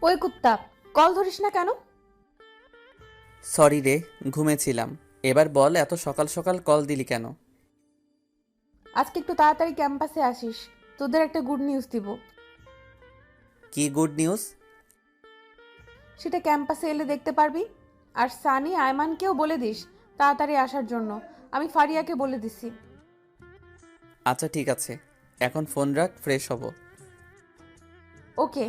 ওই কুত্তা, কল ধরিস না কেন? সরি রে, ঘুমেছিলাম। এবার বল, এত সকাল সকাল কল দিলি কেন? আজকে একটু তাড়াতাড়ি ক্যাম্পাসে আসিস, তোদের একটা গুড নিউজ দিব। কি গুড নিউজ? সেটা ক্যাম্পাসে এলে দেখতে পারবি। আর সানি আয়মানকেও বলে দিস তাড়াতাড়ি আসার জন্য। আমি ফারিয়াকে বলে দিছি। আচ্ছা ঠিক আছে, এখন ফোন রাখ, ফ্রেশ হব। ওকে।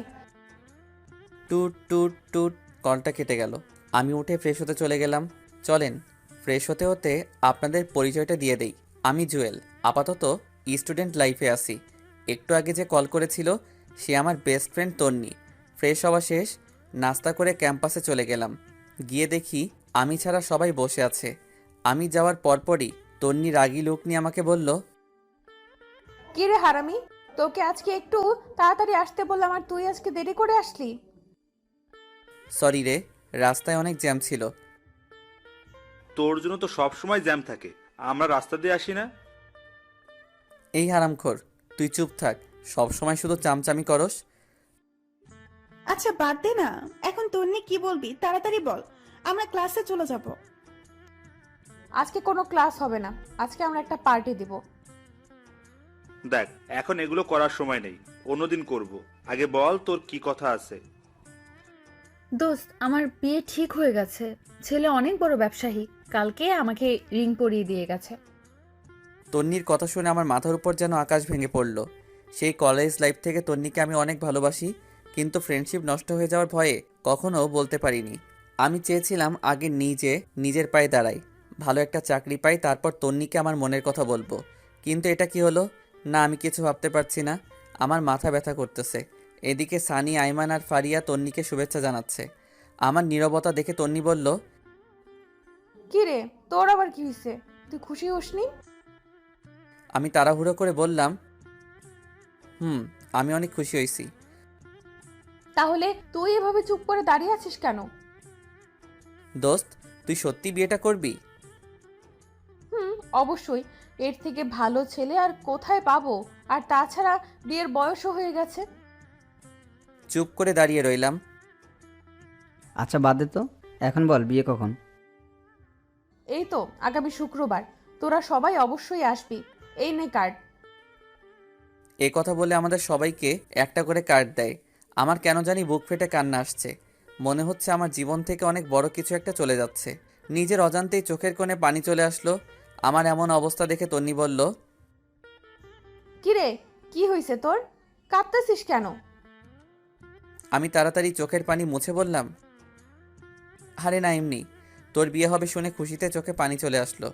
টুট টুট টুট, কলটা কেটে গেল। আমি উঠে ফ্রেশ হতে চলে গেলাম। চলেন, ফ্রেশ হতে হতে আপনাদের পরিচয়টা দিয়ে দেই। আমি জুয়েল, আপাতত স্টুডেন্ট লাইফে আছি। একটু আগে যে কল করেছিল সে আমার বেস্ট ফ্রেন্ড তন্নি। ফ্রেশ হওয়া শেষ, নাস্তা করে ক্যাম্পাসে চলে গেলাম। গিয়ে দেখি আমি ছাড়া সবাই বসে আছে। আমি যাওয়ার পরপরই তন্নি রাগী লোক নিয়ে আমাকে বলল, কি রে হারামি, তোকে আজকে একটু তাড়াতাড়ি আসতে বললাম আর তুই আজকে দেরি করে আসলি। সরি রে, রাস্তায় অনেক জ্যাম ছিল। তোর জন্য তো সব সময় জ্যাম থাকে, আমরা রাস্তা দিয়ে আসি না। এই হারামখোর, তুই চুপ থাক, সব সময় শুধু চামচামি করস। আচ্ছা বাদ দে না, এখন তোর নিয়ে কি বলবি তাড়াতাড়ি বল, আমরা ক্লাসে চলে যাব। আজকে কোনো ক্লাস হবে না, আজকে আমরা একটা পার্টি দিব। দেখ, এখন এগুলো করার সময় নেই, অন্যদিন করব। আগে বল তোর কি কথা আছে। দোস্ত, আমার বিয়ে ঠিক হয়ে গেছে। ছেলে অনেক বড় ব্যবসায়ী, কালকে আমাকে রিং পরিয়ে দিয়ে গেছে। তন্নির কথা শুনে আমার মাথার উপর যেন আকাশ ভেঙে পড়ল। সেই কলেজ লাইফ থেকে তন্নিকে আমি অনেক ভালোবাসি, কিন্তু ফ্রেন্ডশিপ নষ্ট হয়ে যাওয়ার ভয়ে কখনো বলতে পারিনি। আমি চেয়েছিলাম আগে নিজের পায়ে দাঁড়াই, ভালো একটা চাকরি পাই, তারপর তন্নিকে আমার মনের কথা বলবো। কিন্তু এটা কি হলো? না, আমি কিছু ভাবতে পারছি না। আমার মাথা ব্যথা করতেছে। এদিকে সানি, আইমান আর ফারিয়া তন্নিকে শুভেচ্ছা জানাচ্ছে। আমার নীরবতা দেখে তন্নি বলল, কি রে, তোর আবার কি হয়েছে? তুই খুশি হসনি? আমি তাড়াহুড়ো করে বললাম, আমি অনেক খুশি হয়েছি। তাহলে তুই এভাবে চুপ করে দাঁড়িয়ে আছিস কেন? দোস্ত, তুই সত্যি বিয়েটা করবি? অবশ্যই। এর থেকে ভালো ছেলে আর কোথায় পাবো? আর তাছাড়া বিয়ের বয়সও হয়ে গেছে। চুপ করে দাঁড়িয়ে রইলাম। আচ্ছা বাদ দে তো, এখন বল বিয়ে কখন? এই তো আগামী শুক্রবার। তোরা সবাই অবশ্যই আসবি। এই নে কার্ড। এ কথা বলে আমাদের সবাইকে একটা করে কার্ড দেয়। আমার কেন জানি বুক ফেটে কান্না আসছে। মনে হচ্ছে আমার জীবন থেকে অনেক বড় কিছু একটা চলে যাচ্ছে। নিজের অজান্তেই চোখের কোণে পানি চলে আসলো। আমার এমন অবস্থা দেখে তন্নি বলল, কি রে, কি হয়েছে তোর? কাঁদতেছিস কেন? আমি তাড়াতাড়ি চোখের পানি মুছে বললাম, আরে না, এমনি। তোর বিয়ে হবে শুনে খুশিতে চোখে পানি চলে আসলো।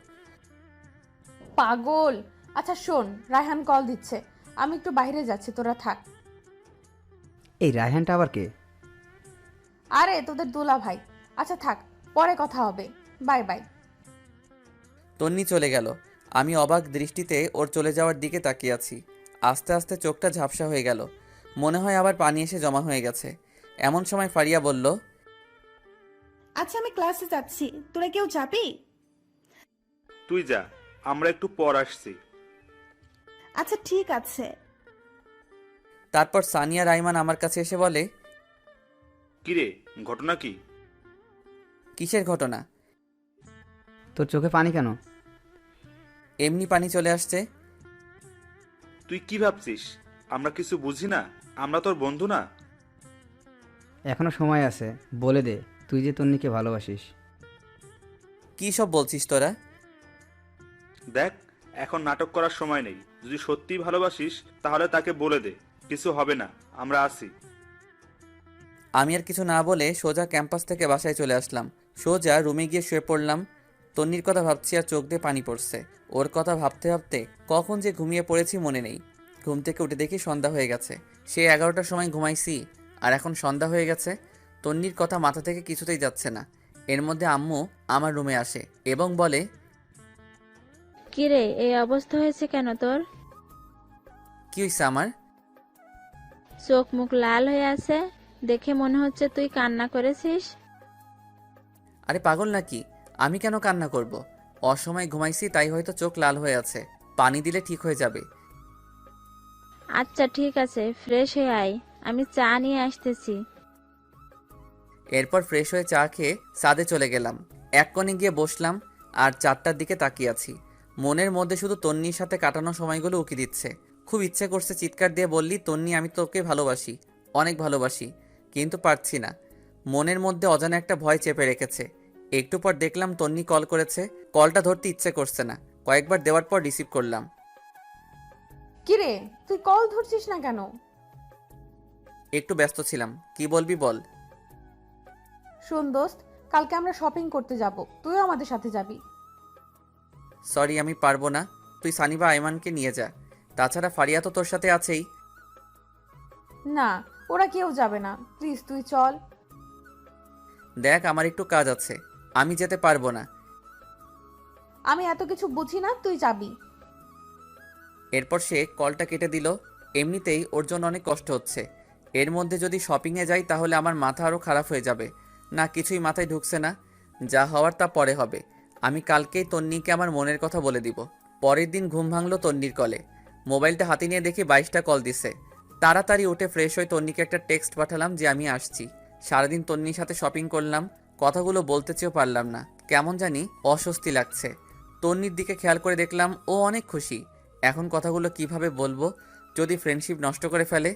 পাগল। আচ্ছা শোন, রায়হান কল দিচ্ছে, আমি একটু বাইরে যাচ্ছি, তোরা থাক। এই রায়হানটা আবার কে? আরে তোদের দুলা ভাই। আচ্ছা থাক, পরে কথা হবে। Bye bye. তন্নি চলে গেল। আমি অবাক দৃষ্টিতে ওর চলে যাওয়ার দিকে তাকিয়ে আছি। আস্তে আস্তে চোখটা ঝাপসা হয়ে গেল। মনে হয় আবার পানি এসে জমা হয়ে গেছে। এমন সময় ফারিয়া বলল, আচ্ছা আমি ক্লাসে যাচ্ছি, তোরা কেউ যাবি? তুই যা, আমরা একটু পর আসছি। আচ্ছা ঠিক আছে। তারপর সানিয়া রাইমান আমার কাছে এসে বলে, কিরে, ঘটনা কি? কিসের ঘটনা? তোর চোখে পানি কেন? এমনি পানি চলে আসছে। তুই কি ভাবছিস আমরা কিছু বুঝি না? আমরা তোর বন্ধু না? এখনো সময় আছে, বলে দে তুই যে তন্নিকে ভালোবাসিস। কী সব বলছিস তোরা? দেখ, এখন নাটক করার সময় নেই। যদি সত্যিই ভালোবাসিস তাহলে তাকে বলে দে, কিছু হবে না, আমরা আসি। আমি আর কিছু না বলে সোজা ক্যাম্পাস থেকে বাসায় চলে আসলাম। সোজা রুমে গিয়ে শুয়ে পড়লাম। তন্নির কথা ভাবছি আর চোখ দিয়ে পানি পড়ছে। ওর কথা ভাবতে ভাবতে কখন যে ঘুমিয়ে পড়েছি মনে নেই। ঘুম থেকে উঠে দেখি সন্ধ্যা হয়ে গেছে। সে 11টার সময় ঘুমাইছি আর এখন সন্ধ্যা হয়ে গেছে। তন্নির কথা মাথা থেকে কিছুতেই যাচ্ছে না। এর মধ্যে আম্মু আমার রুমে আসে এবং বলে, কিরে, এই অবস্থা হয়েছে কেন তোর? কি হয়েছে আমার? চোখ মুখ লাল হয়ে আছে, দেখে মনে হচ্ছে তুই কান্না করেছিস। আরে পাগল নাকি? আমি কেন কান্না করব? অসময়ে ঘুমাইছি তাই হয়তো চোখ লাল হয়ে আছে। পানি দিলে ঠিক হয়ে যাবে। আচ্ছা ঠিক আছে, ফ্রেশ হয়ে আয়, আমি চা নিয়ে আসতেছি। এরপর ফ্রেশ হয়ে চা খেয়ে ছাদে চলে গেলাম। এক কোণে গিয়ে বসলাম আর 4টার দিকে তাকিয়ে আছি। মনের মধ্যে শুধু তন্নির সাথে কাটানো সময়গুলো উকি দিচ্ছে। খুব ইচ্ছে করছে চিৎকার দিয়ে বললি, তন্নি আমি তোকে ভালোবাসি, অনেক ভালোবাসি, কিন্তু পারছি না। মনের মধ্যে অজানা একটা ভয় চেপে রেখেছে। একটু পর দেখলাম তন্নি কল করেছে। কলটা ধরতে ইচ্ছে করছে না, কয়েকবার দেওয়ার পর রিসিভ করলাম। কিরে, তুই কল ধরছিস না কেন? একটু ব্যস্ত ছিলাম, কি বলবি বল। শোন দোস্ত, কালকে আমরা শপিং করতে যাব, তুইও আমাদের সাথে যাবি। সরি, আমি পারবো না। তুই সানি বা আইমানকে নিয়ে যা। তাছাড়া ফারিয়া তো তোর সাথে আছেই। না, ওরা কেউ যাবে না, প্লিজ তুই চল। দেখ, আমার একটু কাজ আছে, আমি যেতে পারবো না। আমি এত কিছু বুঝি না, তুই যাবি। এরপর সে কলটা কেটে দিল। এমনিতেই ওর জন্য অনেক কষ্ট হচ্ছে, এর মধ্যে যদি শপিংয়ে যাই তাহলে আমার মাথা আরও খারাপ হয়ে যাবে। না, কিছুই মাথায় ঢুকছে না। যা হওয়ার তা পরে হবে। আমি কালকেই তন্নিকে আমার মনের কথা বলে দিব। পরের দিন ঘুম ভাঙলো তন্নির কলে। মোবাইলটা হাতে নিয়ে দেখি 22টা কল দিছে। তাড়াতাড়ি উঠে ফ্রেশ হয়ে তন্নিকে একটা টেক্সট পাঠালাম যে আমি আসছি। সারাদিন তন্নির সাথে শপিং করলাম, কথাগুলো বলতে চেয়েও পারলাম না, কেমন জানি অস্বস্তি লাগছে। তন্নির দিকে খেয়াল করে দেখলাম ও অনেক খুশি। এখন কথাগুলো কিভাবে বলবো, যদি ফ্রেন্ডশিপ নষ্ট করে ফেলে।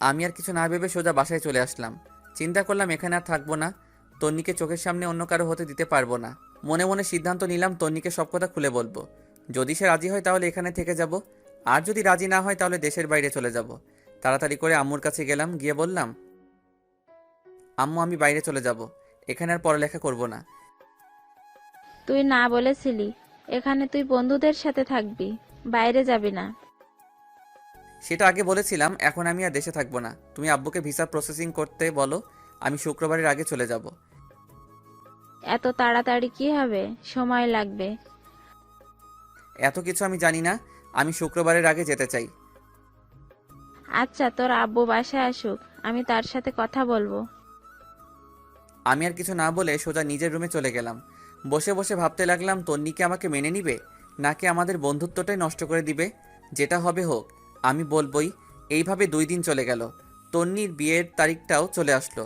আমি আর কিছু না ভেবে সোজা বাসায় চলে আসলাম। চিন্তা করলাম এখানে আর থাকবো না, তন্নিকে চোখের সামনে অন্য কারো হতে দিতে পারবো না। মনে মনে সিদ্ধান্ত নিলাম তন্নিকে সব কথা খুলে বলবো। যদি সে রাজি হয় তাহলে এখানে থেকে যাব, আর যদি রাজি না হয় তাহলে দেশের বাইরে চলে যাব। তাড়াতাড়ি করে আম্মুর কাছে গেলাম, গিয়ে বললাম, আম্মু আমি বাইরে চলে যাব, এখানে আর পড়ালেখা করব না। তুই না বলেছিলি এখানে তুই বন্ধুদের সাথে থাকবি, বাইরে যাবি না? সেটা আগে বলেছিলাম, এখন আমি আর দেশে থাকবো না। তুমি আব্বুকে ভিসা প্রসেসিং করতে বলো, আমি শুক্রবারের আগে চলে যাব। এত তাড়াতাড়ি কি হবে, সময় লাগবে। এত কিছু আমি জানি না, আমি শুক্রবারের আগে যেতে চাই। আচ্ছা, তোর আব্বু বাসায় আসুক, আমি তার সাথে কথা বলবো। আমি আর কিছু না বলে সোজা নিজের রুমে চলে গেলাম। বসে বসে ভাবতে লাগলাম তন্নি কি আমাকে মেনে নিবে, নাকি আমাদের বন্ধুত্বটাই নষ্ট করে দিবে। যেটা হবে হোক, আমি বলবই। এইভাবে 2 দিন চলে গেল। তন্নির বিয়ের তারিখটাও চলে আসলো।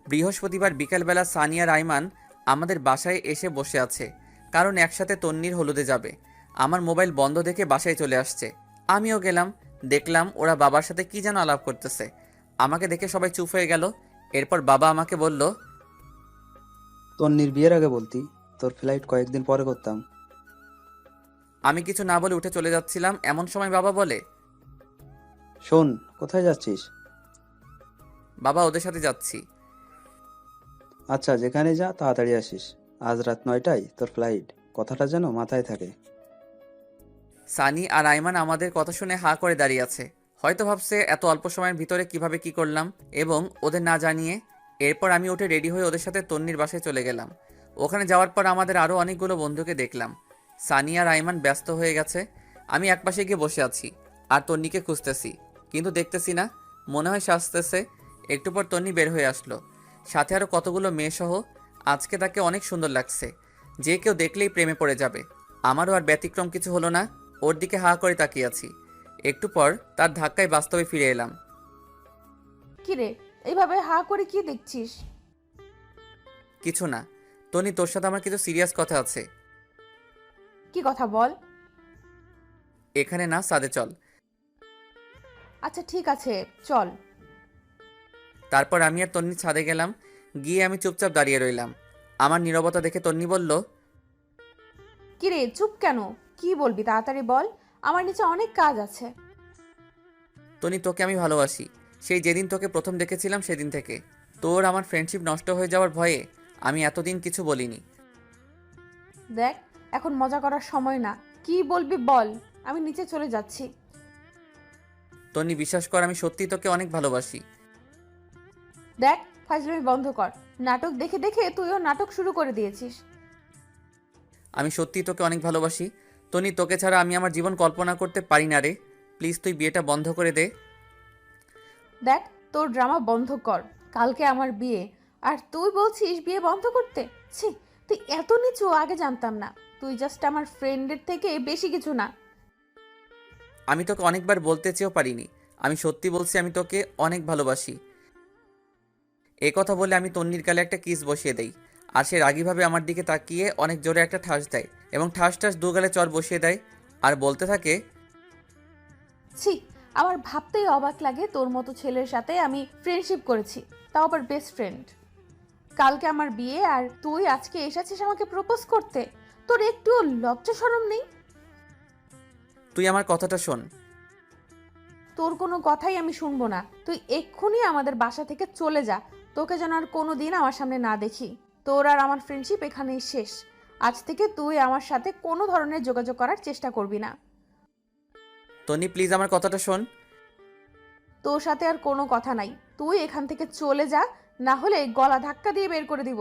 বৃহস্পতিবার বিকালবেলা সানিয়া রাইমান আমাদের বাসায় এসে বসে আছে, কারণ একসাথে তন্নির হলুদে যাবে। আমার মোবাইল বন্ধ দেখে বাসায় চলে আসছে। আমিও গেলাম, দেখলাম ওরা বাবার সাথে কি যেন আলাপ করতেছে। আমাকে দেখে সবাই চুপ হয়ে গেল। এরপর বাবা আমাকে বলল, তন্নির বিয়ের আগে বলতি, তোর ফ্লাইট কয়েকদিন পরে করতাম। আমি কিছু না বলে উঠে চলে যাচ্ছিলাম, এমন সময় বাবা বলে, শোন, কোথায় যাচ্ছিস? বাবা ওদের সাথে যাচ্ছি। আচ্ছা, যেখানে যা তাড়াতাড়ি আসিস। আজ রাত 9টায় তোর ফ্লাইট, কথাটা যেন মাথায় থাকে। সানি আর আইমান আমাদের কথা শুনে হাঁ করে দাঁড়িয়ে আছে। হয়তো ভাবছে এত অল্প সময়ের ভিতরে কিভাবে কি করলাম, এবং ওদের না জানিয়ে। এরপর আমি উঠে রেডি হয়ে ওদের সাথে তন্নির বাসায় চলে গেলাম। ওখানে যাওয়ার পর আমাদের আরও অনেকগুলো বন্ধুকে দেখলাম। সানি আর আইমান ব্যস্ত হয়ে গেছে, আমি একপাশে গিয়ে বসে আছি আর তন্নিকে খুঁজতেছি, কিন্তু দেখতেছি না। মনে হয় সাজতেছে। একটু পর তন্নি বের হয়ে আসলো, সাথে আরও কতগুলো মেয়ে সহ। আজকে তাকে অনেক সুন্দর লাগছে, যে কেউ দেখলেই প্রেমে পড়ে যাবে। আমারও আর ব্যতিক্রম কিছু হলো না, ওর দিকে হাঁ করে তাকিয়ে আছি। একটু পর তার ধাক্কায় বাস্তবে ফিরে এলাম। কিরে, এইভাবে হা করে কি দেখছিস? কিছু না তনি, তোর সাথে আমার কিছু সিরিয়াস কথা আছে। কি কথা বল। এখানে না, সাদে চল। আচ্ছা ঠিক আছে, চল। তারপর আমি আর তন্নি ছাদে গেলাম। গিয়ে আমি চুপচাপ দাঁড়িয়ে রইলাম। আমার নীরবতা দেখে তন্নি বলল, কিরে চুপ কেন, কি বলবি তাড়াতাড়ি বল, আমার নিচে অনেক কাজ আছে। তনি তোকে আমি ভালোবাসি, সেই যেদিন তোকে প্রথম দেখেছিলাম সেদিন থেকে। তোর আমার ফ্রেন্ডশিপ নষ্ট হয়ে যাওয়ার ভয়ে আমি এতদিন কিছু বলিনি। দেখ, এখন মজা করার সময় না, কি বলবি বল, আমি নিচে চলে যাচ্ছি। তনি বিশ্বাস কর, আমি সত্যি তোকে অনেক ভালোবাসি। দেখ, ফাজলামি বন্ধ কর, নাটক দেখে দেখে তুইও নাটক শুরু করে দিয়েছিস। আমি সত্যি তোকে অনেক ভালোবাসি তনি, তোকে ছাড়া আমি আমার জীবন কল্পনা করতে পারি না রে। প্লিজ তুই বিয়েটা বন্ধ করে দে। দেখ, তোর ড্রামা বন্ধ কর, কালকে আমার বিয়ে, আর তুই বলছিস বিয়ে বন্ধ করতে? ছি, তুই এত নিচু আগে জানতাম না। তুই জাস্ট আমার ফ্রেন্ডের থেকে বেশি কিছু না। আমি তোকে অনেকবার বলতে চেয়েও পারিনি, আমি সত্যি বলছি, আমি তোকে অনেক ভালোবাসি। এ কথা বলে আমি তন্নির গালে একটা কিস বসিয়ে দেই, আর সে রাগীভাবে আমার দিকে তাকিয়ে অনেক জোরে একটা ঠাস দেয় এবং ঠাস ঠাস দু গালে চড় বসিয়ে দেয় আর বলতে থাকে, ছি, আমার ভাবতেই অবাক লাগে তোর মতো ছেলের সাথে আমি ফ্রেন্ডশিপ করেছি, তাও আবার বেস্ট ফ্রেন্ড। কালকে আমার বিয়ে আর তুই আজকে এসেছিস আমাকে প্রপোজ করতে। তোর একটুও লজ্জা শরম নেই? তুই আমার কথাটা শোন। তোর কোনো কথাই আমি শুনবো না। তুই এক্ষুনি আমাদের বাসা থেকে চলে যা। তোকে যেন আর কোনো দিন আমার সামনে না দেখি। তোর আর আমার ফ্রেন্ডশিপ এখানেই শেষ। আজ থেকে তুই আমার সাথে কোনো ধরনের যোগাযোগ করার চেষ্টা করবি না। তন্নি প্লিজ আমার কথাটা শোন। তোর সাথে আর কোনো কথা নাই। তুই এখান থেকে চলে যা, না হলে গলা ধাক্কা দিয়ে বের করে দিব।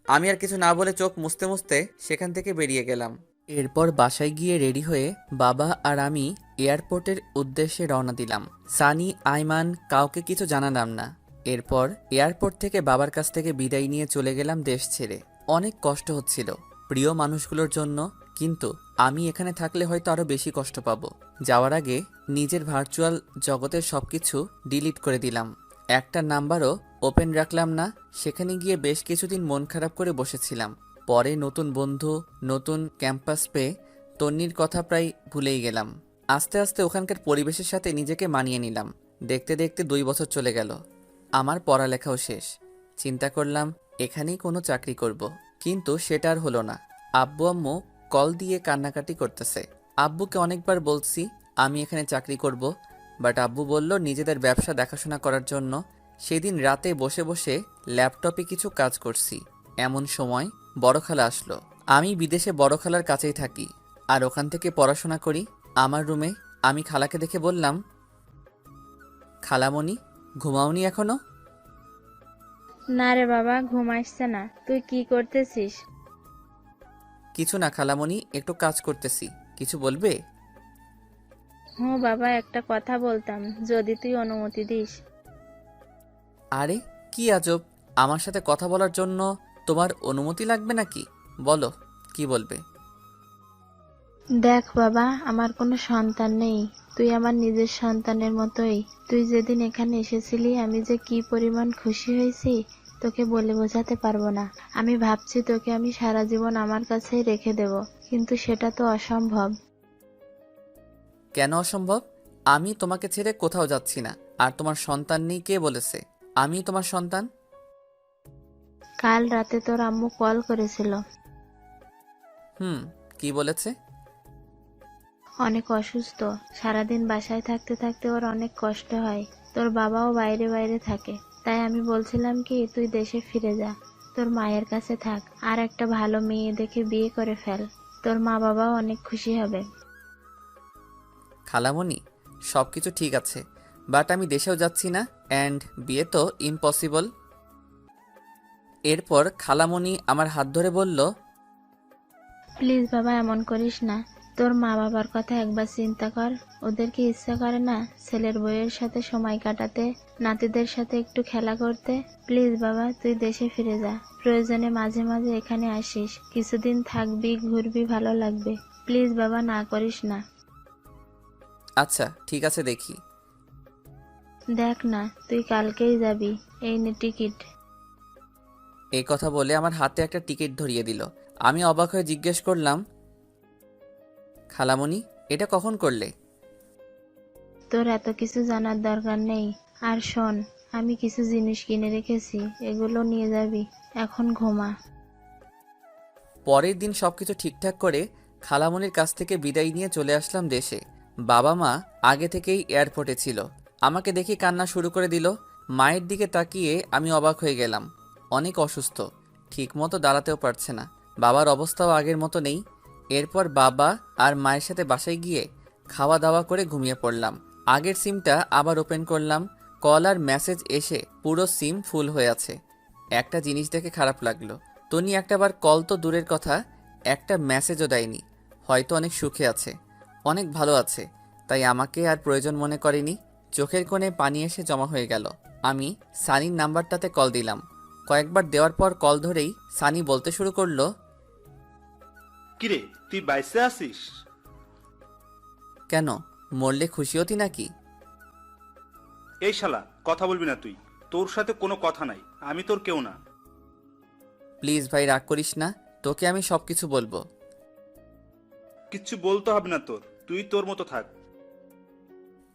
আমি আর কিছু না বলে চোখ মুছতে মুছতে সেখান থেকে বেরিয়ে গেলাম। এরপর বাসায় গিয়ে রেডি হয়ে বাবা আর আমি এয়ারপোর্টের উদ্দেশ্যে রওনা দিলাম। সানি, আইমান কাউকে কিছু জানালাম না। এরপর এয়ারপোর্ট থেকে বাবার কাছ থেকে বিদায় নিয়ে চলে গেলাম দেশ ছেড়ে। অনেক কষ্ট হচ্ছিল প্রিয় মানুষগুলোর জন্য, কিন্তু আমি এখানে থাকলে হয়তো আরও বেশি কষ্ট পাবো। যাওয়ার আগে নিজের ভার্চুয়াল জগতের সবকিছু ডিলিট করে দিলাম। একটা নাম্বারও ওপেন রাখলাম না। সেখানে গিয়ে বেশ কিছুদিন মন খারাপ করে বসেছিলাম। পরে নতুন বন্ধু, নতুন ক্যাম্পাস পেয়ে তন্নির কথা প্রায় ভুলেই গেলাম। আস্তে আস্তে ওখানকার পরিবেশের সাথে নিজেকে মানিয়ে নিলাম। দেখতে দেখতে 2 বছর চলে গেল। আমার পড়ালেখাও শেষ। চিন্তা করলাম এখানেই কোনো চাকরি করব, কিন্তু সেটা আর হলো না। আব্বু আম্মু কল দিয়ে কান্নাকাটি করতেছে। আব্বুকে অনেকবার বলছি আমি এখানে চাকরি করব, বাট আব্বু বলল নিজেদের ব্যবসা দেখাশোনা করার জন্য। সেদিন রাতে বসে বসে ল্যাপটপে কিছু কাজ করছি, এমন সময় বড় খালা আসলো। আমি বিদেশে বড় খালার কাছেই থাকি আর ওখান থেকে পড়াশোনা করি। আমার রুমে আমি খালাকে দেখে বললাম, খালামণি ঘুমাওনি এখনো? না রে বাবা, ঘুম আসছে না। তুই কি করতেছিস? কিছু না খালামণি, একটু কাজ করতেছি। কিছু বলবে? হ্যাঁ বাবা, একটা কথা বলতাম, যদি তুই অনুমতি দিস। আরে কি আজব, আমার সাথে কথা বলার জন্য তোমার অনুমতি লাগবে নাকি? বলো কি বলবে। দেখ বাবা, আমার কোনো সন্তান নেই। তুই আমার নিজের সন্তানের মতোই। তুই যেদিন এখানে এসেছিলি আমি যে কি পরিমাণ খুশি হয়েছি তোকে বলে বোঝাতে পারবো না। আমি ভাবছি তোকে আমি সারা জীবন আমার কাছেই রেখে দেব, কিন্তু সেটা তো অসম্ভব। কেন অসম্ভব? আমি তোমাকে ছেড়ে কোথাও যাচ্ছি না। আর তোমার সন্তান নেই কে বলেছে? আমি তোমার সন্তান। কাল রাতে তোর আম্মু কল করেছিল। কি বলেছে? অনেক অসুস্থ, সারাদিন বাসায় থাকতে থাকতে ওর অনেক কষ্ট হয়। তোর বাবাও বাইরে বাইরে থাকে, তাই আমি বলছিলাম কি তুই দেশে ফিরে যা, তোর মায়ের কাছে থাক, আর একটা ভালো মেয়ে দেখে বিয়ে করে ফেল। তোর মা বাবাও অনেক খুশি হবে। খালামণি সব কিছু ঠিক আছে, বাট আমি দেশেও যাচ্ছি না, অ্যান্ড বিয়ে তো ইম্পসিবল। এরপর খালামণি আমার হাত ধরে বলল, প্লিজ বাবা, এমন করিস না। তোর মা বাবার কথা একবার চিন্তা কর। ওদের কি ইচ্ছা করে না ছেলের বউয়ের সাথে সময় কাটাতে, নাতিদের সাথে একটু খেলা করতে? প্লিজ বাবা, তুই দেশে ফিরে যা। প্রয়োজনে মাঝে মাঝে এখানে আসিস, কিছুদিন থাকবি, ঘুরবি, ভালো লাগবে। প্লিজ বাবা, না করিস না। আচ্ছা ঠিক আছে দেখি। দেখ না, তুই কালকেই যাবি। এই নে টিকিট। এই কথা বলে আমার হাতে একটা টিকিট ধরিয়ে দিল। আমি অবাক হয়ে জিজ্ঞেস করলাম, খালামণি এটা কখন করলে? তোর এত কিছু জানার দরকার নেই। আর শোন, আমি কিছু জিনিস কিনে রেখেছি, এগুলো নিয়ে যাবি। এখন ঘুমা। পরের দিন সবকিছু ঠিকঠাক করে খালামণির কাছ থেকে বিদায় নিয়ে চলে আসলাম দেশে। বাবা মা আগে থেকেই এয়ারপোর্টে ছিল। আমাকে দেখে কান্না শুরু করে দিল। মায়ের দিকে তাকিয়ে আমি অবাক হয়ে গেলাম। অনেক অসুস্থ, ঠিকমতো দাঁড়াতেও পারছে না। বাবার অবস্থাও আগের মতো নেই। এরপর বাবা আর মায়ের সাথে বাসায় গিয়ে খাওয়া দাওয়া করে ঘুমিয়ে পড়লাম। আগের সিমটা আবার ওপেন করলাম। কল আর মেসেজ এসে পুরো সিম ফুল হয়ে আছে। একটা জিনিস দেখে খারাপ লাগলো, তনি একটাবার কল তো দূরের কথা, একটা মেসেজও দেয়নি। হয়তো অনেক সুখে আছে, অনেক ভালো আছে, তাই আমাকে আর প্রয়োজন মনে করেনি। চোখের কোণে পানি এসে জমা হয়ে গেল। আমি সানির নাম্বারটাতে কল দিলাম। কয়েকবার দেওয়ার পর কল ধরেই সানি বলতে শুরু করলো, কিরে তুই বাইসে আসিস? কেন, মরলে খুশি হতি নাকি? এই শালা কথা বলবি না তুই। তোর সাথে কোনো কথা নাই, আমি তোর কেউ না। প্লিজ ভাই রাগ করিস না, তোকে আমি সব কিছু বলবো। কিচ্ছু বলতে হবে না তোর, তুই তোর মতো থাক।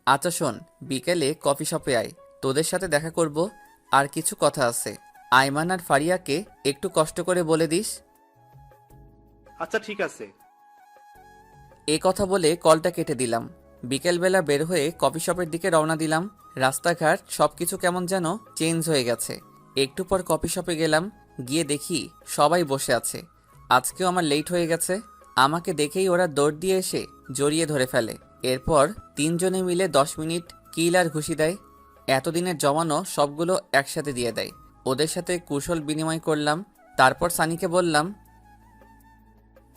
আচ্ছা শোন, বিকেলে কফি শপে আয়, তোদের সাথে দেখা করব, আর কিছু কথা আছে। আইমান আর ফারিয়াকে একটু কষ্ট করে বলে দিস। আচ্ছা ঠিক আছে। এ কথা বলে কলটা কেটে দিলাম। বিকেলবেলা বের হয়ে কফি শপের দিকে রওনা দিলাম। রাস্তাঘাট সবকিছু কেমন যেন চেঞ্জ হয়ে গেছে। একটু পর কফি শপে গেলাম, গিয়ে দেখি সবাই বসে আছে। আজকেও আমার লেট হয়ে গেছে। আমাকে দেখেই ওরা দৌড় দিয়ে এসে জড়িয়ে ধরে ফেলে। এরপর তিনজনে মিলে 10 মিনিট কিল আর ঘুষি দেয়। এতদিনের জমানো সবগুলো একসাথে দিয়ে দেয়। ওদের সাথে কুশল বিনিময় করলাম। তারপর সানিকে বললাম,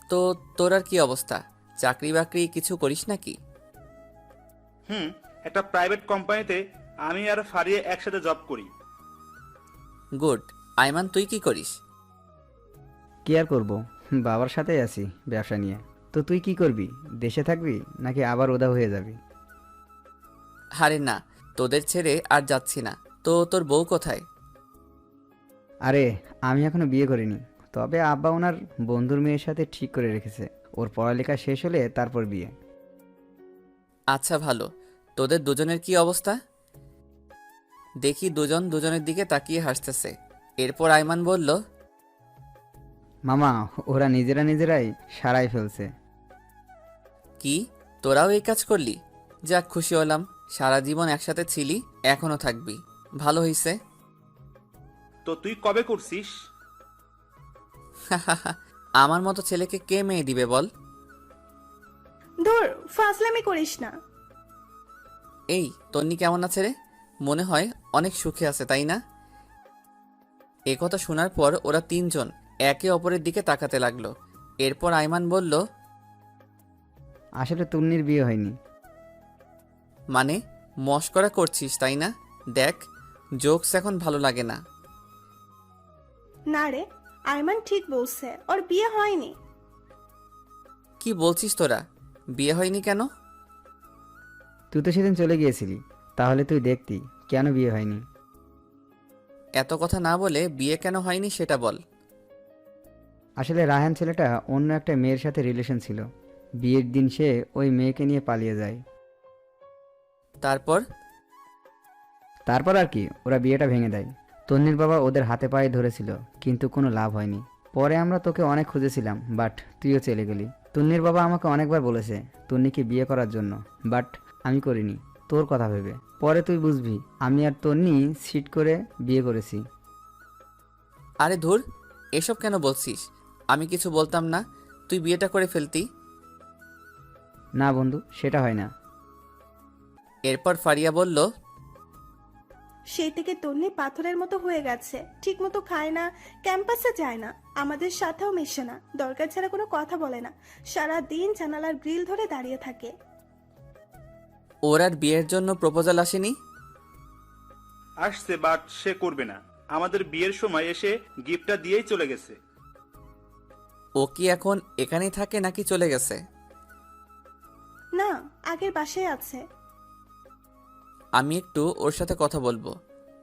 তো তোর আর কি অবস্থা, চাকরি বাকরি কিছু করিস নাকি? একটা প্রাইভেট কোম্পানিতে আমি আর ফারিয়া একসাথে জব করি। গুড। আইমান তুই কি করিস? কি আর করবো, বাবার সাথেই আছি ব্যবসা নিয়ে। তো তুই কি করবি, দেশে থাকবি নাকি আবার উধাও হয়ে যাবি? আরে না, তোদের ছেড়ে আর যাচ্ছি না। তো তোর বউ কোথায়? আরে আমি এখনো বিয়ে করিনি, তবে আব্বা ওনার বন্ধুর মেয়ের সাথে ঠিক করে রেখেছে। ওর পড়ালেখা শেষ হলে তারপর বিয়ে। আচ্ছা ভালো। তোদের দুজনের কি অবস্থা? দেখি দুজন দুজনের দিকে তাকিয়ে হাসতেছে। এরপর আইমান বলল, মামা, ওরা নিজেরাই সারাই ফেলছে। কি তোরাও এই কাজ করলি? যাক, খুশি হলাম। সারা জীবন একসাথে ছিলি, এখনো থাকবি, ভালো হইছে। তো তুই কবে করছিস? আমার মতো ছেলেকে কে মেয়ে দিবে বল? ধুর, ফাজলামি করিস না। এই তন্নি কেমন আছে রে? মনে হয় অনেক সুখে আছে, তাই না? এ কথা শোনার পর ওরা তিনজন একে অপরের দিকে তাকাতে লাগলো। এরপর আইমান বলল, আসলে তন্নির বিয়ে হয়নি। মানে মস্করা করছিস তাই না? দেখ, জোকস এখন ভালো লাগে না। না রে, আইমান ঠিক বলছে, ওর বিয়ে হয়নি। কি বলছিস তোরা? বিয়ে হয়নি কেন? তুই তো সেদিন চলে গিয়েছিলি, তাহলে তুই দেখতি কেন বিয়ে হয়নি। এত কথা না বলে বিয়ে কেন হয়নি সেটা বল। আসলে রায়হান ছেলেটা অন্য একটা মেয়ের সাথে রিলেশন ছিল। বিয়ের দিন সে ওই মেয়েকে নিয়ে পালিয়ে যায়। তারপর? তারপর আর কি, ওরা বিয়েটা ভেঙে দেয়। তন্নির বাবা ওদের হাতে পায়ে ধরেছিল, কিন্তু কোনো লাভ হয়নি। পরে আমরা তোকে অনেক খুঁজেছিলাম, বাট তুইও চলে গেলি। তন্নির বাবা আমাকে অনেকবার বলেছে তন্নিকে বিয়ে করার জন্য, বাট আমি করিনি, তোর কথা ভেবে। পরে তুই বুঝবি আমি আর তন্নি সিট করে বিয়ে করেছি। আরে ধুর, এসব কেন বলছিস? আমি কিছু বলতাম না, তুই বিয়েটা করে ফেলতি। না বন্ধু, সেটা হয় না। এরপর ফারিয়া বলল, সেই থেকে তন্নি পাথরের মতো হয়ে গেছে, ঠিক মতো খায় না, ক্যাম্পাসে যায় না, আমাদের সাথেও মেশে না, দরকার ছাড়া কোনো কথা বলে না, সারা দিন জানালার গ্রিল ধরে দাঁড়িয়ে থাকে। ওর আর বিয়ের জন্য প্রপোজাল আসেনি? আসছে, বাট সে করবে না। আমাদের বিয়ের সময় এসে গিফটটা দিয়েই চলে গেছে। ও কি এখন এখানেই থাকে নাকি চলে গেছে? না, আগের বাসায় আছে। আমি একটু ওর সাথে কথা বলবো,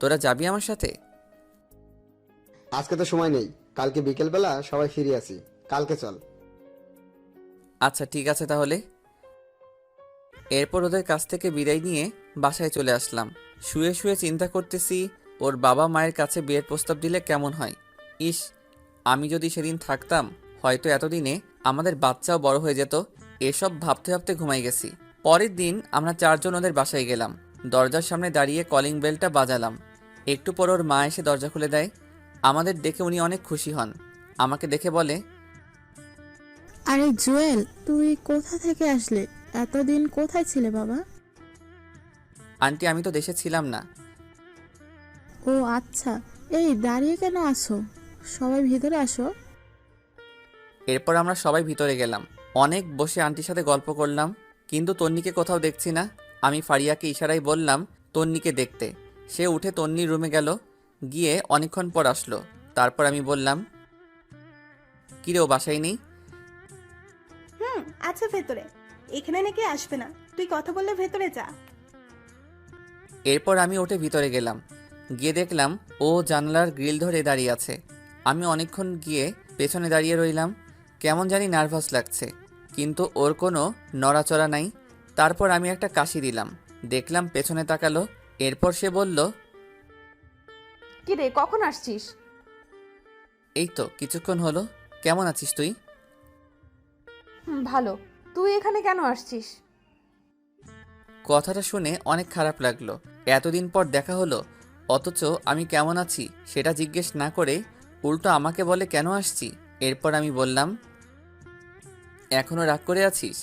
তোরা যাবি আমার সাথে? আজকে তো সময় নেই, কালকে বিকেলবেলা সবাই ফিরে আসি, কালকে চল। আচ্ছা ঠিক আছে তাহলে। এরপর ওদের কাছ থেকে বিদায় নিয়ে বাসায় চলে আসলাম। শুয়ে শুয়ে চিন্তা করতেছি, ওর বাবা মায়ের কাছে বিয়ের প্রস্তাব দিলে কেমন হয়। ইস, আমি যদি সেদিন থাকতাম, হয়তো এতদিনে আমাদের বাচ্চাও বড় হয়ে যেত। এসব ভাবতে ভাবতে ঘুমাই গেছি। পরের দিন আমরা চারজন ওদের বাসায় গেলাম। দরজার সামনে দাঁড়িয়ে কলিং বেলটা বাজালাম। একটু পর ওর মা এসে দরজা খুলে দেয়। আমাদের দেখে উনি অনেক খুশি হন। আমাকে দেখে বলে, আরে জুয়েল, তুই কোথা থেকে আসলে? এতদিন কোথায় ছিলে বাবা? আন্টি আমি তো দেশে ছিলাম না। ও আচ্ছা, এই দাঁড়িয়ে কেন আসো? সবাই ভিতরে আসো। এরপর আমরা সবাই ভিতরে গেলাম। অনেক বসে আন্টির সাথে গল্প করলাম, কিন্তু তন্নিকে কোথাও দেখছি না। আমি ফারিয়াকে ইশারায় বললাম তন্নিকে দেখতে। সে উঠে তন্নির রুমে গেল, গিয়ে অনেকক্ষণ পর আসলো। তারপর আমি বললাম, কিরে ও বাসায় নেই? আচ্ছা, ভেতরে। এখানে নাকি আসবে না, তুই কথা বললে ভেতরে যা। এরপর আমি উঠে ভিতরে গেলাম, গিয়ে দেখলাম ও জানলার গ্রিল ধরে দাঁড়িয়ে আছে। আমি অনেকক্ষণ গিয়ে পেছনে দাঁড়িয়ে রইলাম। কেমন জানি নার্ভাস লাগছে, কিন্তু ওর কোনো নড়াচড়া নাই। তারপর আমি একটা কাশি দিলাম, দেখলাম পেছনে তাকালো। এরপর সে বলল, কি রে, কখন আসছিস? এই তো কিছুক্ষণ হলো। কেমন আছিস তুই? ভালো। তুই এখানে কেন আসছিস? কথাটা শুনে অনেক খারাপ লাগলো। এতদিন পর দেখা হলো, অথচ আমি কেমন আছি সেটা জিজ্ঞেস না করে উল্টো আমাকে বলে কেন আসছি। এরপর আমি বললাম, এখনো রাগ করে আছিস?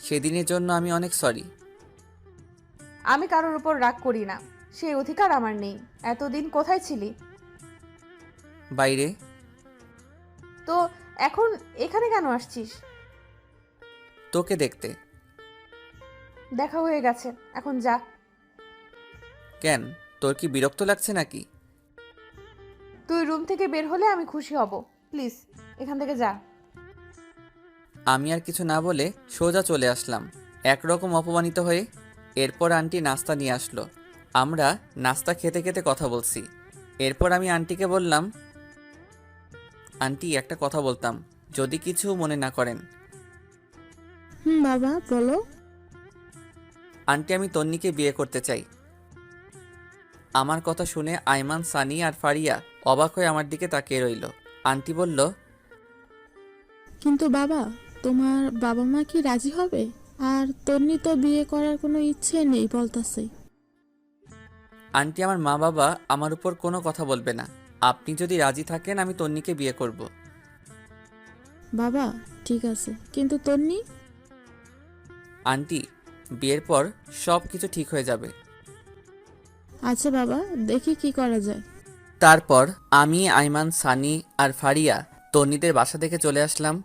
সেদিনের জন্য আমি অনেক সরি। আমি কারোর উপর রাগ করি না, সেই অধিকার আমার নেই। এতদিন কোথায় ছিলি? বাইরে। তো এখন এখানে কেন আসছিস? তোকে দেখতে। দেখা হয়ে গেছে, এখন যা। কেন, তোর কি বিরক্ত লাগছে নাকি? তুই রুম থেকে বের হলে আমি খুশি হব। প্লিজ এখান থেকে যা। আমি আর কিছু না বলে সোজা চলে আসলাম, একরকম অপমানিত হয়ে। এরপর আন্টি নাস্তা নিয়ে আসলো। আমরা নাস্তা খেতে খেতে কথা বলছি। এরপর আমি আন্টিকে বললাম, আন্টি একটা কথা বলতাম, যদি কিছু মনে না করেন। বাবা বলো। আন্টি, আমি তন্নিকে বিয়ে করতে চাই। আমার কথা শুনে আইমান, সানি আর ফারিয়া অবাক হয়ে আমার দিকে তাকিয়ে রইল। আন্টি বলল, কিন্তু বাবা, তোমার বাবা মা কি রাজি হবে? আর তন্নি তো বিয়ে করার কোনো ইচ্ছে নেই বলতাছে। আন্টি, আমার মা বাবা আমার উপর কোনো কথা বলবে না। আপনি যদি রাজি থাকেন আমি তন্নিকে বিয়ে করব। বাবা ঠিক আছে, কিন্তু তন্নি? আন্টি, বিয়ের পর সব কিছু ঠিক হয়ে যাবে। আচ্ছা বাবা, দেখি কি করা যায়। তারপর আমি, আইমান, সানি আর ফারিয়া তন্নিদের বাসা থেকে চলে আসলাম।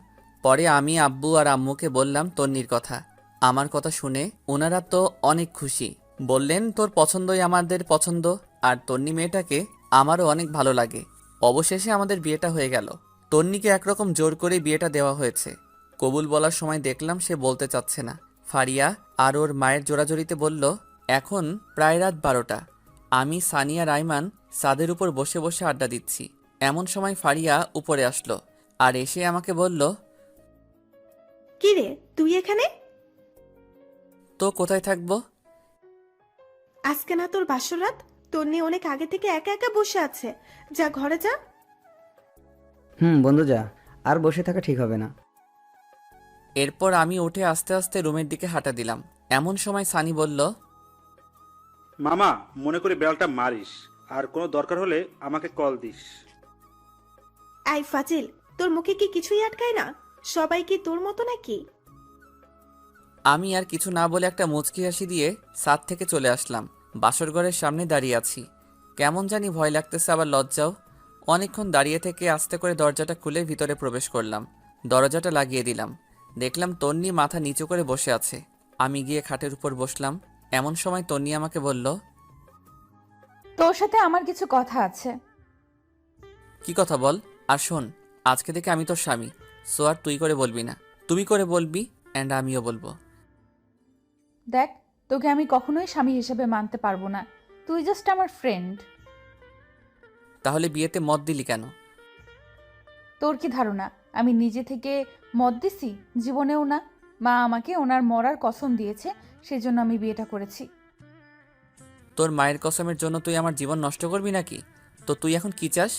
পরে আমি আব্বু আর আম্মুকে বললাম তন্নির কথা। আমার কথা শুনে ওনারা তো অনেক খুশি। বললেন, তোর পছন্দই আমাদের পছন্দ, আর তন্নি মেয়েটাকে আমারও অনেক ভালো লাগে। অবশেষে আমাদের বিয়েটা হয়ে গেল। তন্নিকে একরকম জোর করে বিয়েটা দেওয়া হয়েছে। কবুল বলার সময় দেখলাম সে বলতে চাচ্ছে না। ফারিয়া আর ওর মায়ের জোরাজোরিতে বলল, এখন প্রায় রাত 12টা। আমি, সানি আর আইমান ছাদের উপর বসে বসে আড্ডা দিচ্ছি। এমন সময় ফারিয়া উপরে আসলো আর এসে আমাকে বলল, কি রে তুই এখানে? তো কোথায় থাকবো? আজকে না তোর বাসর রাত? তন্নি অনেক আগে থেকে একা একা বসে আছে, যা ঘরে যা। বন্ধু যা, আর বসে থাকা ঠিক হবে না। এরপর আমি উঠে আস্তে আস্তে রুমের দিকে হাঁটা দিলাম। এমন সময় সানি বলল, মামা, মনে করে বেলটা মারিস, আর কোনো দরকার হলে আমাকে কল দিস। আই ফাজিল, তোর মুখে কি কিছুই আটকায় না? সবাই কি তোর মতো নাকি? আমি আর কিছু না বলে একটা মুচকি হাসি দিয়ে ছাদ থেকে চলে আসলাম। বাসর ঘরের সামনে দাঁড়িয়ে আছি। কেমন জানি ভয় লাগতেছে, আবার লজ্জাও। অনেকক্ষণ দাঁড়িয়ে থেকে আস্তে করে দরজাটা খুলে ভিতরে প্রবেশ করলাম। দরজাটা লাগিয়ে দিলাম। দেখলাম তন্নি মাথা নিচু করে বসে আছে। আমি গিয়ে খাটের উপর বসলাম। এমন সময় তন্নি আমাকে বলল, তোর সাথে আমার কিছু কথা আছে। কি কথা বল। আর শোন, আজকে থেকে আমি তোর স্বামী, সো আর তুই করে বলবি না, তুমি করে বলবি, অ্যান্ড আমিও বলবো। দেখ, তোকে আমি কখনোই স্বামী হিসেবে মানতে পারবো না। তুই জাস্ট আমার ফ্রেন্ড। তাহলে বিয়েতে মত দিলি কেন? তোর কি ধারণা আমি নিজে থেকে মত দিছি? জীবনেও না। মা আমাকে ওনার মরার কসম দিয়েছে, সেজন্য আমি বিয়েটা করেছি। তোর মায়ের কসমের জন্য তুই আমার জীবন নষ্ট করবি নাকি? তো তুই এখন কি চাস?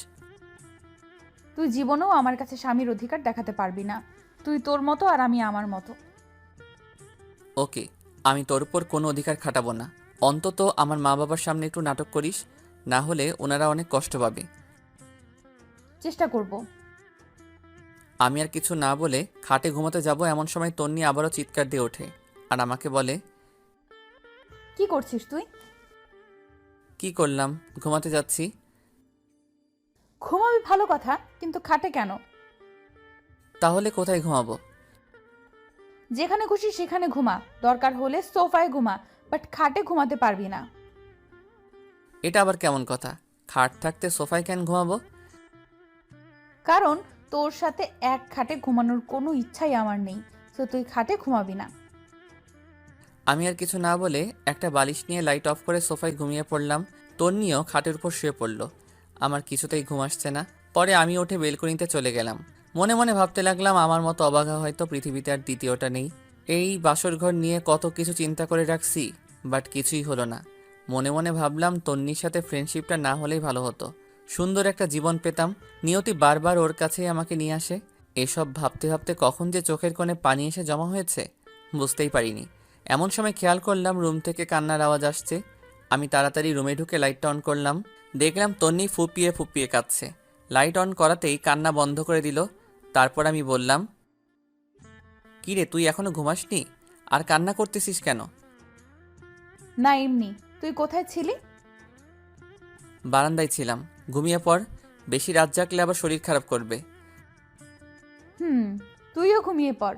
তুই জীবনেও আমার কাছে স্বামীর অধিকার দেখাতে পারবি না। তুই তোর মতো আর আমি আমার মতো। ওকে, আমি তোর উপর কোনো অধিকার খাটাবো না। অন্তত আমার মা বাবার সামনে একটু নাটক করিস, না হলে ওনারা অনেক কষ্ট পাবে। চেষ্টা করব। আমি আর কিছু না বলে খাটে ঘুমাতে যাব, এমন সময় তন্নি আবারও চিৎকার দিয়ে ওঠে আর আমাকে বলে, কি করছিস তুই? কি করলাম? ঘুমাতে যাচ্ছি। ঘুমাবি ভালো কথা, কিন্তু খাটে কেন? তাহলে কোথায় ঘুমাবো? যেখানে খুশি সেখানে ঘুমা, দরকার হলে সোফায় ঘুমা, বাট খাটে ঘুমাতে পারবি না। এটা আবার কেমন কথা? খাট থাকতে সোফায় কেন ঘুমাবো? কারণ তোর সাথে এক খাটে ঘুমানোর কোনো ইচ্ছাই আমার নেই, তো তুই খাটে ঘুমাবি না। আমি আর কিছু না বলে একটা বালিশ নিয়ে লাইট অফ করে সোফায় ঘুমিয়ে পড়লাম। তন্নিও খাটের উপর শুয়ে পড়ল। আমার কিছুতেই ঘুম আসছে না। পরে আমি উঠে বেলকনিতে চলে গেলাম। মনে মনে ভাবতে লাগলাম, আমার মতো অবাগা হয়তো পৃথিবীতে আর দ্বিতীয়টা নেই। এই বাসরঘর নিয়ে কত কিছু চিন্তা করে রাখছি, বাট কিছুই হলো না। মনে মনে ভাবলাম তন্নির সাথে ফ্রেন্ডশিপটা না হলেই ভালো হতো, সুন্দর একটা জীবন পেতাম। নিয়তি বারবার ওর কাছেই আমাকে নিয়ে আসে। এসব ভাবতে ভাবতে কখন যে চোখের কোণে পানি এসে জমা হয়েছে বুঝতেই পারিনি। এমন সময় খেয়াল করলাম রুম থেকে কান্নার আওয়াজ আসছে। আমি তাড়াতাড়ি রুমে ঢুকে লাইটটা অন করলাম। দেখলাম তন্নি ফুপিয়ে ফুপিয়ে কাঁদছে। লাইট অন করাতেই কান্না বন্ধ করে দিল। তারপর আমি বললাম, কি রে, তুই এখনো ঘুমাসনি? আর কান্না করতেছিস কেন? না এমনি। তুই কোথায় ছিলি? বারান্দায় ছিলাম। ঘুমিয়ে পড়, বেশি রাত জাগলে আবার শরীর খারাপ করবে। তুইও ঘুমিয়ে পড়।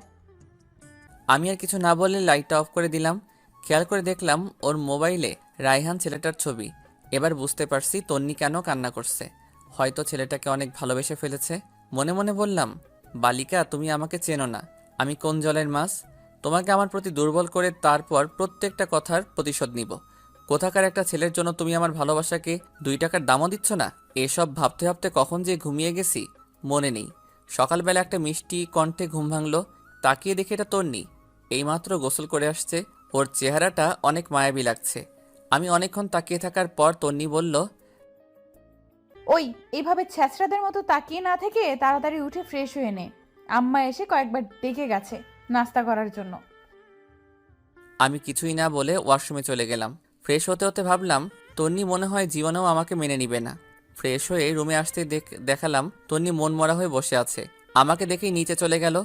আমি আর কিছু না বলে লাইটটা অফ করে দিলাম। খেয়াল করে দেখলাম ওর মোবাইলে রায়হান ছেলেটার ছবি। এবার বুঝতে পারছি তন্নি কেন কান্না করছে। হয়তো ছেলেটাকে অনেক ভালোবেসে ফেলেছে। মনে মনে বললাম, বালিকা, তুমি আমাকে চেনো না, আমি কোন জলের মাছ। তোমাকে আমার প্রতি দুর্বল করে তারপর প্রত্যেকটা কথার প্রতিশোধ নিব। কোথাকার একটা ছেলের জন্য তুমি আমার ভালোবাসাকে 2 টাকার দামও দিচ্ছ না। এসব ভাবতে ভাবতে কখন যে ঘুমিয়ে গেছি মনে নেই। সকালবেলা একটা মিষ্টি কণ্ঠে ঘুম ভাঙলো। তাকিয়ে দেখি এটা তন্নি। এইমাত্র গোসল করে আসছে। ওর চেহারাটা অনেক মায়াবী লাগছে। আমি অনেকক্ষণ তাকিয়ে থাকার পর তন্নি বলল, ওই এইভাবে ছ্যাঁচড়াদের মতো তাকিয়ে না থেকে তাড়াতাড়ি উঠে ফ্রেশ হয়ে নে। আম্মা এসে কয়েকবার ডেকে গেছে নাস্তা করার জন্য। আমি কিছুই না বলে ওয়াশরুমে চলে গেলাম। ফ্রেশ হতে হতে ভাবলাম, তন্নি মনে হয় জীবনেও আমাকে মেনে নিবে না। ফ্রেশ হয়ে রুমে আসতে দেখালাম তন্নি মনমরা হয়ে বসে আছে। আমাকে দেখেই নিচে চলে গেল।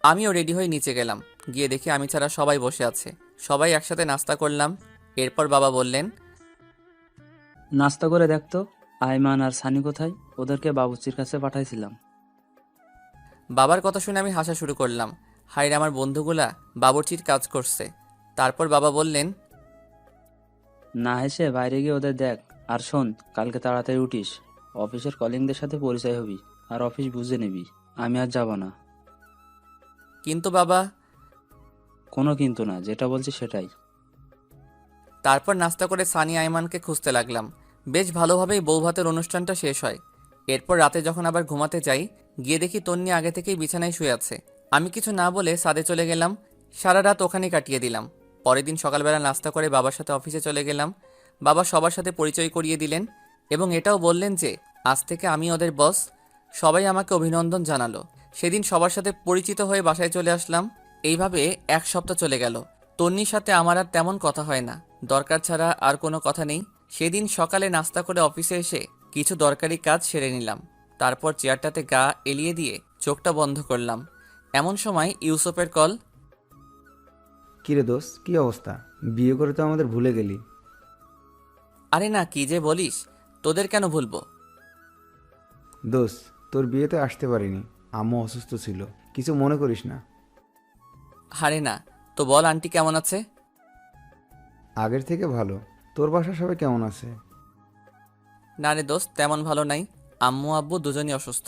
আমিও রেডি হয়ে নিচে গেলাম। গিয়ে দেখি আমি ছাড়া সবাই বসে আছে। সবাই একসাথে নাস্তা করলাম। এরপর বাবা বললেন, নাস্তা করে দেখতো আইমান আর সানি কোথায়? ওদেরকে বাবুর্চির কাছে পাঠাইছিলাম। বাবার কথা শুনে আমি হাসা শুরু করলাম। হায়রে, আমার বন্ধুগুলা বাবুর্চির কাজ করছে। তারপর বাবা বললেন, না হেসে বাইরে গিয়ে ওদের দেখ। আর শোন, কালকে তাড়াতাড়ি উঠিস, অফিসের কলিংদের সাথে পরিচয় হবি আর অফিস বুঝে নিবি। আমি আর যাব না। কিন্তু বাবা। কোনো কিন্তু না, যেটা বলছি সেটাই। তারপর নাস্তা করে সানি আইমানকে খুঁজতে লাগলাম। বেশ ভালোভাবেই বৌভাতের অনুষ্ঠানটা শেষ হয়। এরপর রাতে যখন আবার ঘুমাতে যাই, গিয়ে দেখি তন্নি আগে থেকেই বিছানায় শুয়ে আছে। আমি কিছু না বলে ছাদে চলে গেলাম। সারা রাত ওখানেই কাটিয়ে দিলাম। পরের দিন সকালবেলা নাস্তা করে বাবার সাথে অফিসে চলে গেলাম। বাবা সবার সাথে পরিচয় করিয়ে দিলেন এবং এটাও বললেন যে আজ থেকে আমি ওদের বস। সবাই আমাকে অভিনন্দন জানালো। সেদিন সবার সাথে পরিচিত হয়ে বাসায় চলে আসলাম। এইভাবে 1 সপ্তাহ চলে গেল। তন্নির সাথে আমার আর তেমন কথা হয় না, দরকার ছাড়া আর কোনো কথা নেই। সেদিন সকালে নাস্তা করে অফিসে এসে কিছু দরকারি কাজ সেরে নিলাম। তারপর চেয়ারটাতে গা এলিয়ে দিয়ে চোখটা বন্ধ করলাম। এমন সময় ইউসুফের কল। কিরে দোস্ত, কি অবস্থা? বিয়ে করে তো আমাদের ভুলে গেলি। আরে না, কি যে বলিস, তোদের কেন ভুলবো? দোস্ত, তোর বিয়েতে আসতে পারিনি, আম্মু অসুস্থ ছিল, কিছু মনে করিস না। আরে না, তো বল আন্টি কেমন আছে? আগের থেকে ভালো। তোর বাসার সবাই কেমন আছে? না রে দোস্ত, তেমন ভালো নাই। আম্মু আব্বু দুজনই অসুস্থ।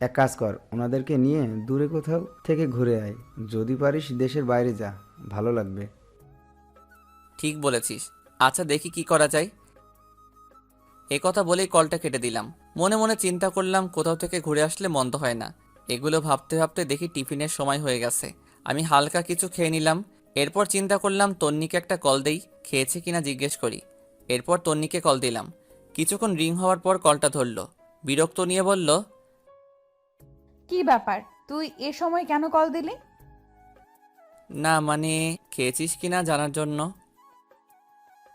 এক কাজ কর, ওনাদেরকে নিয়ে দূরে কোথাও থেকে ঘুরে আয়। যদি পারিস দেশের বাইরে যা, ভালো লাগবে। ঠিক বলেছিস। আচ্ছা, দেখি কি করা যায়। এ কথা বলেই কলটা কেটে দিলাম। মনে মনে চিন্তা করলাম, কোথাও থেকে ঘুরে আসলে মন্দ হয় না। এগুলো ভাবতে ভাবতে দেখি টিফিনের সময় হয়ে গেছে। আমি হালকা কিছু খেয়ে নিলাম। এরপর চিন্তা করলাম তন্নিকে একটা কল দেই, খেয়েছে কিনা জিজ্ঞেস করি। এরপর তন্নিকে কল দিলাম। কিছুক্ষণ রিং হওয়ার পর কলটা ধরলো। বিরক্ত নিয়ে বলল, কি ব্যাপার, তুই এ সময় কেন কল দিলি? না মানে, খেয়েছিস কিনা জানার জন্য।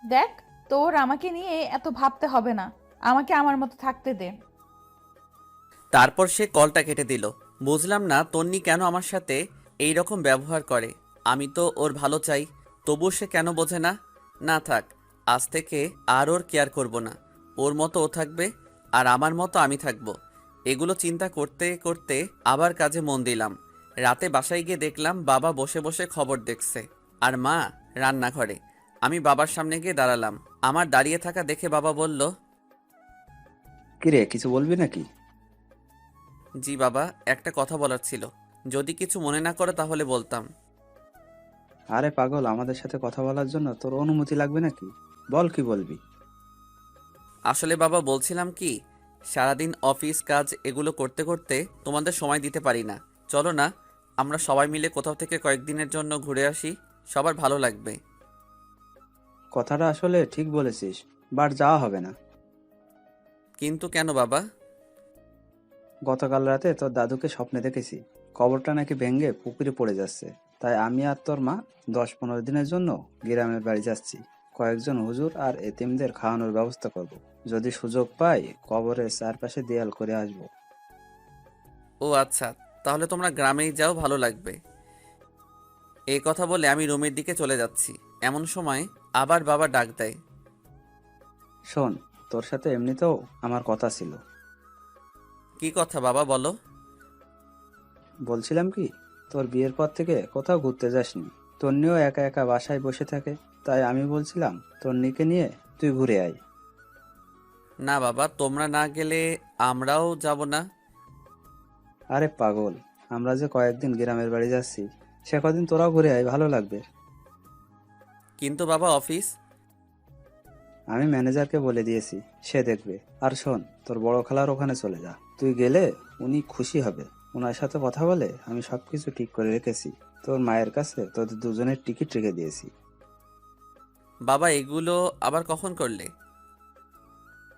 দেখ, তোর আমাকে নিয়ে এত ভাবতে হবে না, আমাকে আমার মতো থাকতে দে। তারপর সে কলটা কেটে দিল। বুঝলাম না তন্নি কেন আমার সাথে এই রকম ব্যবহার করে। আমি তো ওর ভালো চাই, তবু সে কেন বোঝে না। না থাক, আজ থেকে আর ওর কেয়ার করব না। ওর মতো ও থাকবে আর আমার মতো আমি থাকব। এগুলো চিন্তা করতে করতে আবার কাজে মন দিলাম। রাতে বাসায় গিয়ে দেখলাম বাবা বসে বসে খবর দেখছে আর মা রান্নাঘরে। আমি বাবার সামনে গিয়ে দাঁড়ালাম। আমার দাঁড়িয়ে থাকা দেখে বাবা বলল, কিরে, কিছু বলবি নাকি? জি বাবা, একটা কথা বলার ছিল, যদি কিছু মনে না করো তাহলে বলতাম। আরে পাগল, আমাদের সাথে কথা বলার জন্য তোর অনুমতি লাগবে নাকি? বল, কি বলবি? আসলে বাবা বলছিলাম কি, সারাদিন অফিস কাজ এগুলো করতে করতে তোমাদের সময় দিতে পারি না। চলো না, আমরা সবাই মিলে কোথাও থেকে কয়েকদিনের জন্য ঘুরে আসি, সবার ভালো লাগবে। কথাটা আসলে ঠিক বলেছিস, বাট যাওয়া হবে না। কিন্তু কেন বাবা? গতকাল রাতে তোর দাদুকে স্বপ্নে দেখেছি, কবরটা নাকি ভেঙে পুকুরে পড়ে যাচ্ছে। তাই আমি আর তোর মা 10-15 দিনের জন্য গ্রামের বাড়ি যাচ্ছি। কয়েকজন হুজুর আর এতিমদের খাওয়ানোর ব্যবস্থা করব। যদি সুযোগ পাই কবরের চারপাশে দেয়াল করে আসব। ও আচ্ছা, তাহলে তোমরা গ্রামেই যাও, ভালো লাগবে। এই কথা বলে আমি রুমের দিকে চলে যাচ্ছি, এমন সময় আবার বাবা ডাক দেয়। শোন, তোর সাথে এমনিতেও আমার কথা ছিল। কি কথা বাবা, বলো। বলছিলাম কি, তোর বিয়ের পর থেকে কোথাও ঘুরতে যাসনি। তন্নিও একা একা বাসায় বসে থাকে, তাই আমি বলছিলাম তন্নিকে নিয়ে তুই ঘুরে আয়। না বাবা, তোমরা না গেলে আমরাও যাব না। আরে পাগল, আমরা যে কয়েকদিন গ্রামের বাড়ি যাচ্ছি, সে কদিন তোরাও ঘুরে আয়, ভালো লাগবে। কিন্তু বাবা অফিস। আমি ম্যানেজারকে বলে দিয়েছি, সে দেখবে। আর শোন, তোর বড় খালার ওখানে চলে যা, তুই গেলে উনি খুশি হবে। ওনার সাথে কথা বলে আমি সবকিছু ঠিক করে রেখেছি। তোর মায়ের কাছে তোদের দুজনের টিকিট রেখে দিয়েছি। বাবা এগুলো আবার কখন করলে?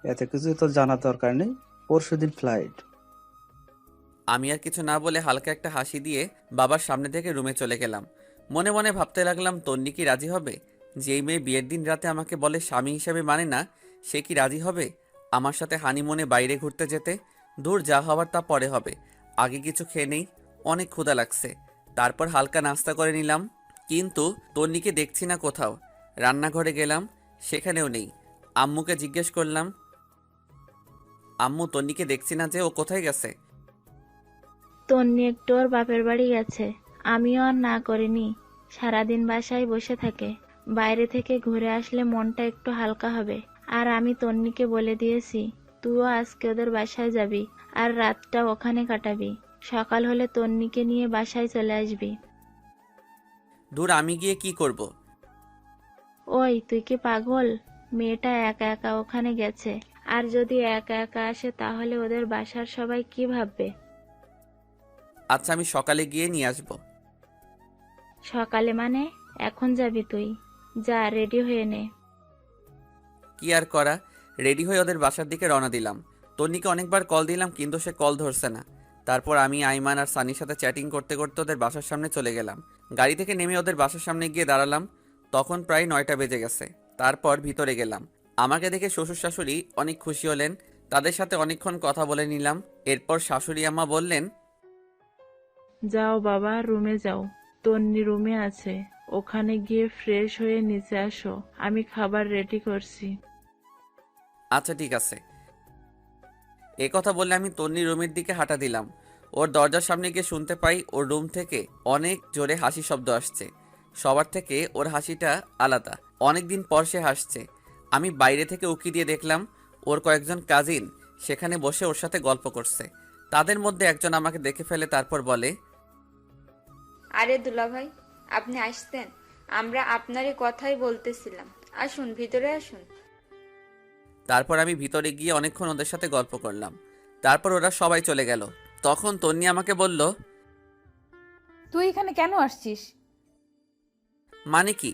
এতে কিছু তোর জানার দরকার নেই, পরশুদিন ফ্লাইট। আমি আর কিছু না বলে হালকা একটা হাসি দিয়ে বাবার সামনে থেকে রুমে চলে গেলাম। মনে মনে ভাবতে লাগলাম, তন্নি কি রাজি হবে? যেই মেয়ে বিয়ের দিন রাতে আমাকে বলে স্বামী হিসেবে মানে না, সে কি রাজি হবে আমার সাথে হানিমুনে বাইরে ঘুরতে যেতে? দূর, যা হবার তা পরে হবে, আগে কিছু খেয়ে নেই, অনেক ক্ষুধা লাগছে। তারপর হালকা নাস্তা করে নিলাম, কিন্তু তন্নিকে দেখছি না কোথাও। রান্নাঘরে গেলাম, সেখানেও নেই। আম্মুকে জিজ্ঞেস করলাম, আম্মু তন্নিকে দেখছি না যে, ও কোথায় গেছে? তন্নি একটু ওর বাপের বাড়ি গেছে। আমিও আর না করিনি, সারাদিন বাসায় বসে থাকে। বাইরে থেকে ঘুরে আসলে মনটা একটু হালকা হবে। আর আমি তন্নিকে বলে দিয়েছি তুইও আজকে ওদের বাসায় যাবি, আর রাতটা ওখানে কাটাবি। সকাল হলে তন্নিকে নিয়ে বাসায় চলে আসবি। দূর, আমি গিয়ে কি করব? ওই তুই কি পাগল? মেয়েটা একা একা ওখানে গেছে, আর যদি একা একা আসে তাহলে ওদের বাসার সবাই কি ভাববে? আচ্ছা, আমি সকালে গিয়ে নিয়ে আসবো। সকালে মানে? এখন যাবি তুই? যা, রেডি হয়ে নে। কি আর করা, রেডি হয়ে ওদের বাসার দিকে রওনা দিলাম। তন্নিকে অনেকবার কল দিলাম, কিন্তু সে কল ধরছে না। তারপর আমি আইমান আর সানির সাথে চ্যাটিং করতে করতে ওদের বাসার সামনে চলে গেলাম। গাড়ি থেকে নেমে ওদের বাসার সামনে গিয়ে দাঁড়ালাম। তখন প্রায় 9টা বেজে গেছে। তারপর ভিতরে গেলাম। আমাকে দেখে শ্বশুর শাশুড়ি অনেক খুশি হলেন। তাদের সাথে অনেকক্ষণ কথা বলে নিলাম। এরপর শাশুড়ি আম্মা বললেন, যাও বাবা, রুমে যাও। তন্নি রুমে আছে, ওখানে গিয়ে ফ্রেশ হয়ে নিচে আসো, আমি খাবার রেডি করছি। আচ্ছা ঠিক আছে। এ কথা বললে আমি তন্নির রুমের দিকে হাঁটা দিলাম। ওর দরজার সামনে গিয়ে শুনতে পাই ওর রুম থেকে অনেক জোরে হাসি শব্দ আসছে। সবার থেকে ওর হাসিটা আলাদা, অনেক দিন পর সে হাসছে। আমি বাইরে থেকে উকি দিয়ে দেখলাম ওর কয়েকজন কাজিন সেখানে বসে ওর সাথে গল্প করছে। তাদের মধ্যে একজন আমাকে দেখে ফেলে, তারপর বলে, আরে দুলাভাই, আপনি আসতেন? আমরা আপনারই কথাই বলতেছিলাম। আসুন, ভিতরে আসুন। তারপর আমি ভিতরে গিয়ে অনেকক্ষণ ওদের সাথে গল্প করলাম। তারপর ওরা সবাই চলে গেল। তখন তন্নি আমাকে বলল, তুই এখানে কেন আসছিস? মানে কি?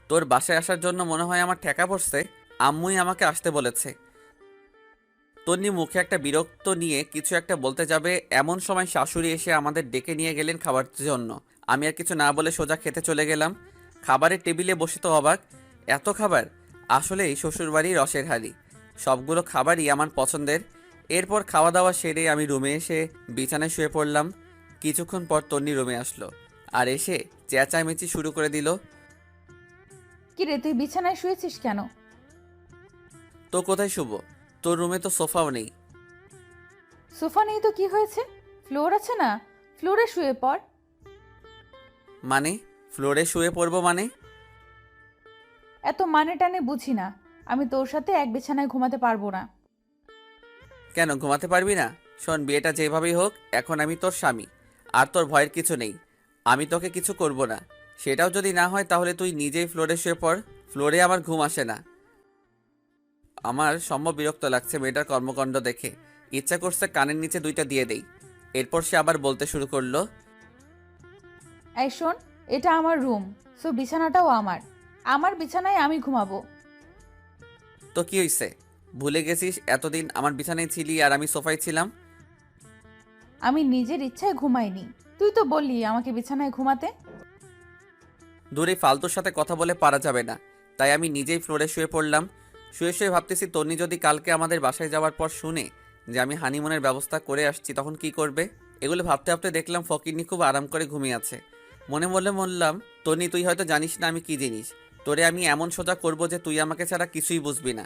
তোর বাসায় আসার জন্য মনে হয় আমার ঠেকা পড়ছে। আম্মুই আমাকে আসতে বলেছে। তন্নি মুখে একটা বিরক্ত নিয়ে কিছু একটা বলতে যাবে, এমন সময় শাশুড়ি এসে আমাদের ডেকে নিয়ে গেলেন খাবার জন্য। আমি আর কিছু না বলে সোজা খেতে চলে গেলাম। খাবারের টেবিলে বসে তো অবাক, এত খাবার! আসলেই শ্বশুরবাড়ির রসের হাঁড়ি। সবগুলো খাবারই আমার পছন্দের। এরপর খাওয়া দাওয়া সেরে আমি রুমে এসে বিছানায় শুয়ে পড়লাম। কিছুক্ষণ পর তন্নি রুমে আসলো আর এসে চেঁচামেচি শুরু করে দিল। কিরে, তুই বিছানায় শুয়েছিস কেন? তো কোথায় শুব? তোর রুমে তো সোফাও নেই। সোফা নেই তো কি হয়েছে? ফ্লোর আছে না, ফ্লোরে শুয়ে পড়। মানে? ফ্লোরে শুয়ে পড়বো মানে? এত মানে টানে বুঝি না। আমি তোর সাথে এক বিছানায় ঘুমাতে পারবো না। কেন ঘুমাতে পারবি না? শোন, বিয়েটা যেভাবেই হোক, এখন আমি তোর স্বামী। আর তোর ভয়ের কিছু নেই। আমি তোকে কিছু করব না। সেটাও যদি না হয় তাহলে তুই নিজেই ফ্লোরে শুয়ে পড়। ফ্লোরে আমার ঘুম আসে না। আমার সম্ভব বিরক্ত লাগছে মেয়েটার কর্মকাণ্ড দেখে। ইচ্ছা করছে কানের নিচে 2টা দিয়ে দেই। এরপর সে আবার বলতে শুরু করলো, এই শোন, এটা আমার রুম, সো বিছানাটাও আমার। আমার বিছানায় আমি ঘুমাবো। তো কি হইছে? ভুলে গেছিস এতদিন আমার বিছানায় ছিলি আর আমি সোফায় ছিলাম? আমি নিজের ইচ্ছায় ঘুমাইনি, তুই তো বললি আমাকে বিছানায় ঘুমাতে। দূরে ফালতুর সাথে কথা বলে পারা যাবে না, তাই আমি নিজেই ফ্লোরে শুয়ে পড়লাম। শুয়ে শুয়ে ভাবতেছি তন্নি যদি কালকে আমাদের বাসায় যাওয়ার পর শুনে যে আমি হানিমুনের ব্যবস্থা করে আসছি তখন কি করবে। এগুলো ভাবতে ভাবতে দেখলাম ফকিরনি খুব আরাম করে ঘুমিয়ে আছে। মনে মনে বললাম, তন্নি তুই হয়তো জানিস না আমি কি জিনিস, তোরে আমি এমন সোজা করব যে তুই আমাকে ছাড়া কিছুই বুঝবি না।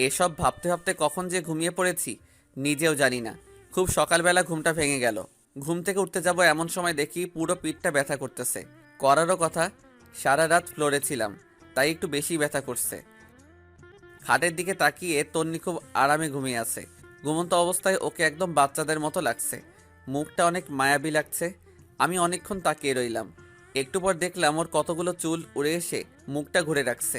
এসব ভাবতে ভাবতে কখন যে ঘুমিয়ে পড়েছি নিজেও জানি না। খুব সকালবেলা ঘুমটা ভেঙে গেল। ঘুম থেকে উঠতে যাব এমন সময় দেখি পুরো পিঠটা ব্যথা করতেছে। করারও কথা, সারা রাত ফ্লোরে ছিলাম, তাই একটু বেশি ব্যথা করছে। খাটের দিকে তাকিয়ে তন্নি খুব আরামে ঘুমিয়ে আছে। ঘুমন্ত অবস্থায় ওকে একদম বাচ্চাদের মতো লাগছে, মুখটা অনেক মায়াবী লাগছে। আমি অনেকক্ষণ তাকিয়ে রইলাম। একটু পর দেখলাম ওর কতগুলো চুল উড়ে এসে মুখটা ঘুরে রাখছে।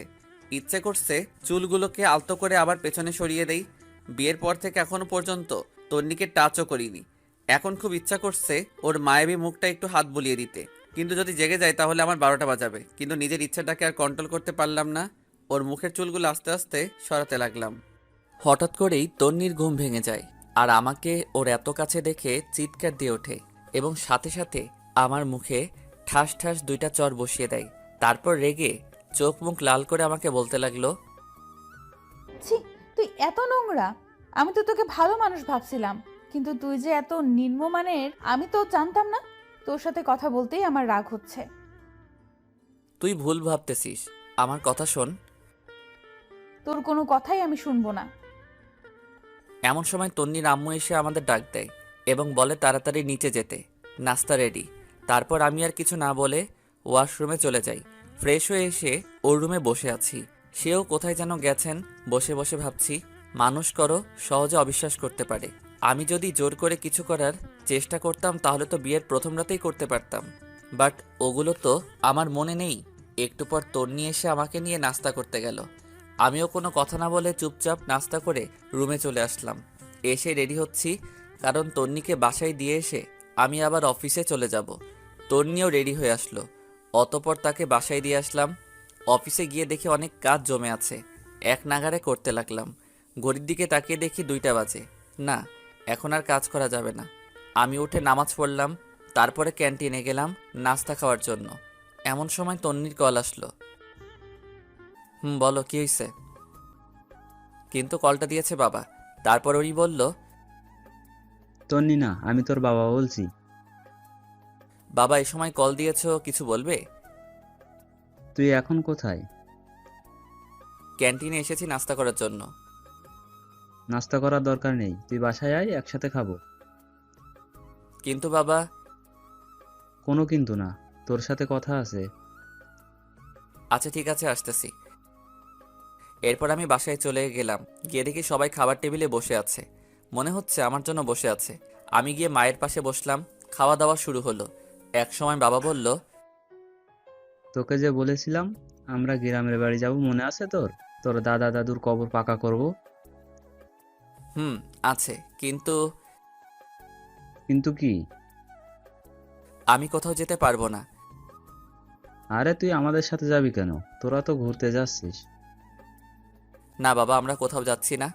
ইচ্ছে করছে চুলগুলোকে আলতো করে আবার পেছনে সরিয়ে দেই। বিয়ের পর থেকে এখনো পর্যন্ত তন্নিকে টাচও করিনি। এখন খুব ইচ্ছা করছে ওর মায়াবী মুখটা একটু হাত বুলিয়ে দিতে, কিন্তু যদি জেগে যায় তাহলে আমার 12টা বাজাবে। কিন্তু নিজের ইচ্ছাটাকে আর কন্ট্রোল করতে পারলাম না। ওর মুখের চুলগুলো আস্তে আস্তে সরাতে লাগলাম। হঠাৎ করেই তন্নির ঘুম ভেঙে যায় আর আমাকে ওর এত কাছে দেখে চিৎকার দিয়ে ওঠে এবং সাথে সাথে আমার মুখে ঠাস ঠাস 2টা চর বসিয়ে দেয়। তারপর রেগে চোখ মুখ লাল করে আমাকে বলতে লাগলো, ছি, তুই এত নোংরা! আমি তো তোকে ভালো মানুষ ভাবছিলাম, কিন্তু তুই যে এত নিম্নমানের আমি তো জানতাম না। তোর সাথে কথা বলতেই আমার রাগ হচ্ছে। তুই ভুল ভাবতেছিস, আমার কথা শোন। তোর কোনো কথাই আমি শুনবো না। এমন সময় তন্নির আম্মু এসে আমাদের ডাক দেয় এবং বলে তাড়াতাড়ি নিচে যেতে, নাস্তা রেডি। তারপর আমি আর কিছু না বলে ওয়াশরুমে চলে যাই। ফ্রেশ হয়ে এসে ওর রুমে বসে আছি। সেও কোথায় যেন গেছেন। বসে বসে ভাবছি, মানুষ করো সহজে অবিশ্বাস করতে পারে। আমি যদি জোর করে কিছু করার চেষ্টা করতাম তাহলে তো বিয়ের প্রথম রাতেই করতে পারতাম, বাট ওগুলো তো আমার মনে নেই। একটু পর তন্নি এসে আমাকে নিয়ে নাস্তা করতে গেল। আমিও কোনো কথা না বলে চুপচাপ নাস্তা করে রুমে চলে আসলাম। এসে রেডি হচ্ছি, কারণ তন্নিকে বাসায় দিয়ে এসে আমি আবার অফিসে চলে যাব। তন্নিও রেডি হয়ে আসলো। অতপর তাকে বাসায় দিয়ে আসলাম। অফিসে গিয়ে দেখি অনেক কাজ জমে আছে, এক নাগাড়ে করতে লাগলাম। ঘড়ির দিকে তাকিয়ে দেখি 2টা বাজে। না, এখন আর কাজ করা যাবে না। আমি উঠে নামাজ পড়লাম, তারপরে ক্যান্টিনে গেলাম নাস্তা খাওয়ার জন্য। এমন সময় তন্নির কল আসলো। বলো, কি হয়েছে? কিন্তু কলটা দিয়েছে বাবা। তারপর উনি বলল, তন্নি না, আমি তোর বাবা বলছি। বাবা এই সময় কল দিয়েছো, কিছু বলবে? তুই এখন কোথায়? ক্যান্টিনে এসেছি নাস্তা করার জন্য। নাস্তা করার দরকার নেই, তুই বাসায় আয়, একসাথে খাবো। কিন্তু বাবা। কোনো কিন্তু না, তোর সাথে কথা আছে। আচ্ছা ঠিক আছে, আসতেছি। এরপর আমি বাসায় চলে গেলাম। গিয়ে দেখি সবাই খাবার টেবিলে বসে আছে, মনে হচ্ছে আমার জন্য বসে আছে। আমি গিয়ে মায়ের পাশে বসলাম। খাওয়া দাওয়া শুরু হলো। এক সময় বাবা বলল, তোকে যে বলেছিলাম আমরা গ্রামের বাড়ি যাব, মনে আছে তোর? তোর দাদা দাদুর কবর পাকা করব। আছে, কিন্তু কিন্তু কি? আমি কোথাও যেতে পারবো না। আরে তুই আমাদের সাথে যাবি কেন? তোরা তো ঘুরতে যাচ্ছিস। না বাবা, আমরা কোথাও যাচ্ছি না।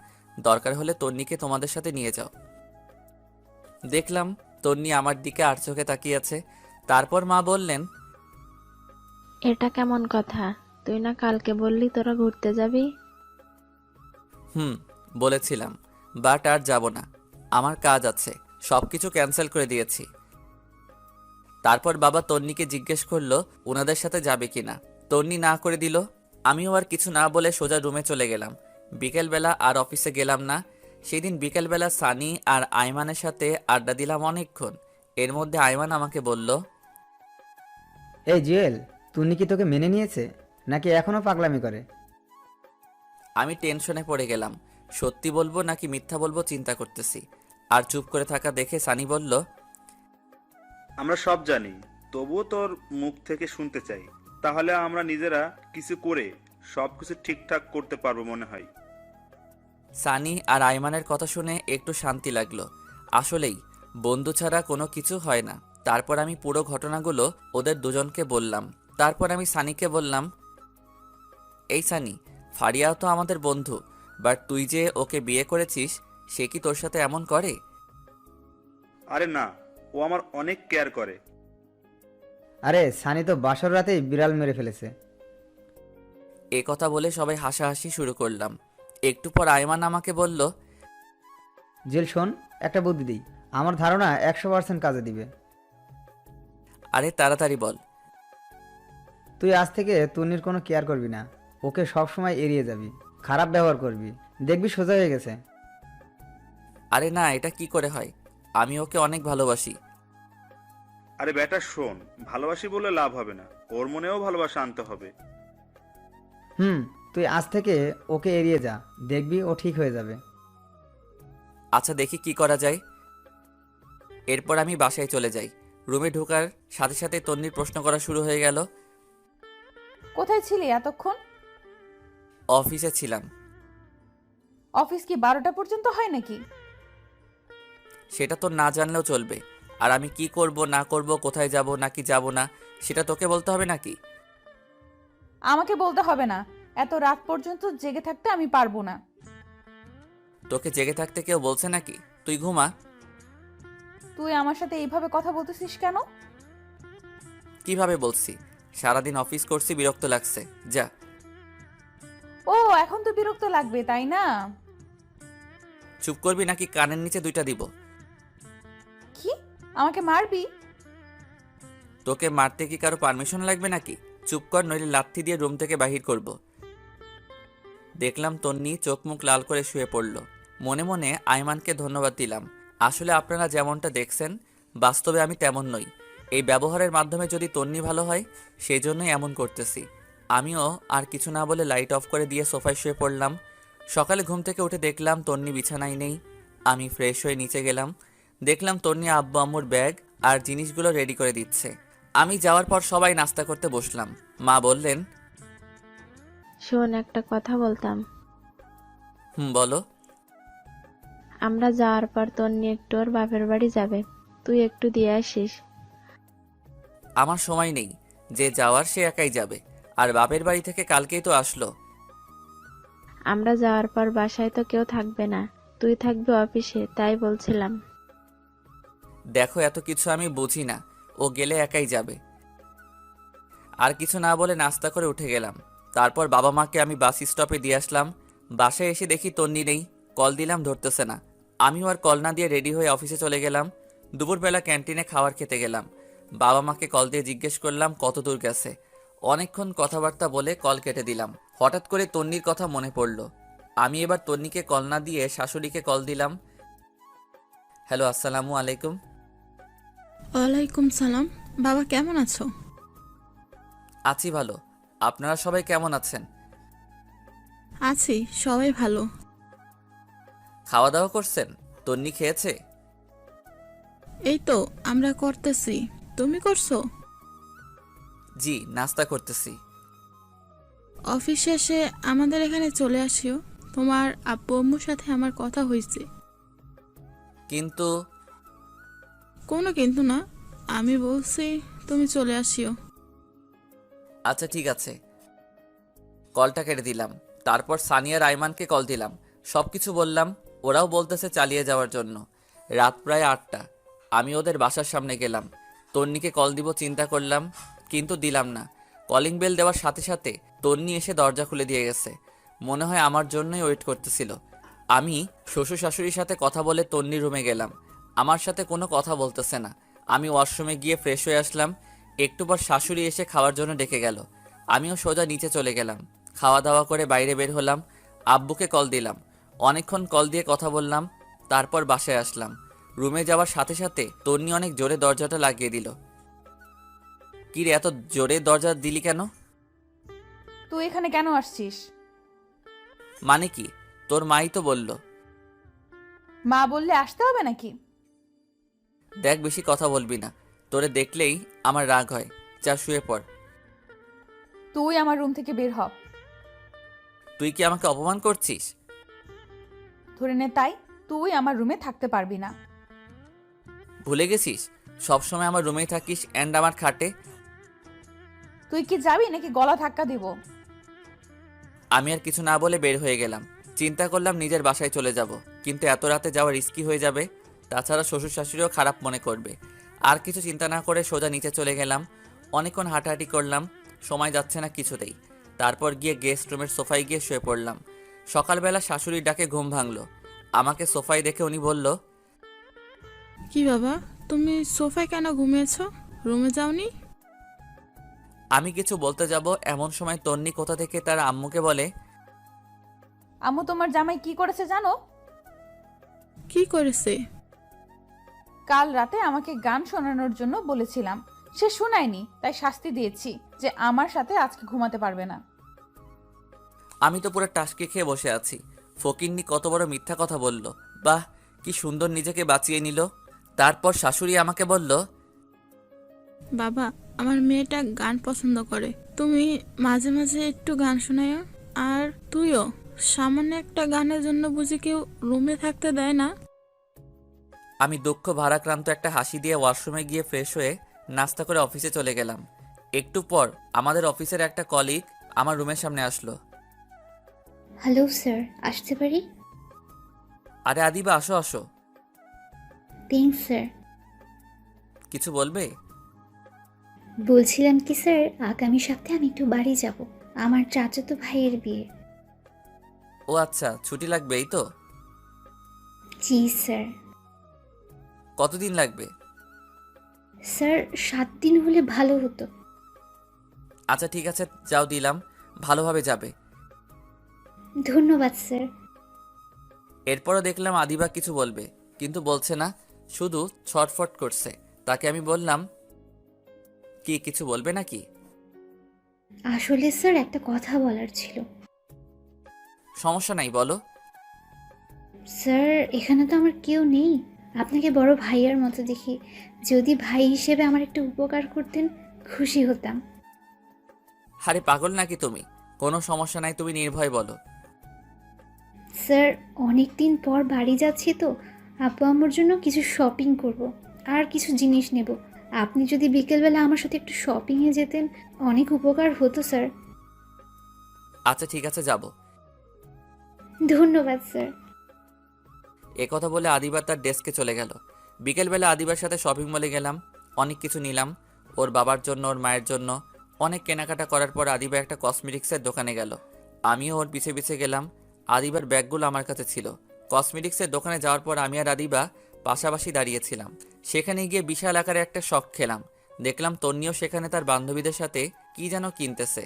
দরকার হলে তন্নিকে তোমাদের সাথে নিয়ে যাও। দেখলাম তন্নি আমার দিকে আর চোখে তাকিয়ে আছে। তারপর মা বললেন, এটা কেমন কথা? তুই না কালকে বললি তোরা ঘুরতে যাবি? বলেছিলাম, বাট আর যাব না, আমার কাজ আছে, সবকিছু ক্যান্সেল করে দিয়েছি। তারপর বাবা তন্নিকে জিজ্ঞেস করলো ওনাদের সাথে যাবে কিনা। তন্নি না করে দিল। আমিও আর কিছু না বলে সোজা রুমে চলে গেলাম। বিকেলবেলা আর অফিসে গেলাম না। সেদিন বিকেলবেলা সানি আর আইমানের সাথে আড্ডা দিলাম অনেকক্ষণ। এর মধ্যে আইমান আমাকে বলল, এই জুয়েল, তুনি কি তোকে মেনে নিয়েছে নাকি এখনো পাগলামি করে? আমি টেনশনে পড়ে গেলাম। সত্যি বলবো নাকি মিথ্যা বলবো চিন্তা করতেছি। আর চুপ করে থাকা দেখে সানি বলল, আমরা সব জানি, তবুও তোর মুখ থেকে শুনতে চাই। তাহলে আমরা নিজেরা কিছু করে সবকিছু ঠিকঠাক করতে পারবো মনে হয়। সানি আর আয়মানের কথা শুনে একটু শান্তি লাগলো। আসলেই বন্ধু ছাড়া কোনো কিছু হয় না। তারপর আমি পুরো ঘটনাগুলো ওদের দুজনকে বললাম। তারপর আমি সানিকে বললাম, এই সানি, ফারিয়া তো আমাদের বন্ধু, বাট তুই যে ওকে বিয়ে করেছিস, সে কি তোর সাথে এমন করে? আরে না, ও আমার অনেক কেয়ার করে। আরে সানি তো বাসর রাতেই বিড়াল মেরে ফেলেছে। এ কথা বলে সবাই হাসাহাসি শুরু করলাম। একটু পর আয়মান আমাকে বলল, জেল শোন, একটা বুদ্ধি দিই, আমার ধারণা 100% কাজে দিবে। আরে তাড়াতাড়ি বল। তুই আজ থেকে তন্নির কোনো কেয়ার করবি না, ওকে সব সময় এড়িয়ে যাবি, খারাপ ব্যবহার করবি, দেখবি সোজা হয়ে গেছে। আরে না, এটা কি করে হয়? আমি ওকে অনেক ভালোবাসি। আরে বেটা শোন, ভালোবাসি বলে লাভ হবে না, ওর মনেও ভালোবাসা আনতে হবে। তুই আজ থেকে ওকে এড়িয়ে যা, দেখবি ও ঠিক হয়ে যাবে। আচ্ছা, দেখি কি করা যায়। এরপর আমি বাসায় চলে যাই। রুমে ঢোকার সাথে সাথে তন্নির প্রশ্ন করা শুরু হয়ে গেল। কোথায় ছিলি এতক্ষণ? অফিসে ছিলাম। অফিস কি 12টা পর্যন্ত হয় নাকি? সেটা তো না জানলেও চলবে। আর আমি কি করব না করব, কোথায় যাব নাকি যাব না, সেটা তোকে বলতে হবে নাকি? আমাকে বলতে হবে না, এত রাত পর্যন্ত জেগে থাকতে আমি পারবো না। তোকে জেগে থাকতে কেউ বলছে নাকি? তুই ঘুমা। তুই আমার সাথে এইভাবে কথা বলতেছিস কেন? কিভাবে বলছি? সারাদিন অফিস করছি, বিরক্ত লাগছে, যা। ও, এখন তো বিরক্ত লাগবে তাই না? চুপ করবি নাকি কানের নিচে 2টা দিব? কি, আমাকে মারবি? তোকে মারতে কি কারো পারমিশন লাগবে নাকি? চুপ কর, নইলে লাথি দিয়ে রুম থেকে বাহির করব। দেখলাম তন্নি চোখ মুখ লাল করে শুয়ে পড়ল। মনে মনে আয়মানকে ধন্যবাদ দিলাম। আসলে আপনারা যেমনটা দেখছেন, বাস্তবে আমি তেমন নই। এই ব্যবহারের মাধ্যমে যদি তন্নি ভালো হয়, সেই জন্যই এমন করতেছি। আমিও আর কিছু না বলে লাইট অফ করে দিয়ে সোফায় শুয়ে পড়লাম। সকালে ঘুম থেকে উঠে দেখলাম তন্নি বিছানায় নেই। আমি ফ্রেশ হয়ে নিচে গেলাম। দেখলাম তন্নি আব্বু আম্মুর ব্যাগ আর জিনিসগুলো রেডি করে দিচ্ছে। আমি যাওয়ার পর সবাই নাস্তা করতে বসলাম। মা বললেন, শোন, একটা কথা বলতাম। বলো। আমরা যাওয়ার পর তন্নি একটু ওর বাপের বাড়ি যাবে, তুই একটু দিয়ে আসিস। আমার সময় নেই, যে যাওয়ার সে একাই যাবে। আর বাপের বাড়ি থেকে কালকেই তো আসলো। আমরা যাওয়ার পর বাসায় তো কেউ থাকবে না, তুই থাকবি অফিসে, তাই বলছিলাম। দেখো, এত কিছু আমি বুঝি না, ও গেলে একাই যাবে। আর কিছু না বলে নাস্তা করে উঠে গেলাম। তারপর বাবা মাকে আমি বাস স্টপে দিয়ে আসলাম। বাসায় এসে দেখি তন্নি নেই। কল দিলাম, ধরতেছে না। আমিও আর কল না দিয়ে রেডি হয়ে অফিসে চলে গেলাম। দুপুরবেলা ক্যান্টিনে খাবার খেতে গেলাম। বাবা মাকে কল দিয়ে জিজ্ঞেস করলাম কত দূর গেছে। অনেকক্ষণ কথাবার্তা বলে কল কেটে দিলাম। হঠাৎ করে তন্নির কথা মনে পড়ল। আমি এবার তন্নিকে কল না দিয়ে শাশুড়িকে কল দিলাম। হ্যালো, আসসালামু আলাইকুম। ওয়ালাইকুম সালাম। বাবা কেমন আছো? আছি ভালো। আপনারা সবাই কেমন আছেন? আছি, সবাই ভালো। খাওয়া দাওয়া করছেন? তন্নি খেয়েছে? এই তো আমরা করতেছি, তুমি করছো? জি, নাস্তা করতেছি। অফিস শেষে আমাদের এখানে চলে আসিও, তোমার আব্বু আম্মুর সাথে আমার কথা হয়েছে। কিন্তু কোনো কিন্তু না, আমি বলছি তুমি চলে আসিও। আচ্ছা ঠিক আছে। কলটা কেটে দিলাম। তারপর সানিয়ার আইমানকে কল দিলাম, সব কিছু বললাম। ওরাও বলতেছে চালিয়ে যাওয়ার জন্য। রাত প্রায় 8টা। আমি ওদের বাসার সামনে গেলাম। তন্নিকে কল দিব চিন্তা করলাম, কিন্তু দিলাম না। কলিং বেল দেওয়ার সাথে সাথে তন্নি এসে দরজা খুলে দিয়ে গেছে। মনে হয় আমার জন্যই ওয়েট করতেছিল। আমি শ্বশুর শাশুড়ির সাথে কথা বলে তন্নির রুমে গেলাম। আমার সাথে কোনো কথা বলতেছে না। আমি ওয়াশরুমে গিয়ে ফ্রেশ হয়ে আসলাম। একটু পর শাশুড়ি এসে খাওয়ার জন্য ডেকে গেল। আমিও সোজা নিচে চলে গেলাম। খাওয়া দাওয়া করে বাইরে বের হলাম। আব্বুকে কল দিলাম। অনেকক্ষণ কল দিয়ে কথা বললাম। তারপর বাসায় আসলাম। রুমে যাওয়ার সাথে সাথে তন্নি অনেক জোরে দরজাটা লাগিয়ে দিল। কি রে, এত জোরে দরজা দিলি কেন? তুই এখানে কেন আসছিস? মানে কি? তোর মাই তো বলল। মা বললে আসতে হবে নাকি? দেখ, বেশি কথা বলবি না, তোরে দেখলেই আমার রাগ হয়। যা শুয়ে পড়। তুই আমার রুম থেকে বের হ। তুই কি আমাকে অপমান করছিস? ধরে নে তাই তুই আমার রুমে থাকতে পারবি না। ভুলে গেছিস সবসময় আমার রুমেই থাকিস অ্যান্ড আমার খাটে। তুই কি যাবি নাকি গলা ধাক্কা দিব? আমি আর কিছু না বলে বের হয়ে গেলাম। চিন্তা করলাম নিজের বাসায় চলে যাব, কিন্তু এত রাতে যাওয়া রিস্কি হয়ে যাবে। তাছাড়া শ্বশুর শাশুড়িও খারাপ মনে করবে। আর কিছু চিন্তা না করে সোজা নিচে চলে গেলাম। অনেকক্ষণ হাঁটাহাঁটি করলাম, সময় যাচ্ছে না কিছুতেই। তারপর গিয়ে গেস্ট রুমের সোফায় গিয়ে শুয়ে পড়লাম। সকালবেলা শাশুড়ির ডাকে ঘুম ভাঙলো। আমাকে সোফায় দেখে উনি বলল, কি বাবা, তুমি সোফায় কেন ঘুমিয়েছো? রুমে যাওনি? আমি কিছু বলতে যাব এমন সময় তন্নি কোথা থেকে তার আম্মুকে বলে, আম্মু তোমার জামাই কি করেছে জানো? কি করেছে? কাল রাতে আমাকে গান শোনানোর জন্য বলেছিলাম, সে শোনায়নি, তাই শাস্তি দিয়েছি যে আমার সাথে আজকে ঘুমাতে পারবে না। আমি তো পুরো টাসকে খেয়ে বসে আছি। ফকিন্নি কত বড় মিথ্যা কথা বলল। বাহ, কি সুন্দর নিজেকে বাঁচিয়ে নিল। তারপর শাশুড়ি আমাকে বলল, বাবা, আমার মেয়েটা গান পছন্দ করে, তুমি মাঝে মাঝে একটু গান শোনায়ও। আর তুইও, সামান্য একটা গানের জন্য বুঝি কেউ রুমে থাকতে দেয় না? আমি দুঃখ ভারাক্রান্ত একটা হাসি দিয়ে ওয়াশরুমে গিয়ে ফ্রেশ হয়ে নাস্তা করে অফিসে চলে গেলাম। একটু পর আমাদের অফিসের একটা কলিগ আমার রুমের সামনে আসলো। হ্যালো স্যার, আসতে পারি? আরে আদিবা, আসো আসো। Thanks sir. কিছু বলবে? বলছিলাম কি স্যার, আগামী সপ্তাহে আমি একটু বাড়ি যাব, আমার চাচাতো ভাইয়ের বিয়ে। ও আচ্ছা, ছুটি লাগবে এই তো? জি স্যার। কতদিন লাগবে? স্যার 7 দিন হলে ভালো হতো। আচ্ছা ঠিক আছে, যাও দিলাম, ভালোভাবে যাবে। ধন্যবাদ স্যার। এরপরও দেখলাম আদিবা কিছু বলবে, কিন্তু বলছে না, শুধু ছটফট করছে। তাকে আমি বললাম, কি কিছু বলবে নাকি? আসলে স্যার একটা কথা বলার ছিল। সমস্যা নাই, বলো। স্যার এখানে তো আমার কেউ নেই, আপনাকে বড় ভাইয়ার মতো দেখি, যদি ভাই হিসেবে আমার একটু উপকার করতেন খুশি হতাম। আরে পাগল নাকি তুমি? কোনো সমস্যা নাই, তুমি নির্ভয় বলো। স্যার অনেক দিন পর বাড়ি যাচ্ছি তো, আব্বু আম্মুর জন্য কিছু শপিং করব আর কিছু জিনিস নেব। আপনি যদি বিকেলবেলা আমার সাথে একটু শপিংয়ে যেতেন অনেক উপকার হতো স্যার। আচ্ছা ঠিক আছে, যাব। ধন্যবাদ স্যার। কথা বলে আদিবা তার ডেস্কে চলে গেল। বিকেলবেলা আদিবার সাথে শপিং মলে গেলাম, অনেক কিছু নিলাম। ওর বাবার জন্য, ওর মায়ের জন্য অনেক কেনাকাটা করার পর আদিবা একটা কসমেটিক্সের দোকানে গেল। আমিও ওর পিছে পিছে গেলাম। আদিবার ব্যাগগুলো আমার কাছে ছিল। কসমেটিক্সের দোকানে যাওয়ার পর আমি আর আদিবা পাশাপাশি দাঁড়িয়েছিলাম। সেখানে গিয়ে বিশাল আকারে একটা শখ খেলাম। দেখলাম তন্নিও সেখানে তার বান্ধবীদের সাথে কি যেন কিনতেছে।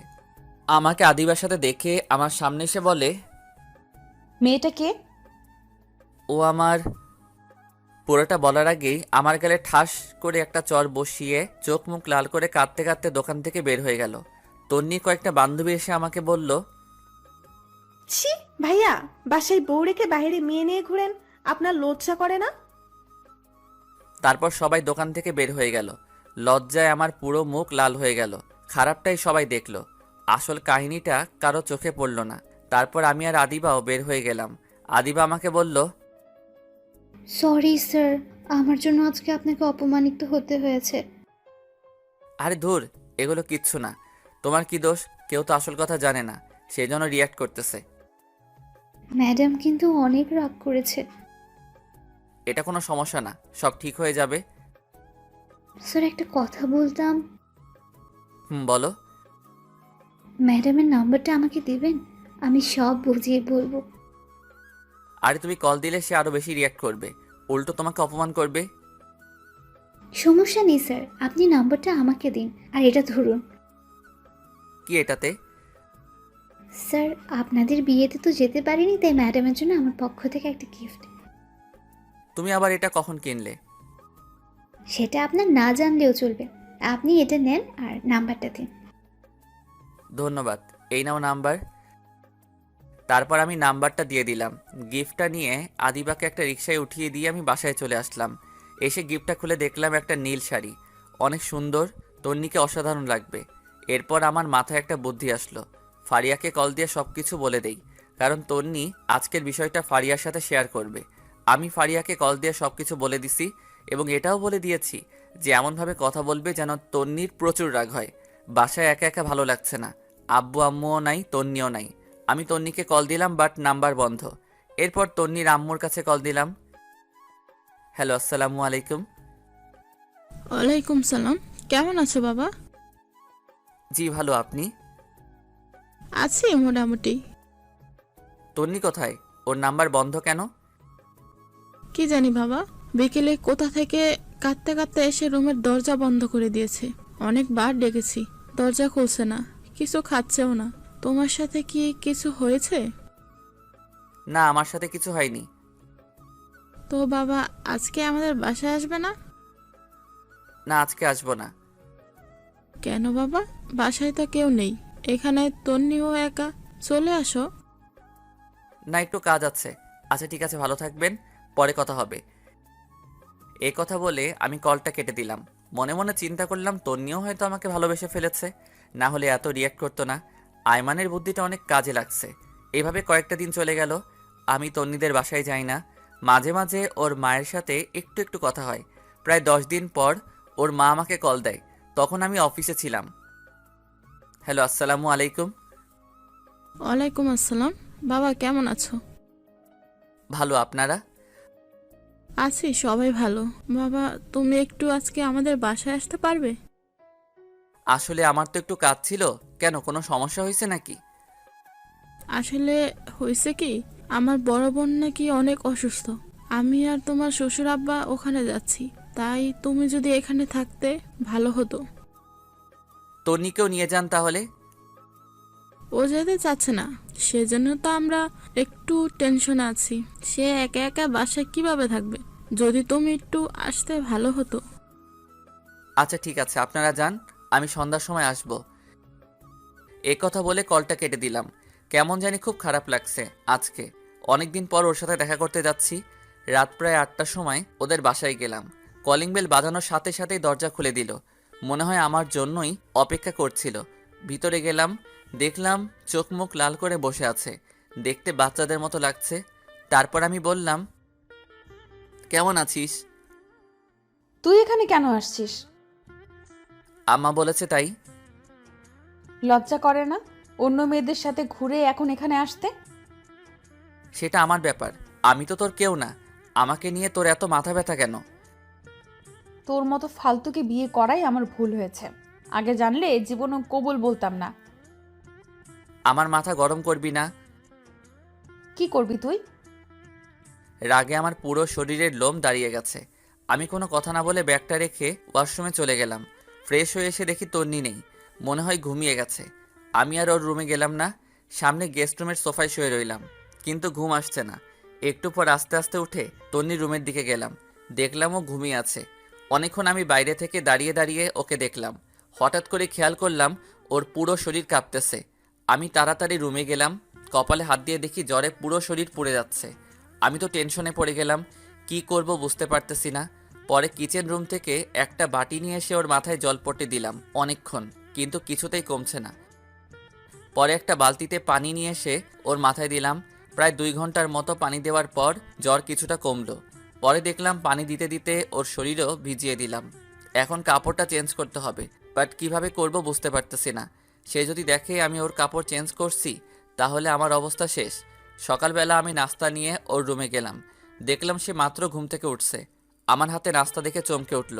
আমাকে আদিবার সাথে দেখে আমার সামনে এসে বলে, মেয়েটা কে? ও আমার। পুরোটা বলার আগেই আমার গালে ঠাস করে একটা চর বসিয়ে চোখ মুখ লাল করে কাঁদতে কাঁদতে দোকান থেকে বের হয়ে গেল। তন্নি কয়েকটা বান্ধবী এসে আমাকে বলল, ছি ভাইয়া, বাসায় বউ রেখে বাইরে মেয়ে নিয়ে ঘুরেন, আপনার লজ্জা করে না? তারপর সবাই দোকান থেকে বের হয়ে গেল। লজ্জায় আমার পুরো মুখ লাল হয়ে গেল। খারাপটাই সবাই দেখলো, আসল কাহিনীটা কারো চোখে পড়ল না। তারপর আমি আর আদিবাও বের হয়ে গেলাম। আদিবা আমাকে বলল, সরি স্যার, আমার জন্য আজকে আপনাকে অপমানিত হতে হয়েছে। আরে ধুর, এগুলো কিচ্ছু না। তোমার কি দোষ? কেউ তো আসল কথা জানে না, সেই জন্য রিয়াক্ট করতেছে। ম্যাডাম কিন্তু অনেক রাগ করেছে। এটা কোনো সমস্যা না, সব ঠিক হয়ে যাবে। স্যার একটা কথা বলতাম। বলো। ম্যাডামের নাম্বারটা আমাকে দেবেন, আমি সব বুঝিয়ে বলবো। আরে তুমি কল দিলে সে আরো বেশি রিয়াক্ট করবে, উল্টো তোমাকে অপমান করবে। সমস্যা নেই স্যার, আপনি নাম্বারটা আমাকে দিন। আর এটা ধরুন। কি এটাতে? স্যার আপনাদের বিয়েতে তো যেতে পারিনি, তাই ম্যাডামের জন্য আমার পক্ষ থেকে একটা গিফট। তুমি আবার এটা কখন কিনলে? সেটা আপনার না জানলেও চলবে, আপনি এটা নেন আর নাম্বারটা দিন। ধন্যবাদ, এই নাও নাম্বার। তারপর আমি নাম্বারটা দিয়ে দিলাম। গিফটটা নিয়ে আদিবাকে একটা রিকশায় উঠিয়ে দিয়ে আমি বাসায় চলে আসলাম। এসে গিফটটা খুলে দেখলাম একটা নীল শাড়ি, অনেক সুন্দর, তন্নিকে অসাধারণ লাগবে। এরপর আমার মাথায় একটা বুদ্ধি আসলো, ফারিয়াকে কল দিয়ে সব কিছু বলে দেই। কারণ তন্নি আজকের বিষয়টা ফারিয়ার সাথে শেয়ার করবে। আমি ফারিয়াকে কল দিয়ে সব কিছু বলে দিছি এবং এটাও বলে দিয়েছি যে এমনভাবে কথা বলবে যেন তন্নির প্রচুর রাগ হয়। বাসায় একা একা ভালো লাগছে না, আব্বু আম্মুও নাই, তন্নিও নাই। আমি তন্নিকে কল দিলাম, বাট নাম্বার বন্ধ। এরপর তন্নির আম্মুর কাছে কল দিলাম। হ্যালো, আসসালামু আলাইকুম। ওয়ালাইকুম সালাম। কেমন আছো বাবা? জি ভালো, আপনি? আছি মোটামুটি। তন্নি কোথায়? ওর নাম্বার বন্ধ কেন? কি জানি বাবা, বিকেলে কোথা থেকে কাঁদতে কাঁদতে এসে রুমের দরজা বন্ধ করে দিয়েছে। অনেকবার ডেকেছি, দরজা খুলছে না, কিছু খাচ্ছেও না। তোমার সাথে কি কিছু হয়েছে? না, আমার সাথে কিছু হয়নি। তো বাবা আজকে আমাদের বাসায় আসবে না? না, আজকে আসবো না। কেন বাবা? বাসায় তো কেউ নেই, এখানে তন্নিও একা, চলে আসো। না, একটু কাজ আছে। আচ্ছা ঠিক আছে, ভালো থাকবেন, পরে কথা হবে। এই কথা বলে আমি কলটা কেটে দিলাম। মনে মনে চিন্তা করলাম তন্নিও হয়তো আমাকে ভালোবেসে ফেলেছে, না হলে এত রিয়াক্ট করতো না। আয়মানের বুদ্ধিটা অনেক কাজে লাগছে। এভাবে কয়েকটা দিন চলে গেল, আমি তন্নিদের বাসায় যাই না। মাঝে মাঝে ওর মায়ের সাথে একটু একটু কথা হয়। প্রায় 10 দিন পর ওর মা আমাকে কল দেয়, তখন আমি অফিসে ছিলাম। হ্যালো, আসসালামু আলাইকুম। ওয়ালাইকুম আসসালাম। বাবা কেমন আছো? ভালো, আপনারা? আছি, সবাই ভালো। বাবা তুমি একটু আজকে আমাদের বাসায় আসতে পারবে? আসলে আমার তো একটু কাজ ছিল। কেন, কোনো সমস্যা হয়েছে নাকি? আসলে হয়েছে কি, আমার বড় বোন নাকি অনেক অসুস্থ। আমি আর তোমার শ্বশুর আব্বা ওখানে যাচ্ছি, তাই তুমি যদি এখানে থাকতে ভালো হতো। তন্নিকেও নিয়ে যান তাহলে। ও যেতে চাচ্ছে না, সেজন্য তো আমরা একটু টেনশনে আছি। সে একা একা বাসায় কিভাবে থাকবে? যদি তুমি একটু আসতে ভালো হতো। আচ্ছা ঠিক আছে, আপনারা যান, আমি সন্ধ্যার সময় আসব। এই কথা বলে কলটা কেটে দিলাম। কেমন জানি খুব খারাপ লাগছে আজকে। অনেকদিন পর ওর সাথে দেখা করতে যাচ্ছি। রাত প্রায় 8টার সময় ওদের বাসায় গেলাম। কলিং বেল বাজানোর সাথে সাথেই দরজা খুলে দিল। মনে হয় আমার জন্যই অপেক্ষা করছিল। ভিতরে গেলাম, দেখলাম চোখ মুখ লাল করে বসে আছে। দেখতে বাচ্চাদের মতো লাগছে। তারপর আমি বললাম, কেমন আছিস? তুই এখানে কেন আসছিস? আম্মা বলেছে তাই। লজ্জা করে না অন্য মেয়েদের সাথে ঘুরে এখন এখানে আসতে? সেটা আমার ব্যাপার, আমি তো তোর কেউ না। আমাকে নিয়ে তোর এত মাথা ব্যথা কেন? তোর মতো ফালতুকে বিয়ে করাই আমার ভুল হয়েছে। আগে জানলে জীবনও কবুল বলতাম না। আমার মাথা গরম করবি না। কি করবি তুই? রাগে আমার পুরো শরীরের লোম দাঁড়িয়ে গেছে। আমি কোনো কথা না বলে ব্যাগটা রেখে ওয়াশরুমে চলে গেলাম। ফ্রেশ হয়ে এসে দেখি তন্নি নেই, মনে হয় ঘুমিয়ে গেছে। আমি আর ওর রুমে গেলাম না, সামনে গেস্ট রুমের সোফায় শুয়ে রইলাম, কিন্তু ঘুম আসছে না। একটু পর আস্তে আস্তে উঠে তন্নির রুমের দিকে গেলাম, দেখলাম ও ঘুমিয়ে আছে। অনেকক্ষণ আমি বাইরে থেকে দাঁড়িয়ে দাঁড়িয়ে ওকে দেখলাম। হঠাৎ করে খেয়াল করলাম ওর পুরো শরীর কাঁপতেছে। আমি তাড়াতাড়ি রুমে গেলাম, কপালে হাত দিয়ে দেখি জ্বরে পুরো শরীর পুড়ে যাচ্ছে। আমি তো টেনশনে পড়ে গেলাম, কি করব বুঝতে পারতেছি না। পরে কিচেন রুম থেকে একটা বাটি নিয়ে এসে ওর মাথায় জলপট্টি দিলাম অনেকক্ষণ, কিন্তু কিছুতেই কমছে না। পরে একটা বালতিতে পানি নিয়ে এসে ওর মাথায় দিলাম। প্রায় 2 ঘন্টার মতো পানি দেওয়ার পর জ্বর কিছুটা কমলো। পরে দেখলাম পানি দিতে দিতে ওর শরীরও ভিজিয়ে দিলাম। এখন কাপড়টা চেঞ্জ করতে হবে, বাট কিভাবে করব বুঝতে পারতেছি না। সে যদি দেখে আমি ওর কাপড় চেঞ্জ করছি, তাহলে আমার অবস্থা শেষ। সকালবেলা আমি নাস্তা নিয়ে ওর রুমে গেলাম, দেখলাম সে মাত্র ঘুম থেকে উঠছে। আমার হাতে নাস্তা দেখে চমকে উঠল।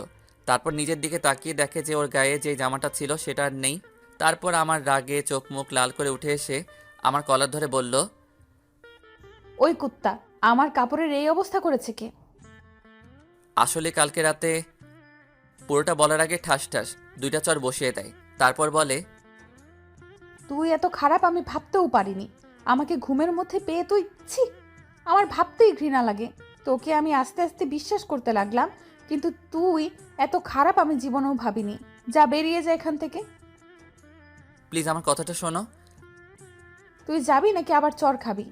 তারপর নিজের দিকে তাকিয়ে দেখে যে ওর গায়ে যে জামাটা ছিল সেটা আর নেই। তারপর আমার রাগে চোখ মুখ লাল করে উঠে এসে আমার কলার ধরে বলল, ওই কুত্তা, আমার কাপড়ের এই অবস্থা করেছে কে? আসলে কালকে রাতে। পুরোটা বলার আগে ঠাস ঠাস 2টা চর বসিয়ে দেয়। তারপর বলে, তুই এত খারাপ আমি ভাবতেও পারিনি। আমাকে ঘুমের মধ্যে পেয়ে তুই, ছি, আমার ভাবতেই ঘৃণা লাগে। তোকে আমি আস্তে আস্তে বিশ্বাস করতে লাগলাম, কিন্তু তুই এত খারাপ আমি জীবনেও ভাবিনি। যা, বেরিয়ে যা এখান থেকে। প্লিজ আমার কথাটা শোনো। তুই যাবি নাকি আবার চর খাবি?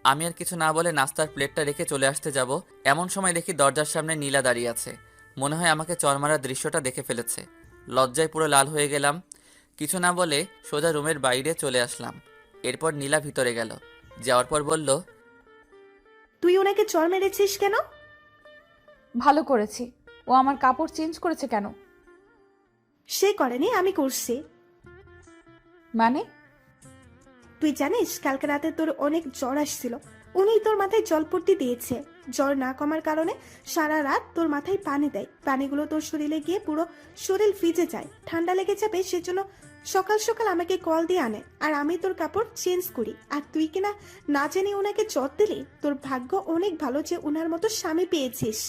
আমি আর কিছু না বলে নাস্তার প্লেটটা রেখে চলে আসতে যাব, এমন সময় দেখি দরজার সামনে নীলা দাঁড়িয়ে আছে। মনে হয় আমাকে চর মারার দৃশ্যটা দেখে ফেলেছে। লজ্জায় পুরো লাল হয়ে গেলাম। কিছু না বলে সোজা রুমের বাইরে চলে আসলাম। এরপর নীলা ভিতরে গেল। যাওয়ার পর বলল, তুই ওনাকে চর মেরেছিস কেন? ভালো করেছি। ও আমার কাপড় চেঞ্জ করেছে কেন? সে করেনি, আমি করছি। মানে? তুই জানিস কালকে রাতে তোর অনেক জ্বর আসছিল, উনি তোর মাথায় জলপট্টি দিয়েছে। জ্বর না কমার কারণে সারা রাত তোর মাথায় পানি দেয়, পানিগুলো তোর শরীরে গিয়ে পুরো শরীর ভিজে যায়, ঠান্ডা লেগে যাবে সেজন্য সকাল সকাল আমাকে কল দিয়ে আনে, আর আমি তোর কাপড় চেঞ্জ করি। আর তুই কিনা না জানি ওনাকে জ্বর দিলি। তোর ভাগ্য অনেক ভালো যে ওনার মতো স্বামী পেয়েছিস।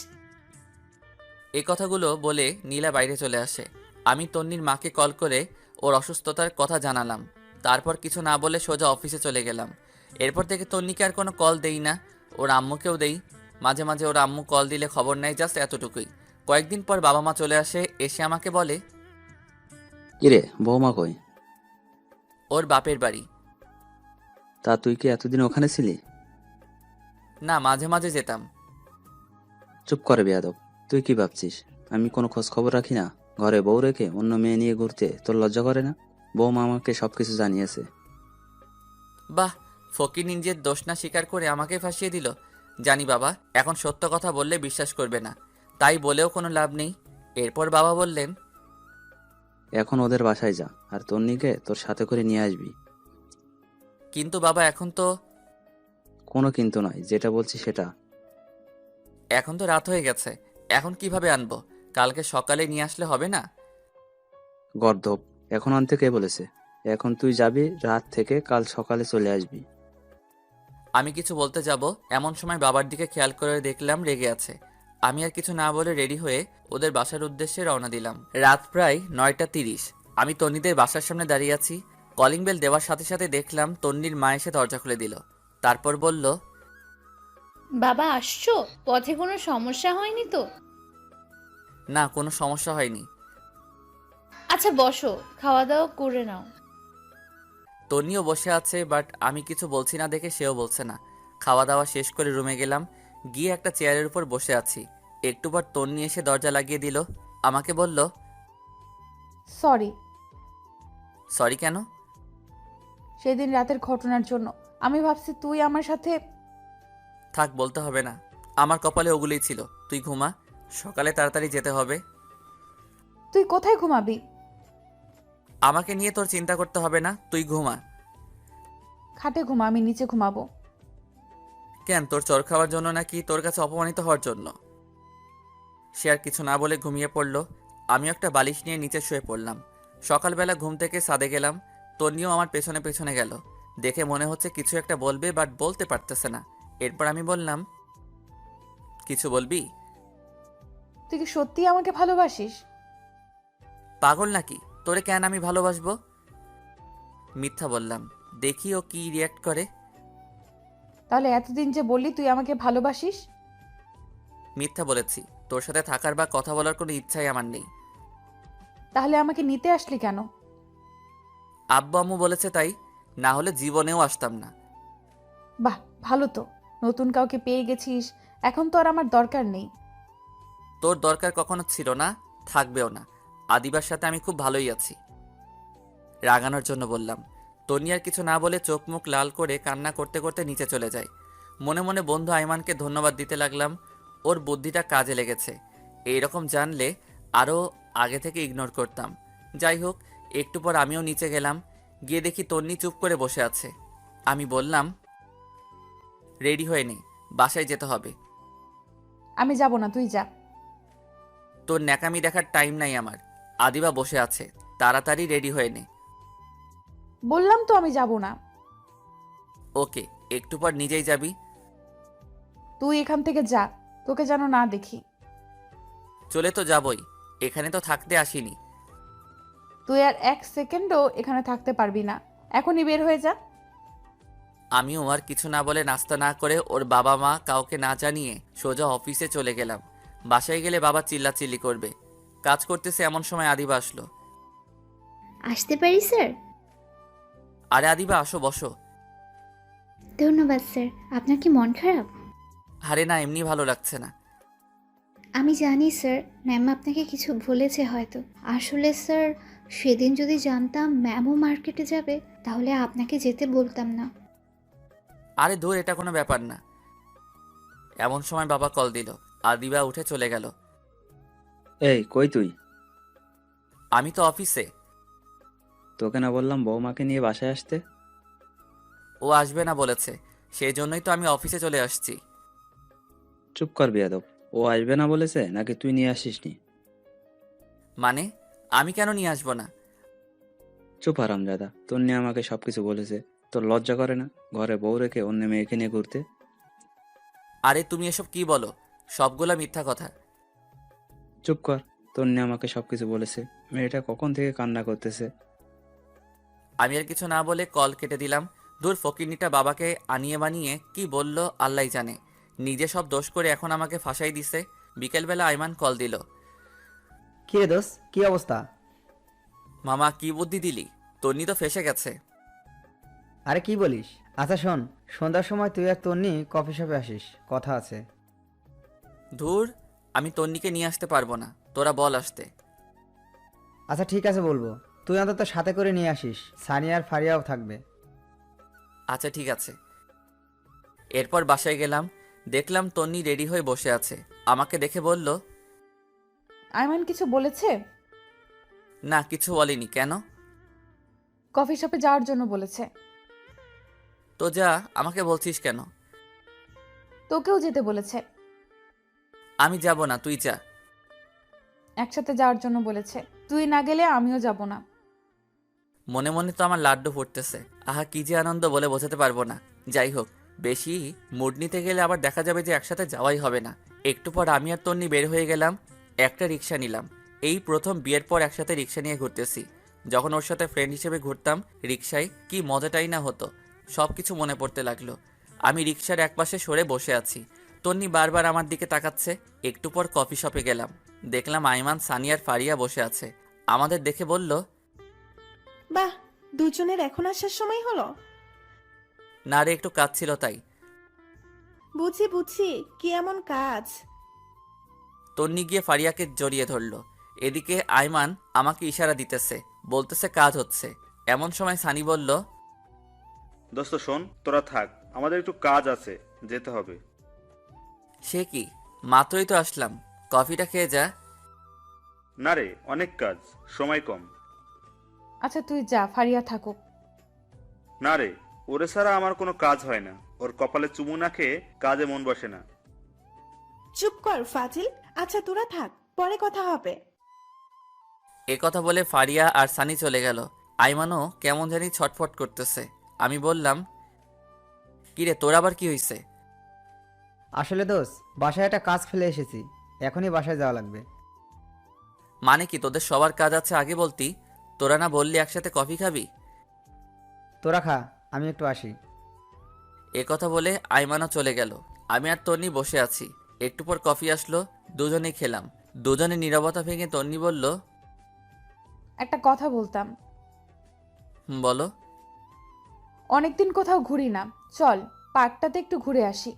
এই কথাগুলো বলে নীলা বাইরে চলে আসে। আমি তন্নির মাকে কল করে ওর অসুস্থতার কথা জানালাম। তারপর কিছু না বলে সোজা অফিসে চলে গেলাম। এরপর থেকে তন্নিকে আর কোনো কল দেই না, ওর আম্মুকেও দেই। মাঝে মাঝে ওর আম্মু কল দিলে খবর নেয়, জাস্ট এতটুকুই। কয়েকদিন পর বাবা মা চলে আসে, এসে আমাকে বলে, কিরে বৌমা কই? ওর বাপের বাড়ি। তা তুই কি এতদিন ওখানে ছিলি? না, মাঝে মাঝে যেতাম। চুপ করে বেয়াদব, তুই কি ভাবছিস আমি কোনো খোঁজ খবর রাখি না? ঘরে বউ রেখে অন্য মেয়ে নিয়ে ঘুরতে তোর লজ্জা করে না? বৌমা আমাকে সবকিছু জানিয়েছে। বাহ, ফকির নিজের দোষ না স্বীকার করে আমাকে ফাঁসিয়ে দিল। জানি বাবা, এখন সত্য কথা বললে বিশ্বাস করবে না, তাই বলেও কোনো লাভ নেই। এরপর বাবা বললেন, এখন ওদের বাসায় যা, আর তন্নিকে তোর সাথে করে নিয়ে আসবি। কিন্তু বাবা এখন তো কোনো কিন্তু নয়, যেটা বলছি সেটা। এখন তো রাত হয়ে গেছে, এখন কিভাবে আনবো? কালকে সকালে নিয়ে আসলে হবে না? গর্ধব, এখন আনতে কে বলেছে? এখন তুই যাবি, রাত থেকে কাল সকালে চলে আসবি। আমি কিছু বলতে যাব, এমন সময় বাবার দিকে খেয়াল করে দেখলাম রেগে আছে। আমি আর কিছু না বলে রেডি হয়ে ওদের বাসার উদ্দেশ্যে রওনা দিলাম। রাত প্রায় 9:30। আমি তন্নিদের বাসার সামনে দাঁড়িয়ে আছি। কলিং বেল দেওয়ার সাথে সাথে দেখলাম তন্নির মা এসে দরজা খুলে দিল। তারপর বলল, বাবা আসছো? পথে কোনো সমস্যা হয়নি তো? না, কোনো সমস্যা হয়নি। আচ্ছা বসো, খাওয়া দাওয়া করে নাও। তন্নিও বসে আছে, বাট আমি কিছু বলছি না দেখে সেও বলছে না। খাওয়া দাওয়া শেষ করে রুমে গেলাম, গিয়ে একটা চেয়ারের উপর বসে আছি। একটু পর তন্নি এসে দরজা লাগিয়ে দিল। আমাকে বলল, সরি। সরি কেন? সেদিন রাতের ঘটনার জন্য। আমি ভাবছি তুই আমার সাথে। থাক, বলতে হবে না, আমার কপালে ওগুলোই ছিল। তুই ঘুমা, সকালে তাড়াতাড়ি যেতে হবে। তুই কোথায় ঘুমাবি? আমাকে নিয়ে তোর চিন্তা করতে হবে না, তুই ঘুমা। খাটে ঘুমা, আমি নিচে ঘুমাবো। কেন, তোর চর খাওয়ার জন্য নাকি তোর কাছে অপমানিত হওয়ার জন্য? সে আর কিছু না বলে ঘুমিয়ে পড়ল। আমিও একটা বালিশ নিয়ে নিচে শুয়ে পড়লাম। সকালবেলা ঘুম থেকে ছাদে গেলাম, তন্নিও আমার পেছনে পেছনে গেল। দেখে মনে হচ্ছে কিছু একটা বলবে, বাট বলতে পারতেছে না। এরপর আমি বললাম, কিছু বলবি? তুই কি সত্যি আমাকে ভালোবাসিস? পাগল নাকি, তোরে কেন আমি ভালোবাসবো? মিথ্যা বললাম, দেখি ও কি রিয়াক্ট করে। তাহলে এতদিন যে বললি তুই আমাকে ভালোবাসিস? মিথ্যা বলেছি, তোর সাথে থাকার বা কথা বলার কোনো ইচ্ছাই আমার নেই। তাহলে আমাকে নিতে আসলি কেন? আব্বু আম্মু বলেছে তাই, না হলে জীবনেও আসতাম না। বাহ, ভালো তো। নতুন কাউকে পেয়ে গেছিস, এখন তো আর আমার দরকার নেই। তোর দরকার কখনো ছিল না, থাকবেও না। আদিবার সাথে আমি খুব ভালোই আছি। রাগানোর জন্য বললাম। তনি আর কিছু না বলে চোখ মুখ লাল করে কান্না করতে করতে নিচে চলে যায়। মনে মনে বন্ধু আইমানকে ধন্যবাদ দিতে লাগলাম, ওর বুদ্ধিটা কাজে লেগেছে। এইরকম জানলে আরও আগে থেকে ইগনোর করতাম। যাই হোক, একটু পর আমিও নিচে গেলাম, গিয়ে দেখি তন্নি চুপ করে বসে আছে। আমি বললাম, রেডি হয়ে নে, বাসায় যেতে হবে। আমি যাব না, তুই যা। তোর ন্যাকামি দেখার টাইম নাই আমার। আদিবা বসে আছে, তাড়াতাড়ি রেডি হয়ে নে। বললাম তো আমি যাব না। ওকে, একটু পর নিজেই যাবি? তুই এখান থেকে যা, তোকে যেন না দেখি। চলে তো যাবই, এখানে তো থাকতে আসিনি। তুই আর এক সেকেন্ডও এখানে থাকতে পারবি না, এখনই বের হয়ে যা। আমিও আর কিছু না বলে নাস্তা না করে ওর বাবা মা কাউকে না জানিয়ে সোজা অফিসে চলে গেলাম। বাসায় গেলে বাবা চিল্লাচিল্লি করবে। কাজ করতেছে এমন সময় আদিবা আসলো। আসতে পারি স্যার? আরে আদিবা, আসো, বসো। ধন্যবাদ স্যার। আপনার কি মন খারাপ? আরে না, এমনি ভালো লাগছে না। আমি জানি স্যার, ম্যাম আপনাকে কিছু বলেছে হয়তো। আসলে স্যার, সেদিন যদি জানতাম ম্যামও মার্কেটে যাবে তাহলে আপনাকে যেতে বলতাম না। আরে দূর, এটা কোনো ব্যাপার না। এমন সময় বাবা কল দিল। আদিবা উঠে চলে গেল। এই কই তুই? আমি তো অফিসে। তোকে না বললাম বৌমাকে নিয়ে বাসায় আসতে? ও আসবে না বলেছে, সেই জন্যই তো আমি অফিসে চলে আসছি। চুপ কর বিয়াদব। ও আসবে না বলেছে নাকি তুই নিয়ে আসিসনি? মানে আমি কেন নিয়ে আসবো না? চুপ হারামজাদা, তন্নি আমাকে সবকিছু বলেছে। তোর লজ্জা করে না ঘরে বউ রেখে অন্য মেয়েকে নিয়ে ঘুরতে? আরে তুমি এসব কি বলো? সবগুলা মিথ্যা কথা। চুপ কর। তন্নি আমাকে সবকিছু বলেছে। মেয়েটা কখন থেকে কান্না করতেছে। আমি আর কিছু না বলে কল কেটে দিলাম। দূর, ফকিরনিটা বাবাকে আনিয়ে বানিয়ে কি বলল আল্লাহ জানে। নিজে সব দোষ করে এখন আমাকে ফাঁসাই দিছে। বিকেলবেলা আইমান কল দিল। কি রে দোস্ত, কি অবস্থা? মামা কি বুদ্ধি দিলি? তন্নি তো ফেসে গেছে। আরে কি বলিস? আচ্ছা শোন, সন্ধ্যার সময় তুই আর তন্নি কফি শপে আসিস, কথা আছে। ধুর, আমি তন্নিকে নিয়ে আসতে পারবো না, তোরা বল আসতে। আচ্ছা ঠিক আছে বলবো, তুই অন্তত সাথে করে নিয়ে আসিস, সানিয়া আর ফারিয়াও থাকবে। আচ্ছা ঠিক আছে। এরপর বাসায় গেলাম, দেখলাম তন্নি রেডি হয়ে বসে আছে। আমাকে দেখে বলল, আইমান কিছু বলেছে? না কিছু বলেনি। কেন? কফি শপে যাওয়ার জন্য বলেছে। তো যা, আমাকে বলছিস কেন? তোকেও যেতে বলেছে। আমি যাব না, তুই যা। একসাথে যাওয়ার জন্য বলেছে। তুই না গেলে আমিও যাব না। মনে মনে তো আমার লাড্ডু ফুটতেছে। আহা কি যে আনন্দ বলে বোঝাতে পারবো না। যাই হোক, বেশি মুড নিতে গেলে আবার দেখা যাবে যে একসাথে যাওয়াই হবে না। একটু পর আমি আর তন্নি বের হয়ে গেলাম। একটা রিক্সা নিলাম। এই প্রথম বিয়ের পর একসাথে রিক্সা নিয়ে ঘুরতেছি। যখন ওর সাথে ফ্রেন্ড হিসেবে ঘুরতাম রিক্সায়, কি মজাটাই না হতো। সব কিছু মনে পড়তে লাগলো। আমি রিক্সার একপাশে সরে বসে আছি। তন্নি বারবার আমার দিকে তাকাচ্ছে। একটু পর কফি শপে গেলাম। দেখলাম আইমান, সানিয়ার ফারিয়া বসে আছে। আমাদের দেখে বলল, বাহ, দুজনের এখন আসার সময় হলো। না রে, একটু কাজ ছিল তাই। বুঝি বুঝি, কি এমন কাজ? তন্নি গিয়ে ফারিয়াকে জড়িয়ে ধরলো। এদিকে আইমান আমাকে ইশারা দিতেছে, বলতেছে কাজ হচ্ছে। এমন সময় সানি বলল, দোস্ত শোন, তোরা থাক, আমাদের একটু কাজ আছে, যেতে হবে। সে কি, মাত্রই তো আসলাম, কফিটা খেয়ে যা। না রে, অনেক কাজ, সময় কম। আচ্ছা তুই যা, ফারিয়া থাকুক। না রে, ওরে ছাড়া আমার কোনো কাজ হয় না। ওর কপালে চুমু না খেয়ে কাজে মন বসে না। চুপ কর ফাজিল। আচ্ছা তোরা থাক, পরে কথা হবে। এ কথা বলে ফারিয়া আর সানি চলে গেল। আইমানও কেমন জানি ছটফট করতেছে। আমি বললাম, কিরে তোর আবার কি হইছে? আসলে দোস্ত, বাসায় একটা কাজ ফেলে এসেছি, এখনই বাসায় যাওয়া লাগবে। মানে কি, তোদের সবার কাজ আছে আগে বলতি? তোরা না বললি একসাথে কফি খাবি? তোরা খা, আমি একটু আসি। এ কথা বলে আইমানও চলে গেল। আমি আর তন্নি বসে আছি। একটু পর কফি আসলো, দুজনেই খেলাম। দুজনে নীরবতা ভেঙে তন্নি বলল, একটা কথা বলতাম। বলো। অনেকদিন কোথাও ঘুরি না, চল পার্কটাতে একটু ঘুরে আসি।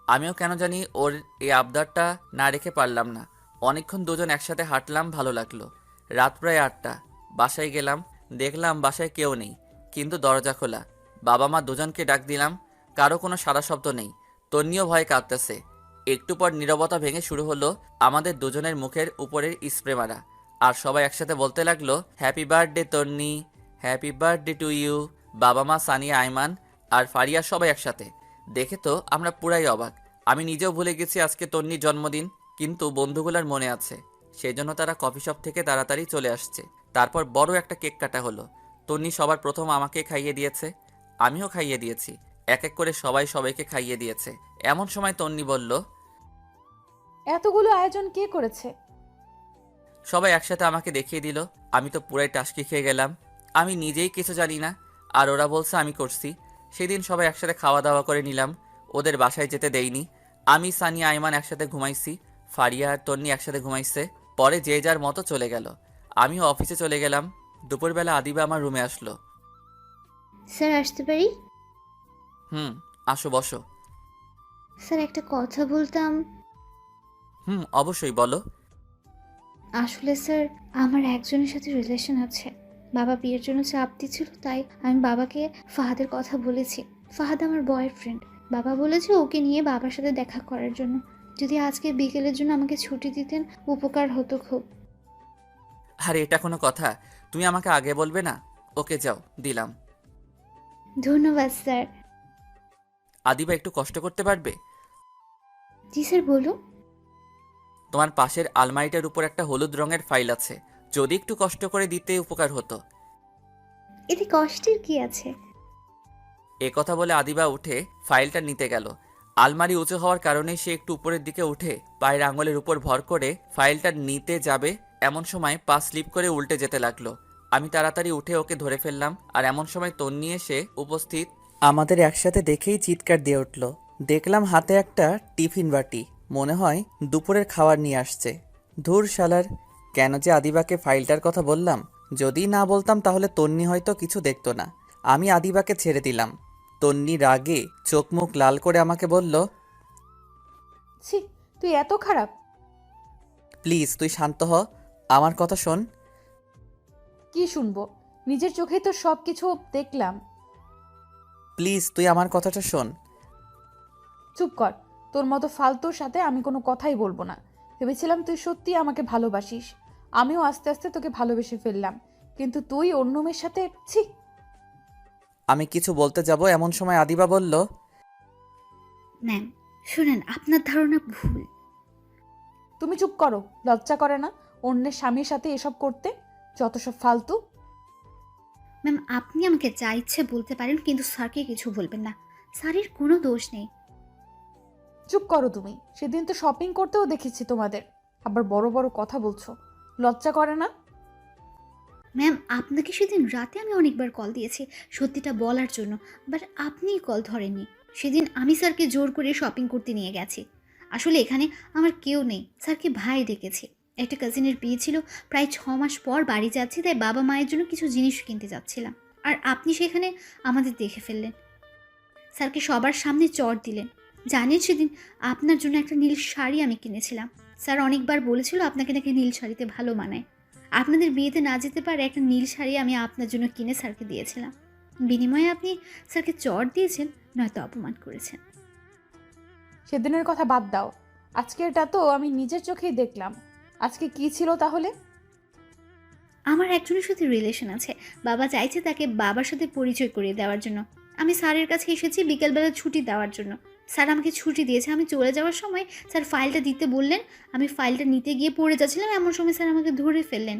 আমিও কেন জানি ওর এই আবদারটা না রেখে পারলাম না। অনেকক্ষণ দুজন একসাথে হাঁটলাম, ভালো লাগলো। রাত প্রায় 8টা। বাসায় গেলাম, দেখলাম বাসায় কেউ নেই, কিন্তু দরজা খোলা। বাবা মা দুজনকে ডাক দিলাম, কারো কোনো সাড়া শব্দ নেই। তন্নিও ভয়ে কাঁদতেছে। একটু পর নীরবতা ভেঙে শুরু হলো আমাদের দুজনের মুখের উপরের স্প্রে মারা। আর সবাই একসাথে বলতে লাগলো, happy birthday Tonni, happy birthday to you. বাবা মা, সানিয়া, আইমান আর ফারিয়া সবাই একসাথে। দেখে তো আমরা পুরাই অবাক। আমি নিজেও ভুলে গেছি আজকে তন্নির জন্মদিন, কিন্তু বন্ধুগুলার মনে আছে। সেই জন্য তারা কফি শপ থেকে তাড়াতাড়ি চলে আসছে। তারপর বড় একটা কেক কাটা হলো। তন্নি সবার প্রথম আমাকে খাইয়ে দিয়েছে, আমিও খাইয়ে দিয়েছি। এক এক করে সবাই সবাইকে খাইয়ে দিয়েছে। এমন সময় তন্নি বলল, এতগুলো আয়োজন কে করেছে? সবাই একসাথে আমাকে দেখিয়ে দিল। আমি তো পুরাই টাসকি খেয়ে গেলাম। আমি নিজেই কিছু জানি না, আর ওরা বলছে আমি করছি। সেদিন সবাই একসাথে খাওয়া দাওয়া করে নিলাম, ওদের বাসায় যেতে দেইনি। আমি, সানিয়া, আইমান একসাথে ঘুমাইছি, ফারিয়া আর তন্নি একসাথে ঘুমাইছে। পরে যে যার মতো চলে গেল। আমিও অফিসে চলে গেলাম। দুপুরবেলা আদিবা আমার রুমে আসলো। স্যার আসতে পারি? আসো, বসো। স্যার একটা কথা বলতাম। অবশ্যই বলো। আসলে স্যার, আমার একজনের সাথে রিলেশন আছে, বাবা বিয়ের জন্য চাপ দিচ্ছিল, তাই আমি বাবাকে ফাহাদের কথা বলেছি। ফাহাদ আমার বয়ফ্রেন্ড। বাবা বলেছে ওকে নিয়ে বাবার সাথে দেখা করার জন্য। যদি আজকে বিকেলের জন্য আমাকে ছুটি দিতেন উপকার হতো খুব। আরে এটা কোনো কথা? তুমি আমাকে আগে বলবে না? ওকে যাও, দিলাম। ধন্যবাদ স্যার। আদিবা একটু কষ্ট করতে পারবে? জি স্যার, বলুন। তোমার পাশের আলমারিটার উপর একটা হলুদ রঙের ফাইল আছে, যদি একটু কষ্ট করে দিতে উপকার হতো। এতে কষ্টের কি আছে? এ কথা বলে আদিবা উঠে ফাইলটা নিতে গেল। আলমারি উঁচু হওয়ার কারণে সে একটু উপরের দিকে উঠে পায়ের আঙুলের উপর ভর করে ফাইলটা নিতে যাবে, এমন সময় পা স্লিপ করে উল্টে যেতে লাগলো। আমি তাড়াতাড়ি উঠে ওকে ধরে ফেললাম, আর এমন সময় তন্নি এসে উপস্থিত। আমাদের একসাথে দেখেই চিৎকার দিয়ে উঠল। দেখলাম হাতে একটা টিফিন বাটি, মনে হয় দুপুরের খাবার নিয়ে আসছে। ধুর শালার, কেন যে আদিবাকে ফাইলটার কথা বললাম। যদি না বলতাম তাহলে তন্নি হয়তো কিছু দেখতো না। আমি আদিবাকে ছেড়ে দিলাম। তন্নি রাগে চোখ মুখ লাল করে আমাকে বলল, ছি, তুই এত খারাপ? প্লিজ তুই শান্ত হ, আমার কথা শোন। কি শুনবো? নিজের চোখেই তো সব কিছু দেখলাম। প্লিজ তুই আমার কথাটা শোন। চুপ কর। তোর মতো ফালতুর সাথে আমি কোনো কথাই বলবো না। ভেবেছিলাম তুই সত্যি আমাকে ভালোবাসিস। আমিও আস্তে আস্তে তোকে ভালোবেসে ফেললাম, কিন্তু তুই অন্য মেয়ের সাথে। ছি। আমি কিছু বলতে যাব এমন সময় আদিবা বলল, ম্যাম শুনেন, আপনার ধারণা ভুল। তুমি চুপ করো। লজ্জা করে না অন্যের স্বামীর সাথে এসব করতে? যত সব ফালতু। ম্যাম আপনি আমাকে যা ইচ্ছে বলতে পারেন, কিন্তু স্যারকে কিছু বলবেন না। স্যারের কোনো দোষ নেই। চুপ করো তুমি। সেদিন তো শপিং করতেও দেখেছি তোমাদের, আবার বড় বড় কথা বলছো। লজ্জা করে না? ম্যাম আপনাকে সেদিন রাতে আমি অনেকবার কল দিয়েছি সত্যিটা বলার জন্য, বাট আপনিই কল ধরেননি। সেদিন আমি স্যারকে জোর করে শপিং করতে নিয়ে গেছি। আসলে এখানে আমার কেউ নেই, স্যারকে ভাই ডেকেছি। একটা কাজিনের বিয়ে ছিল, প্রায় 6 মাস পর বাড়ি যাচ্ছি, তাই বাবা মায়ের জন্য কিছু জিনিস কিনতে যাচ্ছিলাম। আর আপনি সেখানে আমাদের দেখে ফেললেন। স্যারকে সবার সামনে চড় দিলেন। জানেন সেদিন আপনার জন্য একটা নীল শাড়ি আমি কিনেছিলাম। স্যার অনেকবার বলেছিল আপনাকে নাকি নীল শাড়িতে ভালো মানায়। আপনাদের বিয়েতে না যেতে পারে একটা নীল শাড়ি আমি আপনার জন্য কিনে স্যারকে দিয়েছিলাম। বিনিময়ে আপনি স্যারকে চড় দিয়েছেন, নয়তো অপমান করেছেন। সেদিনের কথা বাদ দাও। আজকেরটা তো আমি নিজের চোখেই দেখলাম। আজকে কি ছিল তাহলে? আমার একজনের সাথে রিলেশন আছে। বাবা চাইছে তাকে বাবার সাথে পরিচয় করিয়ে দেওয়ার জন্য। আমি স্যারের কাছে এসেছি বিকেলবেলা ছুটি দেওয়ার জন্য। স্যার আমাকে ছুটি দিয়েছে। আমি চলে যাওয়ার সময় স্যার ফাইলটা দিতে বললেন। আমি ফাইলটা নিতে গিয়ে পড়ে যাচ্ছিলাম, এমন সময় স্যার আমাকে ধরে ফেললেন।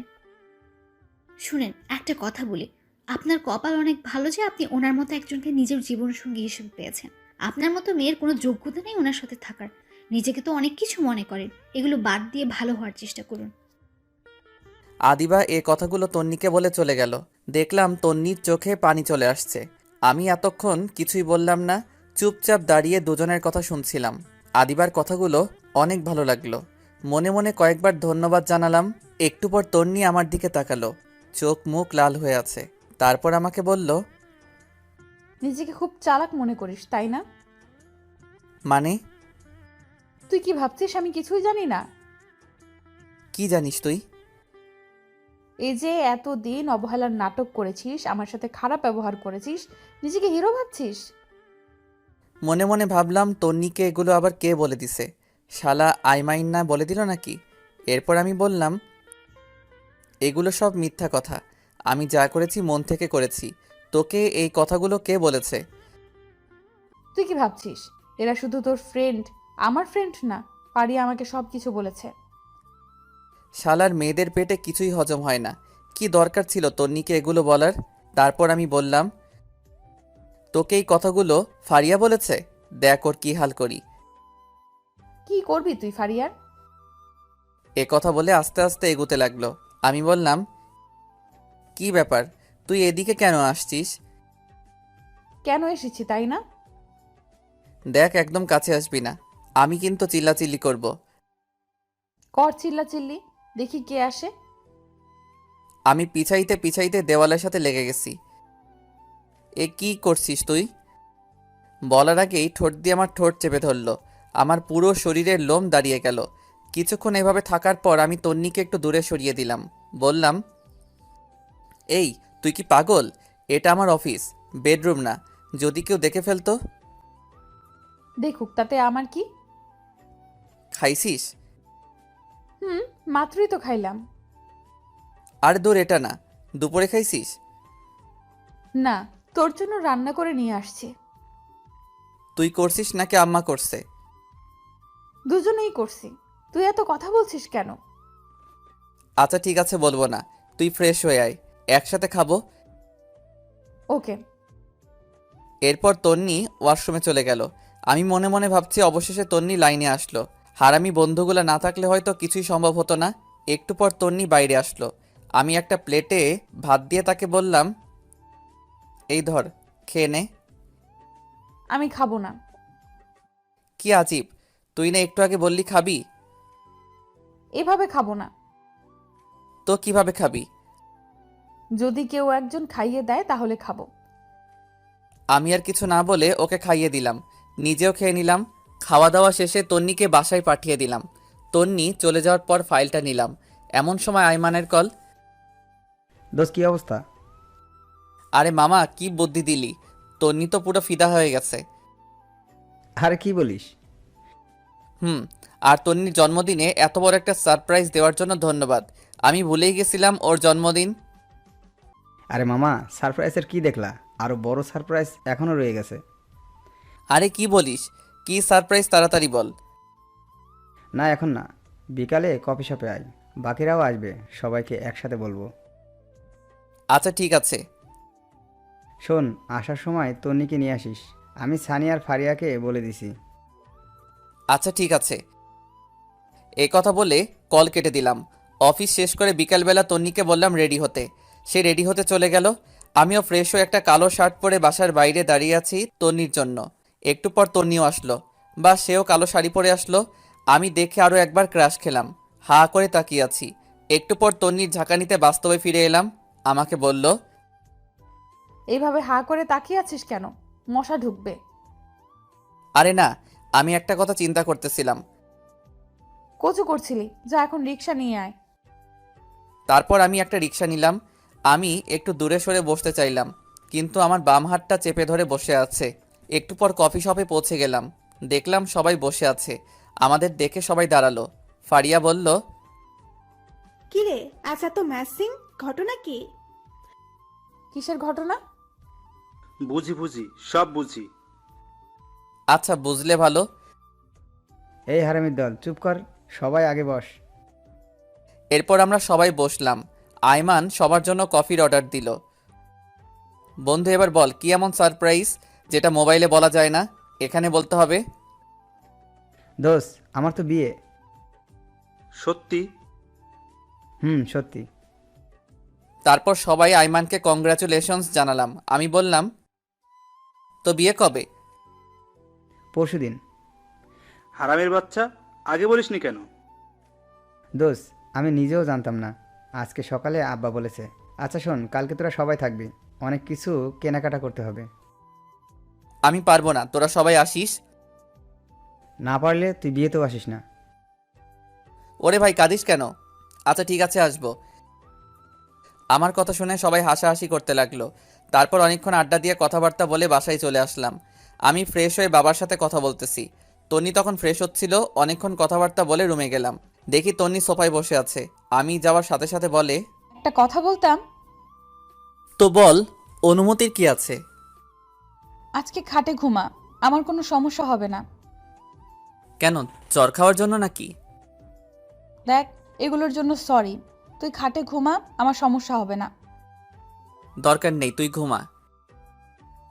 শুনেন, একটা কথা বলি, আপনার কপাল অনেক ভালো যে আপনি ওনার মতো একজনকে নিজের জীবনসঙ্গী হিসেবে পেয়েছেন। আপনার মতো মেয়ের কোনো যোগ্যতা নেই ওনার সাথে থাকার। নিজেকে তো অনেক কিছু মনে করেন, এগুলো বাদ দিয়ে ভালো হওয়ার চেষ্টা করুন। আদিবা এ কথাগুলো তন্নিকে বলে চলে গেল। দেখলাম তন্নির চোখে পানি চলে আসছে। আমি এতক্ষণ কিছুই বললাম না, চুপচাপ দাঁড়িয়ে দুজনের কথা শুনছিলাম। আদিবার কথাগুলো অনেক ভালো লাগলো। মনে মনে কয়েকবার ধন্যবাদ জানালাম। একটু পর তন্নি আমার দিকে তাকালো, চোখ মুখ লাল হয়ে আছে। তারপর আমাকে বলল, নিজেকে খুব চালাক মনে করিস তাই না? মানে? তুই কি ভাবছিস আমি কিছুই জানি না? কি জানিস তুই? এই যে এতদিন অবহেলার নাটক করেছিস, আমার সাথে খারাপ ব্যবহার করেছিস, নিজেকে হিরো ভাবছিস? মনে মনে ভাবলাম তন্নিকে এগুলো আবার কে বলে দিছে, শালা আইমাইন না বলে দিল নাকি? এরপর আমি বললাম, এগুলো সব মিথ্যা কথা। আমি যা করেছি মন থেকে করেছি। তোকে এই কথাগুলো কে বলেছে? তুই কি ভাবছিস এরা শুধু তোর ফ্রেন্ড? আমার ফ্রেন্ড না। পারি আমাকে সব কিছু বলেছে। শালার মেয়েদের পেটে কিছুই হজম হয় না। কি দরকার ছিল তন্নিকে এগুলো বলার? তারপর আমি বললাম, তোকে এই কথাগুলো ফারিয়া বলেছে? দেখ ওর কি হাল করি। কি করবি তুই ফারিয়ার? এ কথা বলে আস্তে আস্তে এগুতে লাগলো। আমি বললাম, কি ব্যাপার, তুই এদিকে কেন আসছিস? কেন এসেছি তাই না? দেখ একদম কাছে আসবি না, আমি কিন্তু চিল্লাচিল্লি করব। কর চিল্লা চিল্লি, দেখি কে আসে। আমি পিছাইতে পিছাইতে দেওয়ালের সাথে লেগে গেছি। এ কি করছিস তুই? বলার আগেই ঠোঁট দিয়ে আমার ঠোঁট চেপে ধরলো। আমার পুরো শরীরের লোম দাঁড়িয়ে গেল। কিছুক্ষণ এভাবে থাকার পর আমি তন্নিকে একটু দূরে সরিয়ে দিলাম। বললাম, এই তুই কি পাগল? এটা আমার অফিস, বেডরুম না। যদি কেউ দেখে ফেলতো? দেখুক, তাতে আমার কি? খাইছিস? মাত্রই তো খাইলাম। আর দূর, এটা না। দুপুরে খাইছিস? না, তোর জন্য রান্না করে নিয়ে আসছি। তুই করছিস নাকি আম্মা করছে? দুজনেই করছি। তুই এত কথা বলছিস কেন? আচ্ছা ঠিক আছে, বলবো না। তুই ফ্রেশ হয়ে আয়, একসাথে খাবো। ওকে। এরপর তন্নি ওয়াশরুমে চলে গেল। আমি মনে মনে ভাবছি অবশেষে তন্নি লাইনে আসলো। হারামি বন্ধুগুলো না থাকলে হয়তো কিছুই সম্ভব হতো না। একটু পর তন্নি বাইরে আসলো। আমি একটা প্লেটে ভাত দিয়ে তাকে বললাম, এই ধর, খেয়ে নে। আমি খাবো না। কি আজীব, তুই না একটু আগে বললি খাবি? এভাবে খাবো না। তো কিভাবে খাবি? যদি কেউ একজন খাইয়ে দেয় তাহলে খাবো। আমি আর কিছু না বলে ওকে খাইয়ে দিলাম, নিজেও খেয়ে নিলাম। খাওয়া দাওয়া শেষে তন্নিকে বাসায় পাঠিয়ে দিলাম। তন্নি চলে যাওয়ার পর ফাইলটা নিলাম। এমন সময় আইমানের কল। দোস্ত কি অবস্থা? আরে মামা, কি বুদ্ধি দিলি! তন্নি তো পুরো ফিদা হয়ে গেছে। আরে কি বলিস? আর তন্নির জন্মদিনে এত বড় একটা সারপ্রাইজ দেওয়ার জন্য ধন্যবাদ। আমি ভুলেই গেছিলাম ওর জন্মদিন। আরে মামা, সারপ্রাইজের কি দেখলা? আরো বড় সারপ্রাইজ এখনো রয়ে গেছে। আরে কি বলিস? কি সারপ্রাইজ, তাড়াতাড়ি বল। না এখন না, বিকালে কফি শপে আয়, বাকিরাও আসবে, সবাইকে একসাথে বলবো। আচ্ছা ঠিক আছে। শোন, আসার সময় তন্নিকে নিয়ে আসিস। আমি সানি আর ফারিয়াকে বলে দিছি। আচ্ছা ঠিক আছে। এই কথা বলে কল কেটে দিলাম। অফিস শেষ করে বিকালবেলা তন্নিকে বললাম রেডি হতে। সে রেডি হতে চলে গেল। আমিও ফ্রেশ হয়ে একটা কালো শার্ট পরে বাসার বাইরে দাঁড়িয়ে আছি তন্নির জন্য। একটু পর তন্নিও আসলো, বা সেও কালো শাড়ি পরে আসলো। আমি দেখে আরও একবার ক্রাশ খেলাম। হা করে তাকিয়ে আছি। একটু পর তন্নির ঝাঁকানিতে বাস্তবে ফিরে এলাম। আমাকে বলল, এইভাবে হা করে তাকিয়ে আছিস কেন? মশা ঢুকবে। আরে না, আমি একটা কথা চিন্তা করতেছিলাম। কচু করছিলি? যা এখন রিক্সা নিয়ে আয়। তারপর আমি একটা রিক্সা নিলাম। আমি একটু দূরে সরে বসতে চাইলাম, কিন্তু আমার বাম হাতটা চেপে ধরে বসে আছে। একটু পর কফি শপে পৌঁছে গেলাম। দেখলাম সবাই বসে আছে। আমাদের দেখে সবাই দাঁড়ালো। ফারিয়া বলল, কি রে, আজ এত ম্যাসিং, ঘটনা কি? কিসের ঘটনা? বুঝি, সব বুঝি। আচ্ছা বুঝলে ভালো। এই হারামির দল, চুপ কর, সবাই আগে বস। এরপর আমরা সবাই বসলাম। আয়মান সবার জন্য কফির অর্ডার দিল। বন্ধু, এবার বল, কি এমন সারপ্রাইজ যেটা মোবাইলে বলা যায় না, এখানে বলতে হবে? দোস্ত, আমার তো বিয়ে। সত্যি? সত্যি। তারপর সবাই আয়মানকে কংগ্রাচুলেশনস জানালাম। আমি বললাম, তো বিয়ে কবে? পরশুদিন। হারামের বাচ্চা, আগে বলিসনি কেন? দোস্ত, আমি নিজেও জানতাম না, আজকে সকালে আব্বা বলেছে। আচ্ছা শোন, কালকে তোরা সবাই থাকবি, অনেক কিছু কেনাকাটা করতে হবে। আমি পারবো না, তোরা সবাই আসিস। না পারলে তুই বিয়েতেও আসিস না। ওরে ভাই, কাঁদিস কেন? আচ্ছা ঠিক আছে, আসবো। আমার কথা শুনে সবাই হাসাহাসি করতে লাগলো। তারপর অনেকক্ষণ আড্ডা দিয়ে কথাবার্তা বলে বাসায় চলে আসলাম। আমি ফ্রেশ হয়ে বাবার সাথে কথা বলতেছি। তন্নি তখন ফ্রেশ হচ্ছিল। অনেকক্ষণ কথাবার্তা বলে রুমে গেলাম। দেখি তন্নি সোফায় বসে আছে। আমি যাওয়ার সাথে সাথে বলে, একটা কথা বলতাম। তো বল, অনুমতির কি আছে? আজকে খাটে ঘুমা, আমার কোনো সমস্যা হবে না। কেন, চর খাওয়ার জন্য নাকি? দেখ, এগুলোর জন্য সরি। তুই খাটে ঘুমা, আমার সমস্যা হবে না। দরকার নেই, তুই ঘুমা।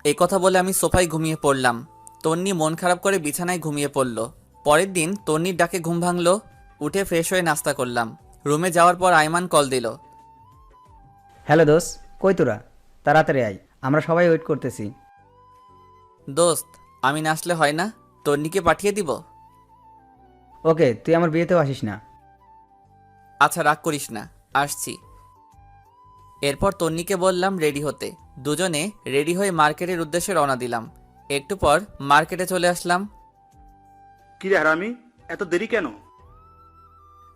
এই কথা বলে আমি সোফায় ঘুমিয়ে পড়লাম। তন্নি মন খারাপ করে বিছানায় ঘুমিয়ে পড়ল। পরের দিন তন্নির ডাকে ঘুম ভাঙলো। উঠে ফ্রেশ হয়ে নাস্তা করলাম। রুমে যাওয়ার পর আয়মান কল দিল। হ্যালো দোস্ত, কই তোরা? তাড়াতাড়ি আয়, আমরা সবাই ওয়েট করতেছি। দোস্ত, আমি না আসলে হয় না? তন্নিকে পাঠিয়ে দিব? ওকে, তুই আমার বিয়েতেও আসিস না। আচ্ছা রাগ করিস না, আসছি। এরপর তন্নিকে বললাম রেডি হতে। দুজনে রেডি হয়ে মার্কেটের উদ্দেশ্যে রওনা দিলাম। একটু পর মার্কেটে চলে আসলাম। কিরে হারামি, এত দেরি কেন?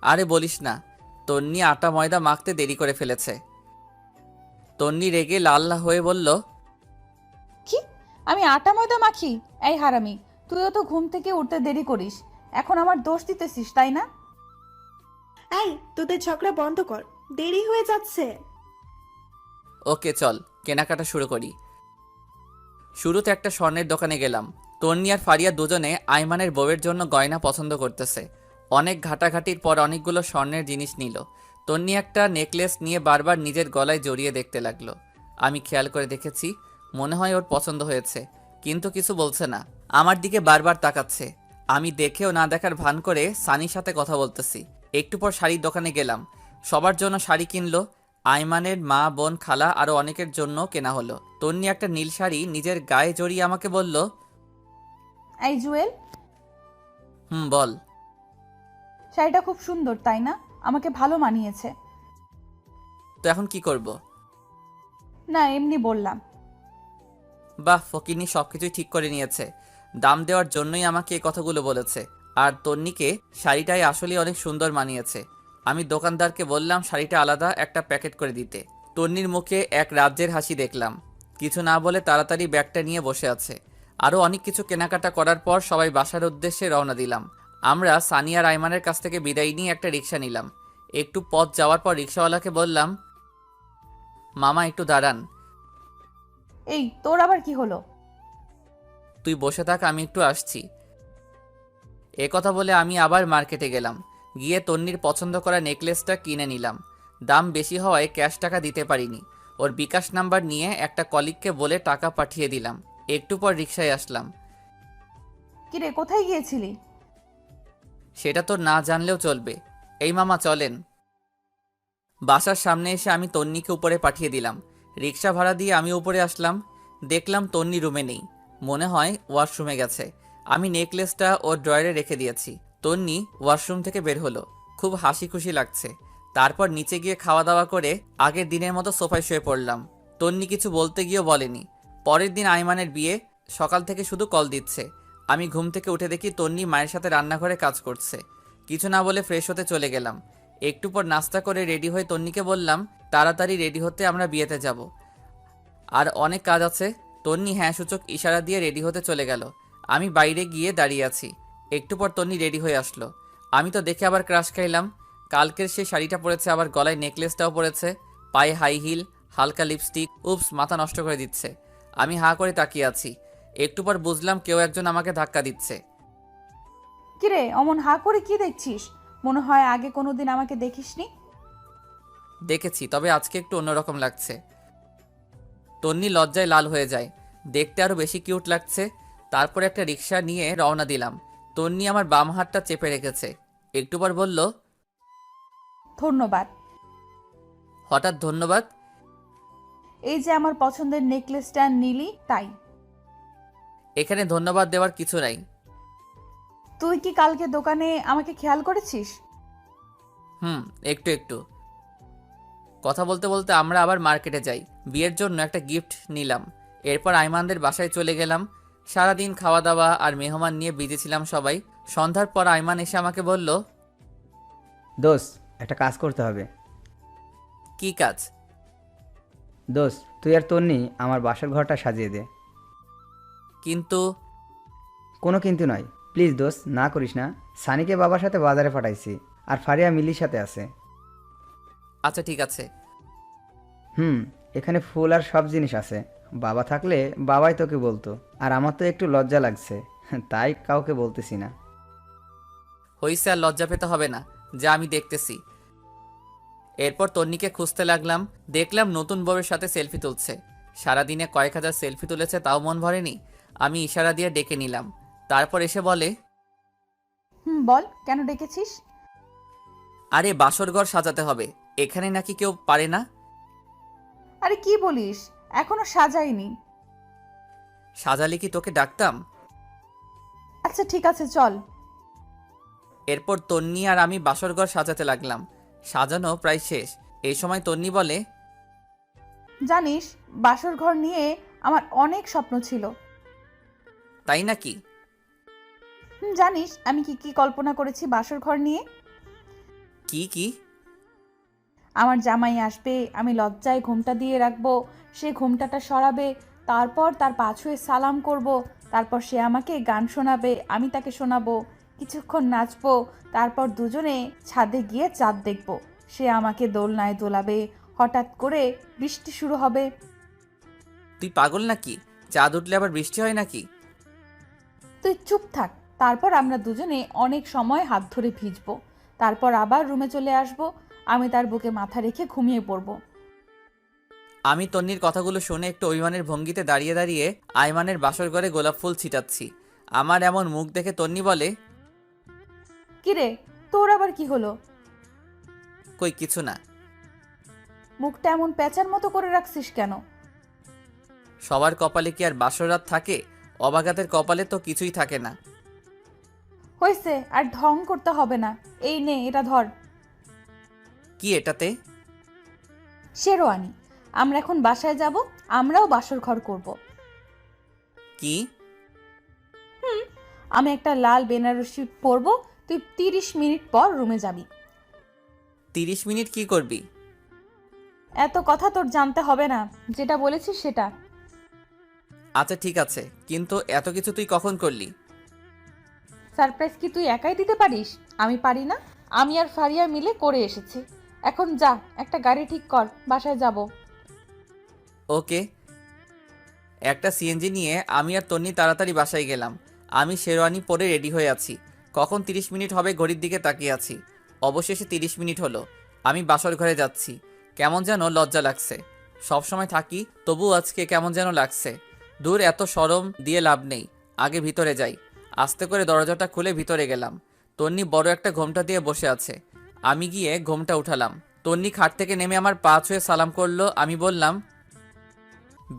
আরে বলিস না, তন্নি আটা ময়দা মাখতে দেরি করে ফেলেছে। তন্নি রেগে লাল হয়ে বলল, কি? আমি আটা ময়দা মাখি? এই হারামি, তুইও তো ঘুম থেকে উঠতে দেরি করিস, এখন আমার দোষ দিতেছিস তাই না? এই, তোদের ঝগড়া বন্ধ কর, দেরি হয়ে যাচ্ছে। ওকে চল কেনাকাটা শুরু করি। শুরুতে একটা স্বর্ণের দোকানে গেলাম। তন্নি আর ফারিয়া দুজনে আইমানের বউয়ের জন্য গয়না পছন্দ করতেছে। অনেক ঘাটাঘাটির পর অনেকগুলো স্বর্ণের জিনিস নিল। তন্নি একটা নেকলেস নিয়ে বারবার নিজের গলায় জড়িয়ে দেখতে লাগলো। আমি খেয়াল করে দেখেছি, মনে হয় ওর পছন্দ হয়েছে, কিন্তু কিছু বলছে না। আমার দিকে বারবার তাকাচ্ছে। আমি দেখেও না দেখার ভান করে সানির সাথে কথা বলতেছি। একটু পর শাড়ির দোকানে গেলাম। সবার জন্য শাড়ি কিনলো। আইমানের মা, বোন, খালা আরো অনেকের জন্য কেনা হলো। তন্নি একটা নীল শাড়ি নিজের গায়ে জড়িয়ে আমাকে বলল, এই জুয়েল, বল। শাড়িটা খুব সুন্দর তাই না? আমাকে ভালো মানিয়েছে। তো এখন কি করব? না, এমনি বললাম। বাহ, ফকিনি সবকিছুই ঠিক করে নিয়েছে। দাম দেওয়ার জন্যই আমাকে এই কথাগুলো বলেছে। আর তন্নিকে শাড়িটাই আসলে অনেক সুন্দর মানিয়েছে। আমি দোকানদারকে বললাম শাড়িটা আলাদা একটা প্যাকেট করে দিতে। তন্নির মুখে এক রাজ্যের হাসি দেখলাম। কিছু না বলে তাড়াতাড়ি ব্যাগটা নিয়ে বসে আছে। আরও অনেক কিছু কেনাকাটা করার পর সবাই বাসার উদ্দেশ্যে রওনা দিলাম। আমরা সানিয়া রাইমানের কাছ থেকে বিদায় নিয়ে একটা রিক্সা নিলাম। একটু পথ যাওয়ার পর রিক্সাওয়ালাকে বললাম, মামা একটু দাঁড়ান। এই, তোর আবার কি হলো? তুই বসে থাক, আমি একটু আসছি। এ কথা বলে আমি আবার মার্কেটে গেলাম। গিয়ে তন্নির পছন্দ করা নেকলেসটা কিনে নিলাম। দাম বেশি হওয়ায় ক্যাশ টাকা দিতে পারিনি। ওর বিকাশ নাম্বার নিয়ে একটা কলিগকে বলে টাকা পাঠিয়ে দিলাম। একটু পর রিক্সায় আসলাম। কিরে, কোথায় গিয়েছিলি? সেটা তো না জানলেও চলবে। এই মামা চলেন। বাসার সামনে এসে আমি তন্নিকে উপরে পাঠিয়ে দিলাম। রিক্সা ভাড়া দিয়ে আমি উপরে আসলাম। দেখলাম তন্নি রুমে নেই, মনে হয় ওয়াশরুমে গেছে। আমি নেকলেসটা ওর ড্রয়ারে রেখে দিয়েছি। তন্নি ওয়াশরুম থেকে বের হলো, খুব হাসি খুশি লাগছে। তারপর নিচে গিয়ে খাওয়া দাওয়া করে আগের দিনের মতো সোফায় শুয়ে পড়লাম। তন্নি কিছু বলতে গিয়েও বলেনি। পরের দিন আইমানের বিয়ে, সকাল থেকে শুধু কল দিচ্ছে। আমি ঘুম থেকে উঠে দেখি তন্নি মায়ের সাথে রান্নাঘরে কাজ করছে। কিছু না বলে ফ্রেশ হতে চলে গেলাম। একটু পর নাস্তা করে রেডি হয়ে তন্নিকে বললাম তাড়াতাড়ি রেডি হতে, আমরা বিয়েতে যাব, আর অনেক কাজ আছে। তন্নি হ্যাঁ সূচক ইশারা দিয়ে রেডি হতে চলে গেল। আমি বাইরে গিয়ে দাঁড়িয়ে আছি। একটু পর তন্নি রেডি হয়ে আসলো। আমি তো দেখে আবার ক্রাশ খাইলাম। কালকের সেই শাড়িটা পরেছে, আবার গলায় নেকলেসটাও পরেছে, পায়ে হাই হিল, হালকা লিপস্টিক। উপস, মাথা নষ্ট করে দিচ্ছে। আমি হাঁ করে তাকিয়ে আছি। একটু পর বুঝলাম কেউ একজন আমাকে ধাক্কা দিচ্ছে। কিরে, অমন হা করে কি দেখছিস? মনে হয় আগে কোনোদিন আমাকে দেখিসনি। দেখেছি, তবে আজকে একটু অন্যরকম লাগছে। তন্নি লজ্জায় লাল হয়ে যায়, দেখতে আরো বেশি কিউট লাগছে। তারপর একটা রিক্সা নিয়ে রওনা দিলাম। তন্নি আমার বাম হাতটা চেপে রেখেছে। একটু পর বলল, ধন্যবাদ। হঠাৎ ধন্যবাদ? এই যে আমার পছন্দের নেকলেসটা নিলি তাই। এখানে ধন্যবাদ দেওয়ার কিছু নাই। তুই কি কালকে দোকানে আমাকে খেয়াল করেছিস? একটু একটু। কথা বলতে বলতে আমরা আবার মার্কেটে যাই। বিয়ের জন্য একটা গিফট নিলাম। এরপর আইমানদের বাসায় চলে গেলাম। সারাদিন খাওয়া দাওয়া আর মেহমান নিয়ে বিজি ছিলাম সবাই। সন্ধ্যার পর আইমান এসে আমাকে বলল, দোস্ত, একটা কাজ করতে হবে। কি কাজ? দোস্ত, তুই আর তন্নি আমার বাসার ঘরটা সাজিয়ে দে। কিন্তু কোনো কিন্তু নয়, প্লিজ দোস্ত, না করিস না। সানিকে বাবার সাথে বাজারে পাঠাইছি, আর ফারিয়া মিলির সাথে আছে। আচ্ছা ঠিক আছে। এখানে ফুল আর সব জিনিস আছে। বাবা থাকলে বাবাই তোকে বলতো, আর আমার তো একটু লজ্জা লাগছে, তাই কাউকে বলতেছি না। হইছে, আর লজ্জা পেতে হবে না, যা আমি দেখতেছি। এরপর তন্নিকে খুঁজতে লাগলাম। দেখলাম নতুন বউয়ের সাথে সেলফি তুলছে। সারাদিনে কয়েক হাজার সেলফি তুলেছে, তাও মন ভরেনি। আমি ইশারা দিয়ে ডেকে নিলাম। তারপর এসে বলে, বল, কেন ডেকেছিস? আরে বাসর ঘর সাজাতে হবে, এখানে নাকি কেউ পারে না? আরে কি বলিস, এখনো সাজাইনি। সাজালে কি তোকে ডাকতাম? আচ্ছা ঠিক আছে, চল। এরপর তন্নি আর আমি বাসর ঘর সাজাতে লাগলাম। সাজানো প্রায় শেষ। এই সময় তন্নি বলে, জানিস, বাসর ঘর নিয়ে আমার অনেক স্বপ্ন ছিল। তাই নাকি? জানিস আমি কি কি কল্পনা করেছি বাসর ঘর নিয়ে? কি কি? আমার জামাই আসবে, আমি লজ্জায় ঘোমটা দিয়ে রাখবো, সে ঘোমটাটা সরাবে, তারপর তার পা ছুঁয়ে সালাম করব, তারপর সে আমাকে গান শোনাবে, আমি তাকে শোনাবো, কিছুক্ষণ নাচবো, তারপর দুজনে ছাদে গিয়ে চাঁদ দেখব, সে আমাকে দোলনায় দোলাবে, হঠাৎ করে বৃষ্টি শুরু হবে। তুই পাগল নাকি? চাঁদ উঠলে আবার বৃষ্টি হয় নাকি? তুই চুপ থাক। তারপর আমরা দুজনে অনেক সময় হাত ধরে ভিজবো, তারপর আবার রুমে চলে আসব, আমি তার বুকে মাথা রেখে ঘুমিয়ে পড়ব। আমি তন্নির কথাগুলো শুনে একটু অভিমানের ভঙ্গিতে দাঁড়িয়ে দাঁড়িয়ে আয়মানের বাসর ঘরে গোলাপ ফুল ছিটাচ্ছি। আমার এমন মুখ দেখে তন্নি বলে, কিরে, তোর আবার কি হলো? কই কিছু না। মুখটা এমন প্যাঁচার মতো করে রাখছিস কেন? সবার কপালে কি আর বাসর রাত থাকে? অবাগাতের কপালে তো কিছুই থাকে না। হয়েছে, আর ঢং করতে হবে না। এই নে, এটা ধর। কি এটাতে? শেরওয়ানি। আমরা এখন বাসায় যাব, আমরাও বাসর ঘর করব। কি? আমি একটা লাল বেনারসি পরবো, তুই 30 মিনিট পর রুমে যাবি। 30 মিনিট কি করবি? এত কথা তোর জানতে হবে না, যেটা বলেছিস সেটা। আচ্ছা ঠিক আছে, কিন্তু এত কিছু তুই কখন করলি? সারপ্রাইজ কি তুই একাই দিতে পারিস? আমি পারি না? আমি আর ফারিয়া মিলে করে এসেছি। এখন যা, একটা গাড়ি ঠিক কর, বাসায় যাব। ওকে। একটা সিএনজি নিয়ে আমি আর তন্নি তাড়াতাড়ি বাসায় গেলাম। আমি শেরওয়ানি পরে রেডি হয়ে আছি। কখন 30 মিনিট হবে ঘড়ির দিকে তাকিয়ে আছি। অবশেষে 30 মিনিট হলো। আমি বাসর ঘরে যাচ্ছি। কেমন যেন লজ্জা লাগছে। সব সময় থাকি, তবু আজকে কেমন যেন লাগছে। দূর, এত শরম দিয়ে লাভ নেই, আগে ভিতরে যাই। আস্তে করে দরজাটা খুলে ভিতরে গেলাম। তন্নি বড় একটা ঘোমটা দিয়ে বসে আছে। আমি গিয়ে ঘোমটা উঠালাম। তন্নি খাট থেকে নেমে আমার পা ছুঁয়ে সালাম করলো। আমি বললাম,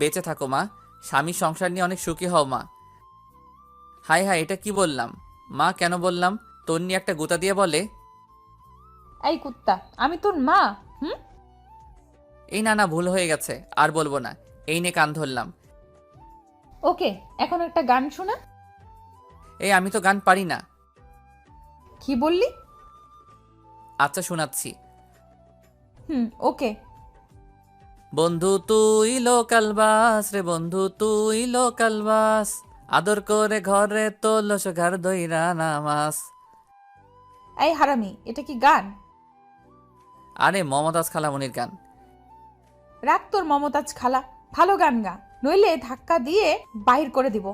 বেঁচে থাকো মা, স্বামী সংসার নিয়ে অনেক সুখী হও মা। হাই হাই, এটা কি বললাম? মা কেন বললাম? তন্নি একটা গুতা দিয়ে বলে, এই কুত্তা, আমি তোর মা? এই না না, ভুল হয়ে গেছে, আর বলবো না। এই নে কান ধরলাম। ওকে, এখন একটা গান শোনা। এই আমি তো গান পারি না। কি বললি? আচ্ছা শোনাচ্ছি। ওকে। বন্ধু তুই লোকাল বাস রে, বন্ধু তুই লোকাল বাস, আদর করে ঘরে তোল ঘর দইরা নামাস। এই হারামি, এটা কি গান? আরে মমতাজ খালামণির গান। রাখ তোর মমতাজ খালা, ভালো গান গা, নইলে ধাক্কা দিয়ে বাহির করে দিব।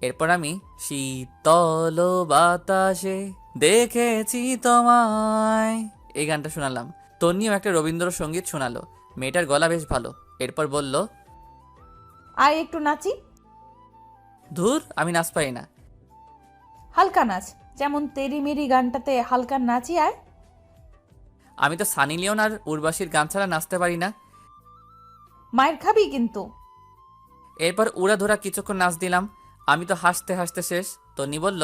এরপর আমি শীতল বাতাসে দেখেছি তোমায়, এই গানটা শোনালাম। তন্নিও একটা রবীন্দ্রসঙ্গীত শোনালো। মেয়েটার গলা বেশ ভালো। এরপর বলল, আয় একটু নাচি। ধুর, আমি নাচ পাই না। হালকা নাচ, যেমন তেরি মেরি গানটাতে হালকা নাচি আয়। আমি তো সানি লিওন আর উর্বাশীর গান ছাড়া নাচতে পারি না। মায়ের খাবি কিন্তু। এরপর উড়াধুরা কিছুক্ষণ নাচ দিলাম। আমি তো হাসতে হাসতে শেষ। তন্নি বলল,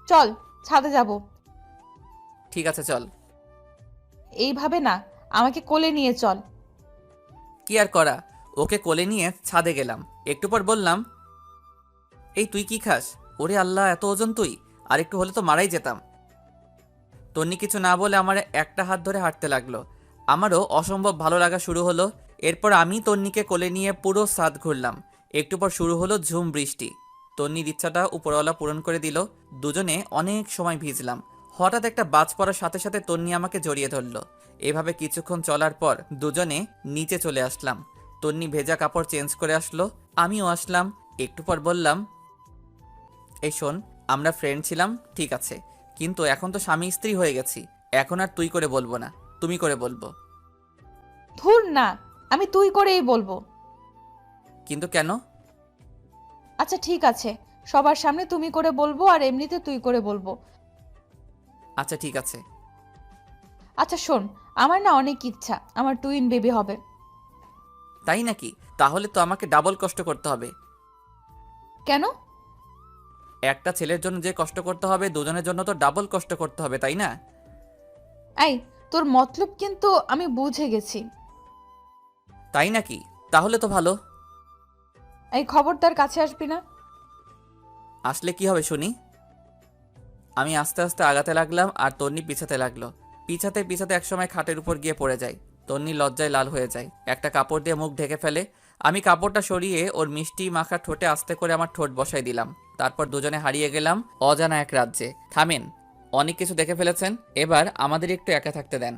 চল ছাদে যাব। ঠিক আছে চল। এইভাবে না, আমাকে কোলে নিয়ে চল। কি আর করা, ওকে কোলে নিয়ে ছাদে গেলাম। একটু পর বললাম, এই তুই কি খাস? ওরে আল্লাহ, এত ওজন তুই! আর একটু হলে তো মারাই যেতাম। তন্নি কিছু না বলে আমার একটা হাত ধরে হাঁটতে লাগলো। আমারও অসম্ভব ভালো লাগা শুরু হলো। এরপর আমি তন্নিকে কোলে নিয়ে পুরো ছাদ ঘুরলাম। একটু পর শুরু হলো ঝুম বৃষ্টি। তন্নির ইচ্ছাটা উপরওয়ালা পূরণ করে দিল। দুজনে অনেক সময় ভিজলাম। হঠাৎ একটা বাজ পড়ার সাথে সাথে তন্নি আমাকে জড়িয়ে ধরলো। এভাবে কিছুক্ষণ চলার পর দুজনে নিচে চলে আসলাম। তন্নি ভেজা কাপড় চেঞ্জ করে আসলো, আমিও আসলাম। একটু পর বললাম, এই শোন, আমরা ফ্রেন্ড ছিলাম ঠিক আছে, কিন্তু এখন তো স্বামী স্ত্রী হয়ে গেছি। এখন আর তুই করে বলবো না, তুমি করে বলবো। ধুর না, আমি তুই করেই বলবো। কিন্তু কেন? আচ্ছা ঠিক আছে, সবার সামনে তুমি করে বলবো, আর এমনিতে তুই করে বলবো। আচ্ছা ঠিক আছে। আচ্ছা শোন, আমার না অনেক ইচ্ছা আমার টুইন বেবি হবে। তাই নাকি? তাহলে তো আমাকে ডাবল কষ্ট করতে হবে। কেন? একটা ছেলের জন্য যে কষ্ট করতে হবে, দুজনের জন্য তো ডাবল কষ্ট করতে হবে, তাই না? এই, তোর মতলব কিন্তু আমি বুঝে গেছি। তাই নাকি? তাহলে তো ভালো। এই খবরদার কাছে আসবি না। আসলে কি হবে শুনি? আমি আস্তে আস্তে আগাতে লাগলাম আর তন্নি পিছাতে লাগলো। পিছাতে পিছাতে একসময় খাটের উপর গিয়ে পড়ে যায়। তন্নি লজ্জায় লাল হয়ে যায়, একটা কাপড় দিয়ে মুখ ঢেকে ফেলে। আমি কাপড়টা সরিয়ে ওর মিষ্টি মাখা ঠোঁটে আস্তে করে আমার ঠোঁট বসাই দিলাম। তারপর দুজনে হারিয়ে গেলাম অজানা এক রাজ্যে। থামেন, অনেক কিছু দেখে ফেলেছেন, এবার আমাদের একটু একা থাকতে দেন।